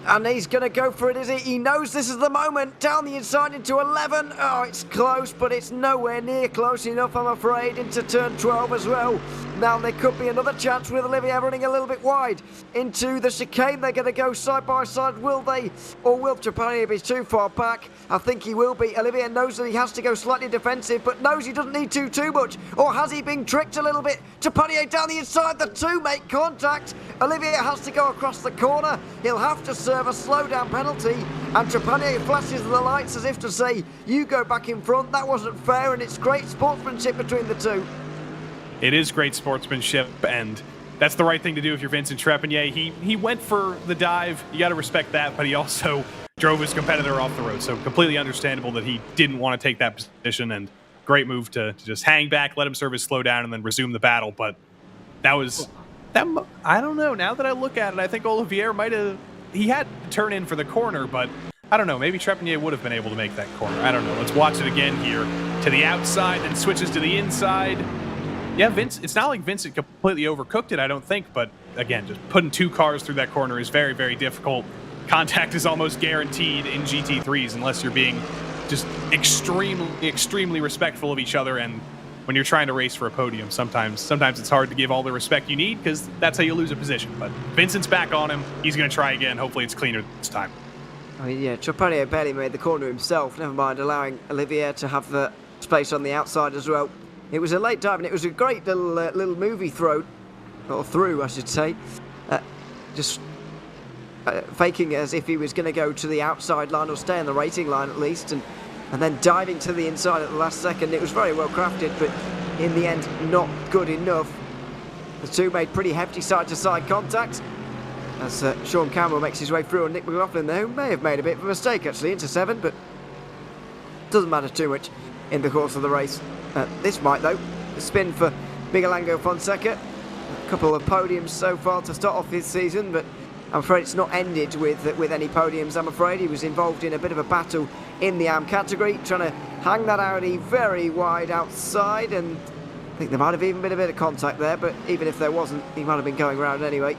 And he's going to go for it, is he? He knows this is the moment. Down the inside into 11. Oh, it's close, but it's nowhere near close enough, I'm afraid, into turn 12 as well. Now there could be another chance with Olivier running a little bit wide. Into the chicane, they're going to go side by side, will they? Or will Trepanier be too far back? I think he will be. Olivier knows that he has to go slightly defensive, but knows he doesn't need to too much. Or has he been tricked a little bit? Trepanier down the inside, the two make contact. Olivier has to go across the corner. He'll have to serve a slowdown penalty, and Trepanier flashes the lights as if to say, you go back in front, that wasn't fair, and it's great sportsmanship between the two. It is great sportsmanship, and that's the right thing to do if you're Vincent Trepanier. He went for the dive, you got to respect that, but he also drove his competitor off the road, so completely understandable that he didn't want to take that position, and great move to just hang back, let him serve his slowdown, and then resume the battle, but that was... I don't know. Now that I look at it, I think Olivier might have... He had to turn in for the corner, but I don't know. Maybe Trepanier would have been able to make that corner. I don't know. Let's watch it again here. To the outside, then switches to the inside. Yeah, it's not like Vincent completely overcooked it, I don't think, but again, just putting two cars through that corner is very, very difficult. Contact is almost guaranteed in GT3s unless you're being just extremely respectful of each other, and when you're trying to race for a podium, sometimes it's hard to give all the respect you need because that's how you lose a position. But Vincent's back on him. He's going to try again. Hopefully it's cleaner this time. I mean, yeah, Trepanier barely made the corner himself, never mind allowing Olivier to have the space on the outside as well. It was a late dive, and it was a great little movie throw, or through, I should say. Just faking as if he was going to go to the outside line or stay on the racing line at least, and then diving to the inside at the last second. It was very well crafted, but in the end, not good enough. The two made pretty hefty side-to-side contact as Sean Campbell makes his way through, and Nick McLaughlin there, who may have made a bit of a mistake actually, into 7, but doesn't matter too much in the course of the race. This might though. The spin for Miguel Angel Fonseca. A couple of podiums so far to start off his season, but I'm afraid it's not ended with any podiums, I'm afraid. He was involved in a bit of a battle in the AM category, trying to hang that Audi very wide outside, and I think there might have even been a bit of contact there, but even if there wasn't, he might have been going around anyway.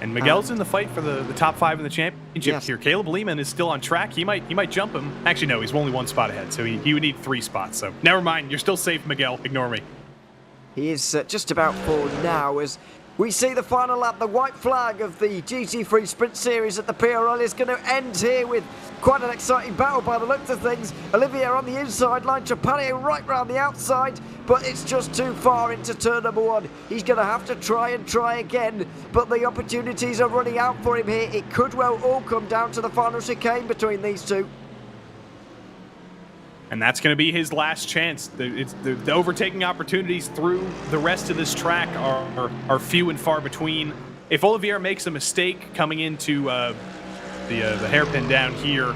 And Miguel's in the fight for the top 5 in the championship here. Caleb Lehman is still on track. He might jump him. Actually, no, he's only one spot ahead, so he would need 3 spots. So never mind, you're still safe, Miguel. Ignore me. He is just about forward now as we see the final lap. The white flag of the GT3 Sprint Series at the PRL is going to end here with quite an exciting battle by the looks of things. Olivier on the inside line, Trepanier right round the outside, but it's just too far into turn number 1. He's going to have to try again, but the opportunities are running out for him here. It could well all come down to the final chicane between these two. And that's going to be his last chance. The overtaking opportunities through the rest of this track are few and far between. If Olivier makes a mistake coming into the hairpin down here,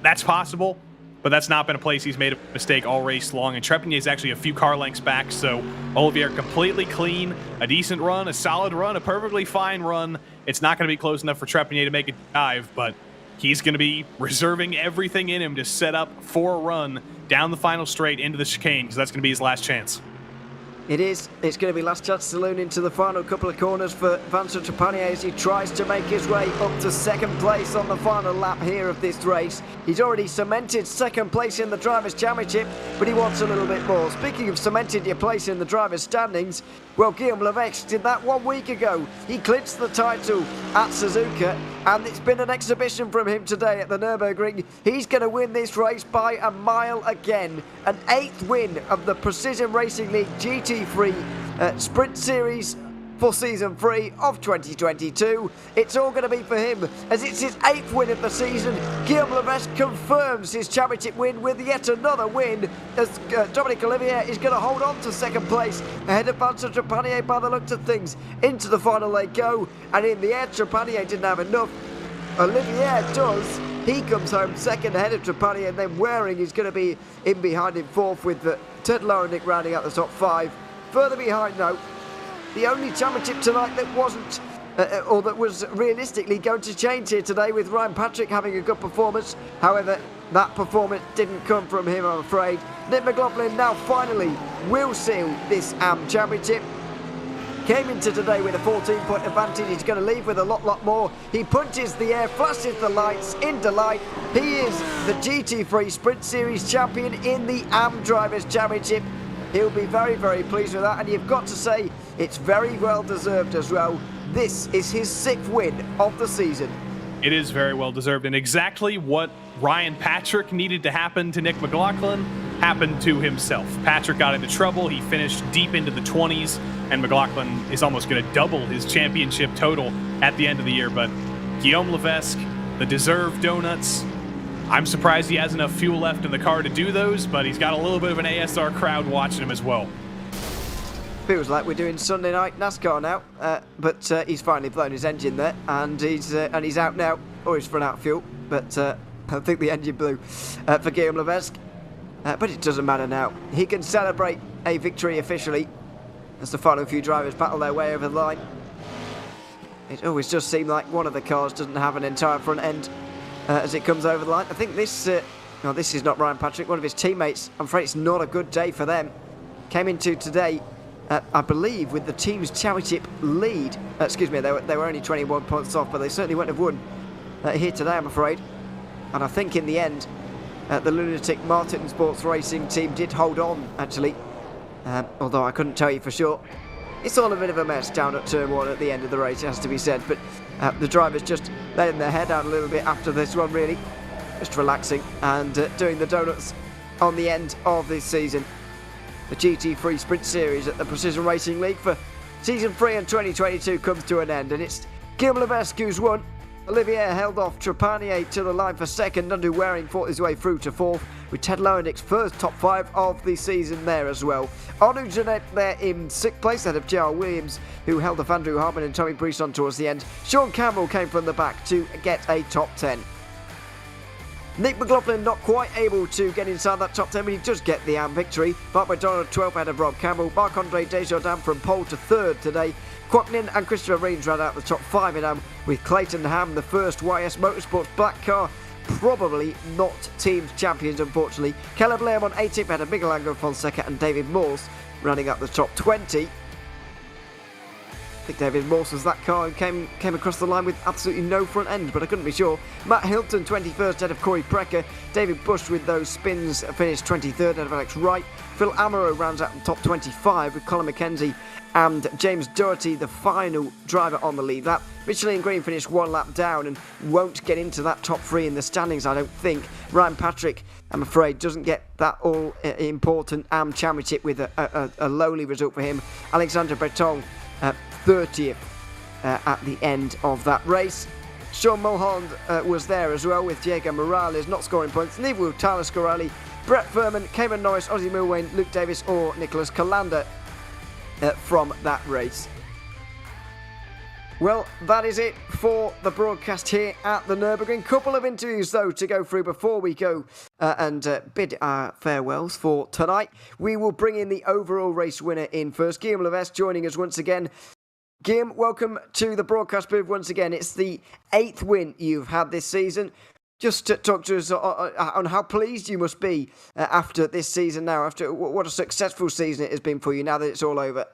that's possible, but that's not been a place he's made a mistake all race long. And Trepanier is actually a few car lengths back, so Olivier completely clean, a decent run, a solid run, a perfectly fine run. It's not going to be close enough for Trepanier to make a dive, but he's going to be reserving everything in him to set up for a run down the final straight into the chicane, because that's going to be his last chance. It is. It's going to be last chance saloon into the final couple of corners for Vincent Trepanier as he tries to make his way up to second place on the final lap here of this race. He's already cemented second place in the Drivers' Championship, but he wants a little bit more. Speaking of cemented your place in the Drivers' standings, well, Guillaume Levesque did that 1 week ago. He clinched the title at Suzuka, and it's been an exhibition from him today at the Nürburgring. He's going to win this race by a mile again. An 8th win of the Precision Racing League GT3 Sprint Series for Season 3 of 2022. It's all going to be for him as it's his 8th win of the season. Guillaume Levesque confirms his championship win with yet another win as Dominic Olivier is going to hold on to second place ahead of Vincent Trepanier by the looks of things. Into the final they go, and in the end Trepanier didn't have enough. Olivier does. He comes home second ahead of Trepanier, and then Waring is going to be in behind him fourth with Ted Lorenick rounding out the top 5. Further behind, though, the only championship tonight that wasn't, or that was realistically going to change here today, with Ryan Patrick having a good performance. However, that performance didn't come from him, I'm afraid. Nick McLaughlin now finally will seal this AM Championship. came into today with a 14-point advantage. He's going to leave with a lot more. He punches the air, flashes the lights in delight. He is the GT3 Sprint Series champion in the AM Drivers' Championship. He'll be very pleased with that, and you've got to say it's very well deserved as well. This is his 6th win of the season. It is very well deserved, and exactly what Ryan Patrick needed to happen to Nick McLaughlin happened to himself. Patrick got into trouble. He finished deep into the 20s, and McLaughlin is almost going to double his championship total at the end of the year. But Guillaume Levesque, the deserved donuts. I'm surprised he has enough fuel left in the car to do those, but he's got a little bit of an ASR crowd watching him as well. Feels like we're doing Sunday night NASCAR now, but he's finally blown his engine there, and he's out now, or he's run out of fuel. But I think the engine blew for Guillaume Levesque. But it doesn't matter now. He can celebrate a victory officially as the final few drivers battle their way over the line. It always does seem like one of the cars doesn't have an entire front end as it comes over the line. I think this, no, this is not Ryan Patrick, one of his teammates. I'm afraid it's not a good day for them. Came into today, I believe, with the team's championship lead. Excuse me, they were only 21 points off, but they certainly wouldn't have won here today, I'm afraid. And I think in the end, the Lunatic Martin Sports Racing team did hold on, actually. Although I couldn't tell you for sure. It's all a bit of a mess down at turn 1 at the end of the race, it has to be said. But the drivers just letting their head down a little bit after this one, really. Just relaxing and doing the donuts on the end of this season. The GT3 Sprint Series at the Precision Racing League for Season 3 in 2022 comes to an end. And it's Guillaume Levesque who's won. Olivier held off Trepanier to the line for second. Andrew Waring fought his way through to fourth, with Ted Lowendick's first top 5 of the season there as well. Arnaud Jeanette there in 6th place, ahead of J.R. Williams, who held off Andrew Harmon and Tommy Brisson towards the end. Sean Campbell came from the back to get a top 10. Nick McLaughlin not quite able to get inside that top 10, but he does get the AM victory. Mark McDonald 12th ahead of Rob Campbell. Marc-Andre Desjardins from pole to 3rd today. Quacknin and Christopher Reams round out the top 5 in AM, with Clayton Ham, the first YS Motorsports black car, probably not team champions, unfortunately. Caleb Lamb on 18th ahead of Miguel Angel Fonseca and David Morse running up the top 20. I think David Morse was that car who came across the line with absolutely no front end, but I couldn't be sure. Matt Hilton 21st ahead of Corey Precker. David Bush with those spins finished 23rd ahead of Alex Wright. Phil Amaro rounds out the top 25 with Colin McKenzie and James Doherty, the final driver on the lead lap. Michelin Green finished 1 lap down and won't get into that top 3 in the standings, I don't think. Ryan Patrick, I'm afraid, doesn't get that all important AM Championship with a lowly result for him. Alexander Breton 30th at the end of that race. Sean Mulholland was there as well, with Diego Morales not scoring points. Neither with Tyler Scorelli, Brett Furman, Cameron Norris, Ozzy Milwain, Luke Davis or Nicholas Calander from that race. Well, that is it for the broadcast here at the Nürburgring. Couple of interviews, though, to go through before we go and bid our farewells for tonight. We will bring in the overall race winner in first, Guillaume Levesque, joining us once again. Guillaume, welcome to the broadcast booth once again. It's the 8th win you've had this season. Just to talk to us on how pleased you must be after this season now, after what a successful season it has been for you now that it's all over.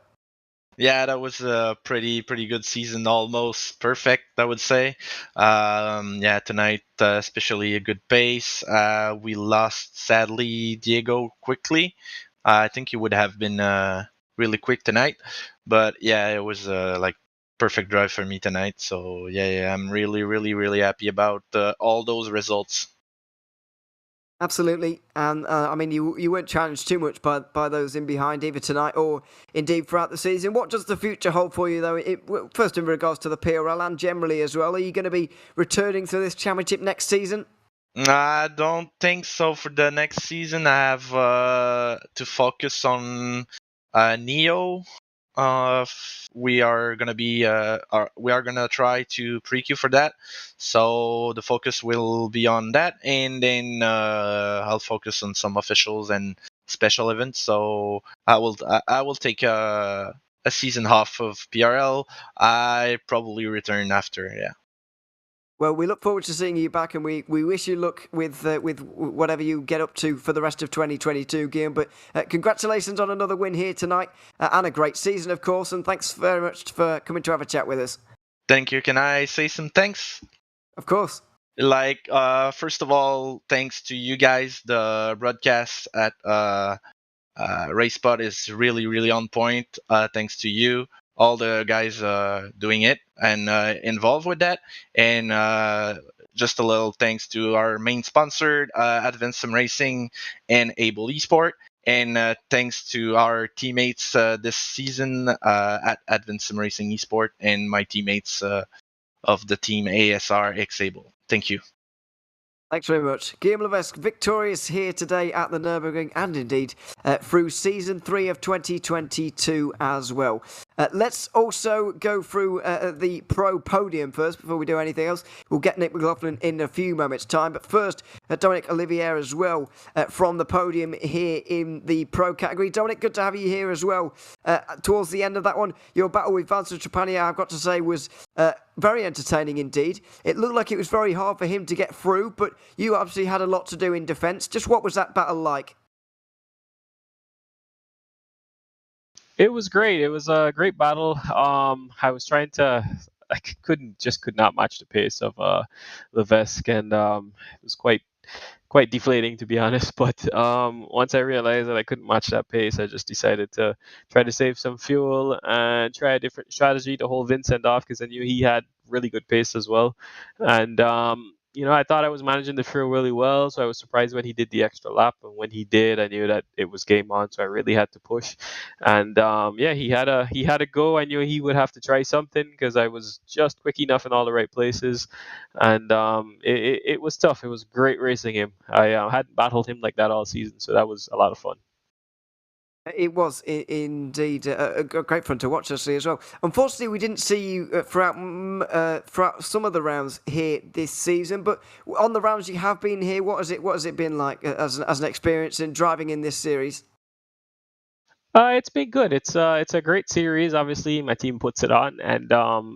Yeah, that was a pretty good season, almost perfect, I would say. Yeah, tonight, especially a good pace. We lost, sadly, Diego quickly. I think he would have been really quick tonight. But yeah, it was like perfect drive for me tonight. So yeah, I'm really happy about all those results. Absolutely, and I mean, you weren't challenged too much by those in behind, either tonight or indeed throughout the season. What does the future hold for you, though? First, in regards to the PRL and generally as well, are you going to be returning to this championship next season? I don't think so for the next season. I have to focus on Neo. We are gonna try to pre-queue for that, so the focus will be on that, and then I'll focus on some officials and special events. So I will take a season half of PRL. I probably return after. Yeah. Well, we look forward to seeing you back, and we wish you luck with whatever you get up to for the rest of 2022, Guillaume. But congratulations on another win here tonight, and a great season, of course. And thanks very much for coming to have a chat with us. Thank you. Can I say some thanks? Of course. Like, first of all, thanks to you guys. The broadcast at RaceSpot is really, really on point. Thanks to you, all the guys doing it and involved with that. And just a little thanks to our main sponsor, Advanced Sim Racing and Able Esport. And thanks to our teammates this season at Advanced Sim Racing Esport and my teammates of the team ASR X Able. Thank you. Thanks very much. Guillaume Levesque, victorious here today at the Nürburgring and indeed through Season 3 of 2022 as well. Let's also go through the pro podium first before we do anything else. We'll get Nick McLaughlin in a few moments' time. But first, Dominic Olivier as well from the podium here in the pro category. Dominic, good to have you here as well. Towards the end of that one, your battle with Vincent Trepanier, I've got to say, was very entertaining indeed. It looked like it was very hard for him to get through, but you obviously had a lot to do in defence. Just what was that battle like? It was great. It was a great battle. I was trying to, I could not match the pace of Levesque, and it was quite deflating, to be honest. But once I realized that I couldn't match that pace, I just decided to try to save some fuel and try a different strategy to hold Vincent off, because I knew he had really good pace as well. And I thought I was managing the field really well, so I was surprised when he did the extra lap. And when he did, I knew that it was game on, so I really had to push. And he had a go. I knew he would have to try something because I was just quick enough in all the right places. And it was tough. It was great racing him. I hadn't battled him like that all season, so that was a lot of fun. It was indeed a great fun to watch, actually, as well. Unfortunately, we didn't see you throughout some of the rounds here this season, but on the rounds you have been here, what has it been like as an experience in driving in this series? It's been good. It's a great series. Obviously, my team puts it on, and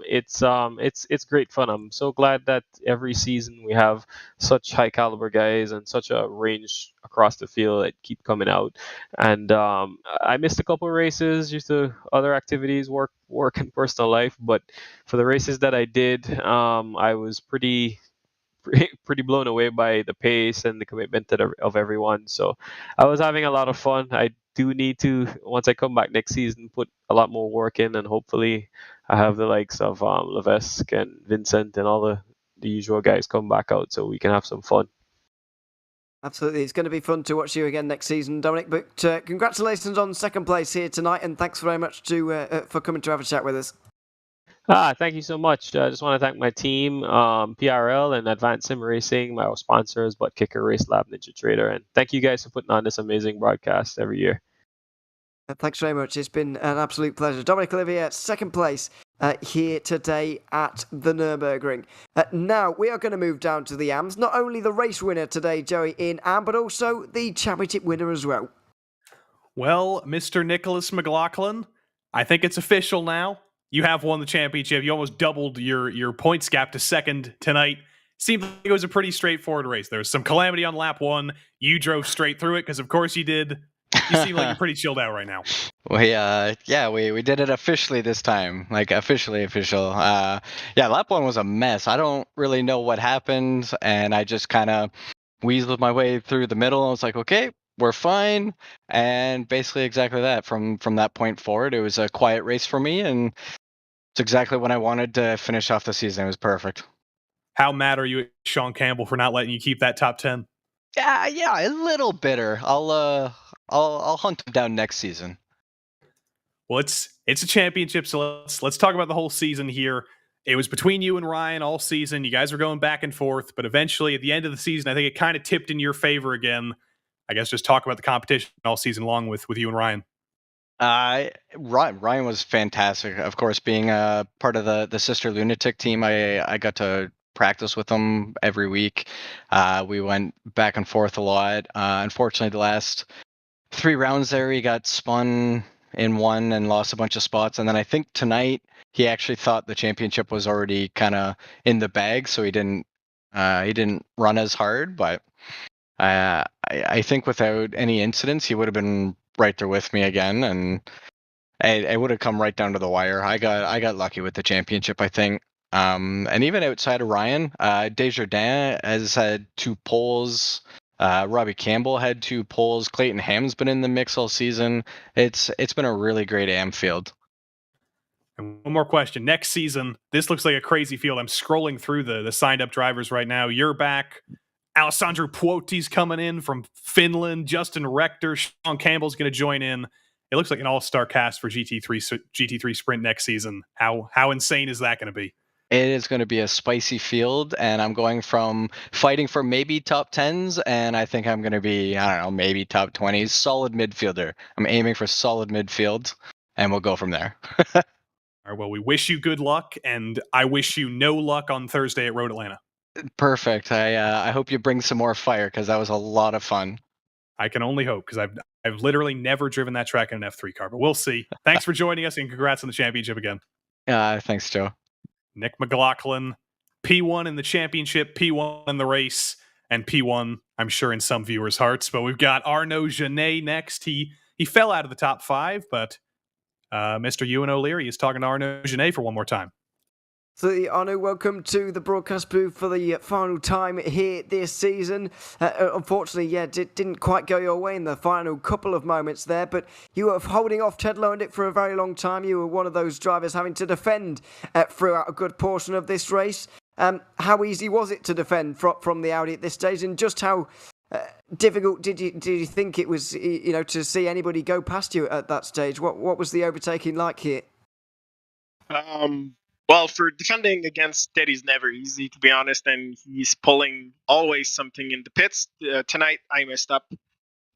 it's great fun. I'm so glad that every season we have such high caliber guys and such a range across the field that keep coming out. And I missed a couple of races due to other activities, work and personal life. But for the races that I did, I was pretty blown away by the pace and the commitment of everyone. So I was having a lot of fun. I do need to, once I come back next season, put a lot more work in, and hopefully I have the likes of Levesque and Vincent and all the usual guys come back out so we can have some fun. Absolutely. It's going to be fun to watch you again next season, Dominic. But congratulations on second place here tonight, and thanks very much for coming to have a chat with us. Thank you so much. I just want to thank my team, PRL and Advanced Sim Racing, my sponsors, Butt Kicker, Race Lab, Ninja Trader, and thank you guys for putting on this amazing broadcast every year. Thanks very much. It's been an absolute pleasure. Dominic Olivier, second place here today at the Nürburgring. Now, we are going to move down to the AMs. Not only the race winner today, Joey, in AM, but also the championship winner as well. Well, Mr. Nicholas McLaughlin, I think it's official now. You have won the championship. You almost doubled your points gap to second tonight. Seemed like it was a pretty straightforward race. There was some calamity on lap one. You drove straight through it because, of course, you did. You seem like you're pretty chilled out right now. We did it officially this time, like officially official. Lap one was a mess. I don't really know what happened, and I just kind of weaseled my way through the middle. I was like, okay, we're fine, and basically exactly that. From that point forward, it was a quiet race for me, and it's exactly when I wanted to finish off the season. It was perfect. How mad are you at Sean Campbell for not letting you keep that top 10? Yeah, a little bitter. I'll hunt him down next season. Well, it's a championship, so let's talk about the whole season here. It was between you and Ryan all season. You guys were going back and forth, but eventually at the end of the season, I think it kind of tipped in your favor again. I guess just talk about the competition all season long with you and Ryan. Ryan was fantastic. Of course, being a part of the Sister Lunatic team, I got to practice with him every week. We went back and forth a lot. Unfortunately, the last 3 rounds there, he got spun in one and lost a bunch of spots. And then I think tonight he actually thought the championship was already kind of in the bag, so he didn't run as hard. But I think without any incidents, he would have been right there with me again, and I would have come right down to the wire. I got lucky with the championship, I think. And even outside of Ryan, Desjardins has had 2 poles. Robbie Campbell had 2 poles. Clayton Ham's been in the mix all season. It's been a really great AM field. And one more question. Next season, this looks like a crazy field. I'm scrolling through the signed up drivers right now. You're back. Alessandro Puotti's coming in from Finland. Justin Rector, Sean Campbell's going to join in. It looks like an all-star cast for GT3 Sprint next season. How insane is that going to be? It is going to be a spicy field, and I'm going from fighting for maybe top 10s, and I think I'm going to be, I don't know, maybe top 20s. Solid midfielder. I'm aiming for solid midfield, and we'll go from there. All right, well, we wish you good luck, and I wish you no luck on Thursday at Road Atlanta. Perfect. I hope you bring some more fire, because that was a lot of fun. I can only hope, because I've literally never driven that track in an F3 car, but we'll see. Thanks for joining us, and congrats on the championship again. Thanks, Joe. Nick McLaughlin, P1 in the championship, P1 in the race, and P1, I'm sure, in some viewers' hearts. But we've got Arnaud Genet next. He fell out of the top 5, but Mr. Ewan O'Leary is talking to Arnaud Genet for one more time. So, Arnaud, welcome to the broadcast booth for the final time here this season. Unfortunately, didn't quite go your way in the final couple of moments there, but you were holding off Ted Lowendick for a very long time. You were one of those drivers having to defend throughout a good portion of this race. How easy was it to defend from the Audi at this stage, and just how difficult did you think it was, to see anybody go past you at that stage? What was the overtaking like here? Well, for defending against Teddy's never easy, to be honest, and he's pulling always something in the pits. Tonight I messed up.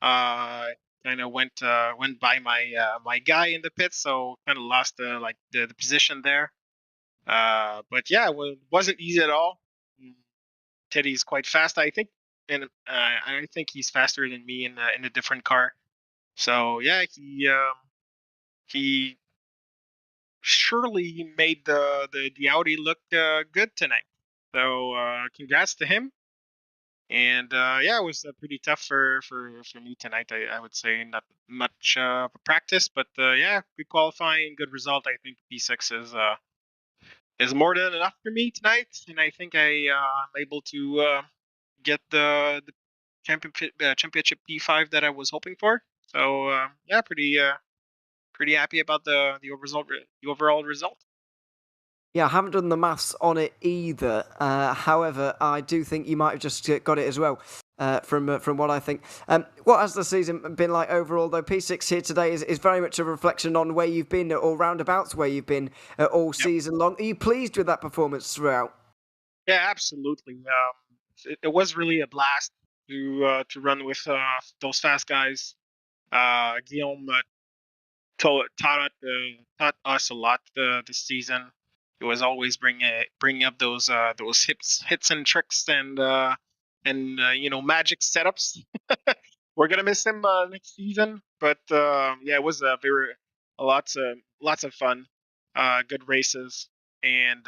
Kind of went by my guy in the pits, so kind of lost the position there. But yeah, it wasn't easy at all. Teddy's quite fast, I think, and I think he's faster than me in a different car. So yeah, he surely made the Audi look good tonight. So congrats to him. And it was pretty tough for me tonight. I would say not much practice, but good qualifying, good result. I think P6 is more than enough for me tonight, and I think I'm able to get the championship P5 that I was hoping for. So pretty happy about the overall result. Yeah, I haven't done the maths on it either. However, I do think you might have just got it as well from what I think. What has the season been like overall, though? P6 here today is very much a reflection on where you've been, or roundabouts where you've been all season long. Are you pleased with that performance throughout? Yeah, absolutely. It was really a blast to run with those fast guys. Guillaume taught us a lot this season. He was always bringing up those hits and tricks and magic setups. We're gonna miss him next season, but it was lots of fun, good races, and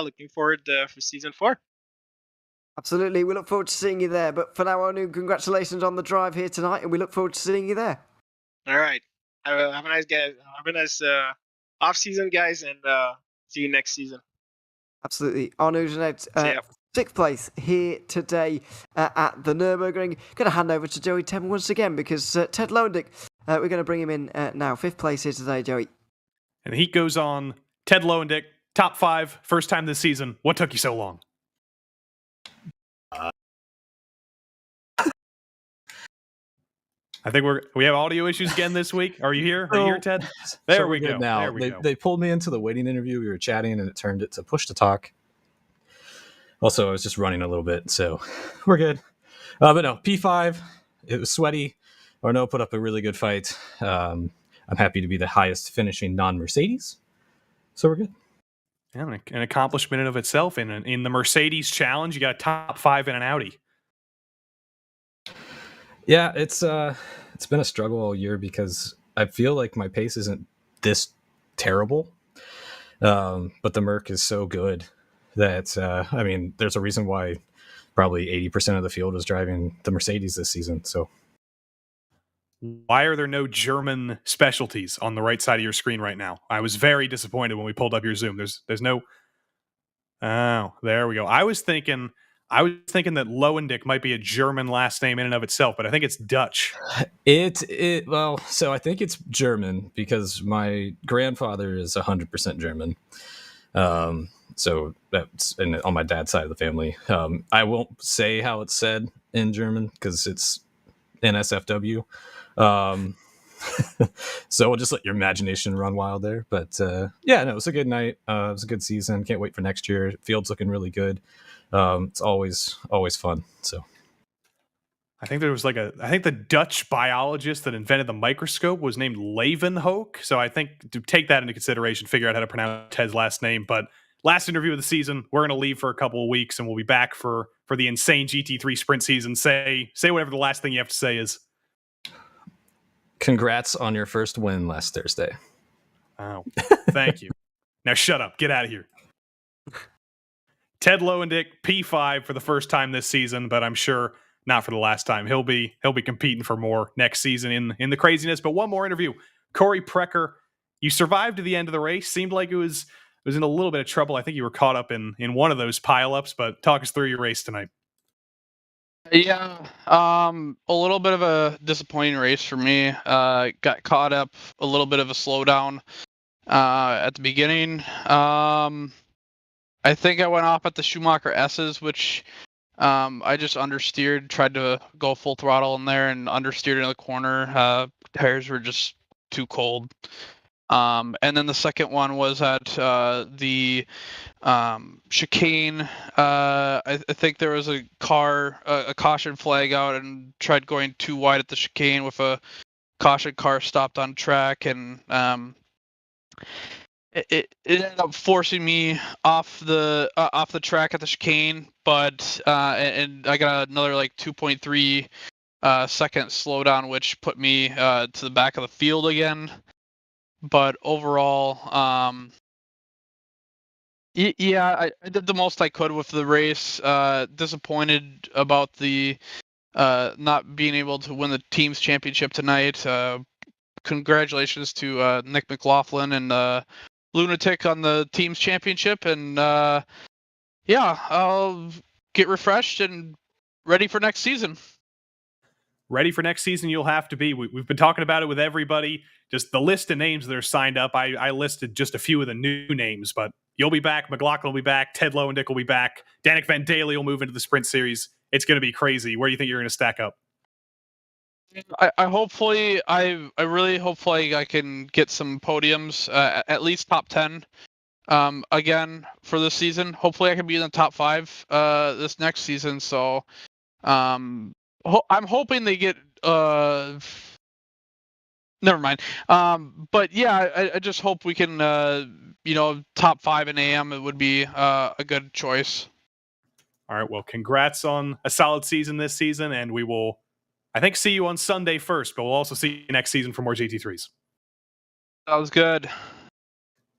looking forward for season 4. Absolutely, we look forward to seeing you there. But for now, Arnaud, congratulations on the drive here tonight, and we look forward to seeing you there. All right, have a nice guys. Have a nice off season, guys, and see you next season. Absolutely, Arnaud Genet, 6th place here today at the Nürburgring. Going to hand over to Joey Tem once again, because Ted Lowendick, we're going to bring him in now. 5th place here today, Joey. And the heat goes on. Ted Lowendick, top 5, first time this season. What took you so long? I think we have audio issues again this week. Are you here? Are you here, Ted? There we go. Now there we go. They pulled me into the waiting interview. We were chatting, and it turned it to push to talk. Also, I was just running a little bit, so we're good. But no, P5. It was sweaty. Arnaud put up a really good fight. I'm happy to be the highest finishing non-Mercedes, so we're good. Yeah, an accomplishment in of itself. In the Mercedes Challenge, you got a top 5 in an Audi. Yeah, it's been a struggle all year because I feel like my pace isn't this terrible, but the Merc is so good that I mean, there's a reason why probably 80% of the field was driving the Mercedes this season. So why are there no German specialties on the right side of your screen right now? I was very disappointed when we pulled up your Zoom. There's no. Oh, there we go. I was thinking that Lowendick might be a German last name in and of itself, but I think it's Dutch. Well, so I think it's German because my grandfather is 100% German. So that's on my dad's side of the family. I won't say how it's said in German because it's NSFW. So we'll just let your imagination run wild there. But yeah, no, it was a good night. It was a good season. Can't wait for next year. Field's looking really good. It's always fun. So I think I think the Dutch biologist that invented the microscope was named Leeuwenhoek. So I think to take that into consideration, figure out how to pronounce Ted's last name. But last interview of the season, we're going to leave for a couple of weeks and we'll be back for the insane GT3 sprint season. Say whatever the last thing you have to say is. Congrats on your first win last Thursday. Oh, thank you. Now shut up. Get out of here. Ted Lowendick, P5 for the first time this season, but I'm sure not for the last time. He'll be competing for more next season in the craziness. But one more interview. Corey Precker, you survived to the end of the race. Seemed like it was in a little bit of trouble. I think you were caught up in one of those pileups, but talk us through your race tonight. Yeah, a little bit of a disappointing race for me. Got caught up a little bit of a slowdown at the beginning. I think I went off at the Schumacher S's, which I just understeered, tried to go full throttle in there and understeered in the corner. Tires were just too cold. And then the second one was at the chicane. I think there was a caution flag out and tried going too wide at the chicane with a caution car stopped on track, and it ended up forcing me off the track at the chicane. But and I got another like 2.3 second slowdown, which put me to the back of the field again. But overall, yeah, I did the most I could with the race. Disappointed about the not being able to win the team's championship tonight. Congratulations to Nick McLaughlin and Lunatic on the team's championship. And yeah, I'll get refreshed and ready for next season. Ready for next season, you'll have to be. We've been talking about it with everybody. Just the list of names that are signed up. I listed just a few of the new names, but you'll be back. McLaughlin will be back. Ted Lowendick will be back. Danik Van Daly will move into the sprint series. It's going to be crazy. Where do you think you're going to stack up? I really hopefully I can get some podiums, at least top 10 again for this season. Hopefully I can be in the top 5 this next season. So I'm hoping they get never mind. But yeah, I just hope we can top 5 in AM. It would be a good choice. All right, well, congrats on a solid season this season, and we will, I think, see you on Sunday first, but we'll also see you next season for more GT3s. Sounds good.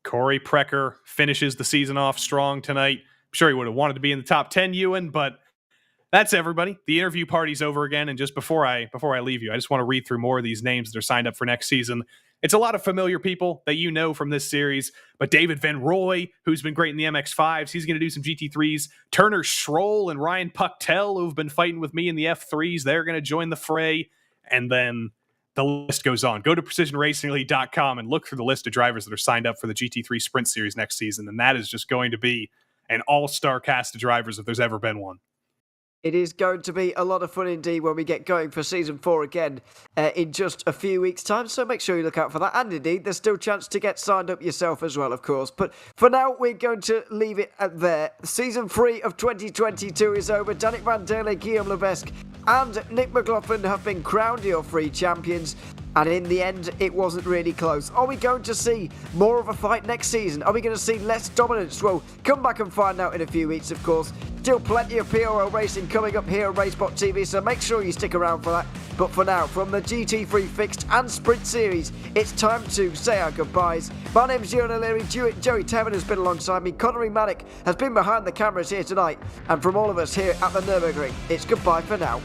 Corey Precker finishes the season off strong tonight. I'm sure he would have wanted to be in the top 10, Ewan, but that's everybody. The interview party's over again, and just before I leave you, I just want to read through more of these names that are signed up for next season. It's a lot of familiar people that you know from this series, but David Van Roy, who's been great in the MX-5s, he's going to do some GT3s. Turner Schroll and Ryan Pucktel, who've been fighting with me in the F3s, they're going to join the fray, and then the list goes on. Go to precisionracingelite.com and look through the list of drivers that are signed up for the GT3 Sprint Series next season, and that is just going to be an all-star cast of drivers if there's ever been one. It is going to be a lot of fun indeed when we get going for Season 4 again in just a few weeks' time, so make sure you look out for that. And indeed, there's still a chance to get signed up yourself as well, of course. But for now, we're going to leave it at there. Season 3 of 2022 is over. Danik Van Daly, Guillaume Levesque and Nick McLaughlin have been crowned your free champions. And in the end, it wasn't really close. Are we going to see more of a fight next season? Are we going to see less dominance? Well, come back and find out in a few weeks, of course. Still plenty of PRL racing coming up here on RaceSpotTV, so make sure you stick around for that. But for now, from the GT3 Fixed and Sprint Series, it's time to say our goodbyes. My name's Ewan O'Leary, Joey Tevin has been alongside me, Connery Maddock has been behind the cameras here tonight, and from all of us here at the Nürburgring, it's goodbye for now.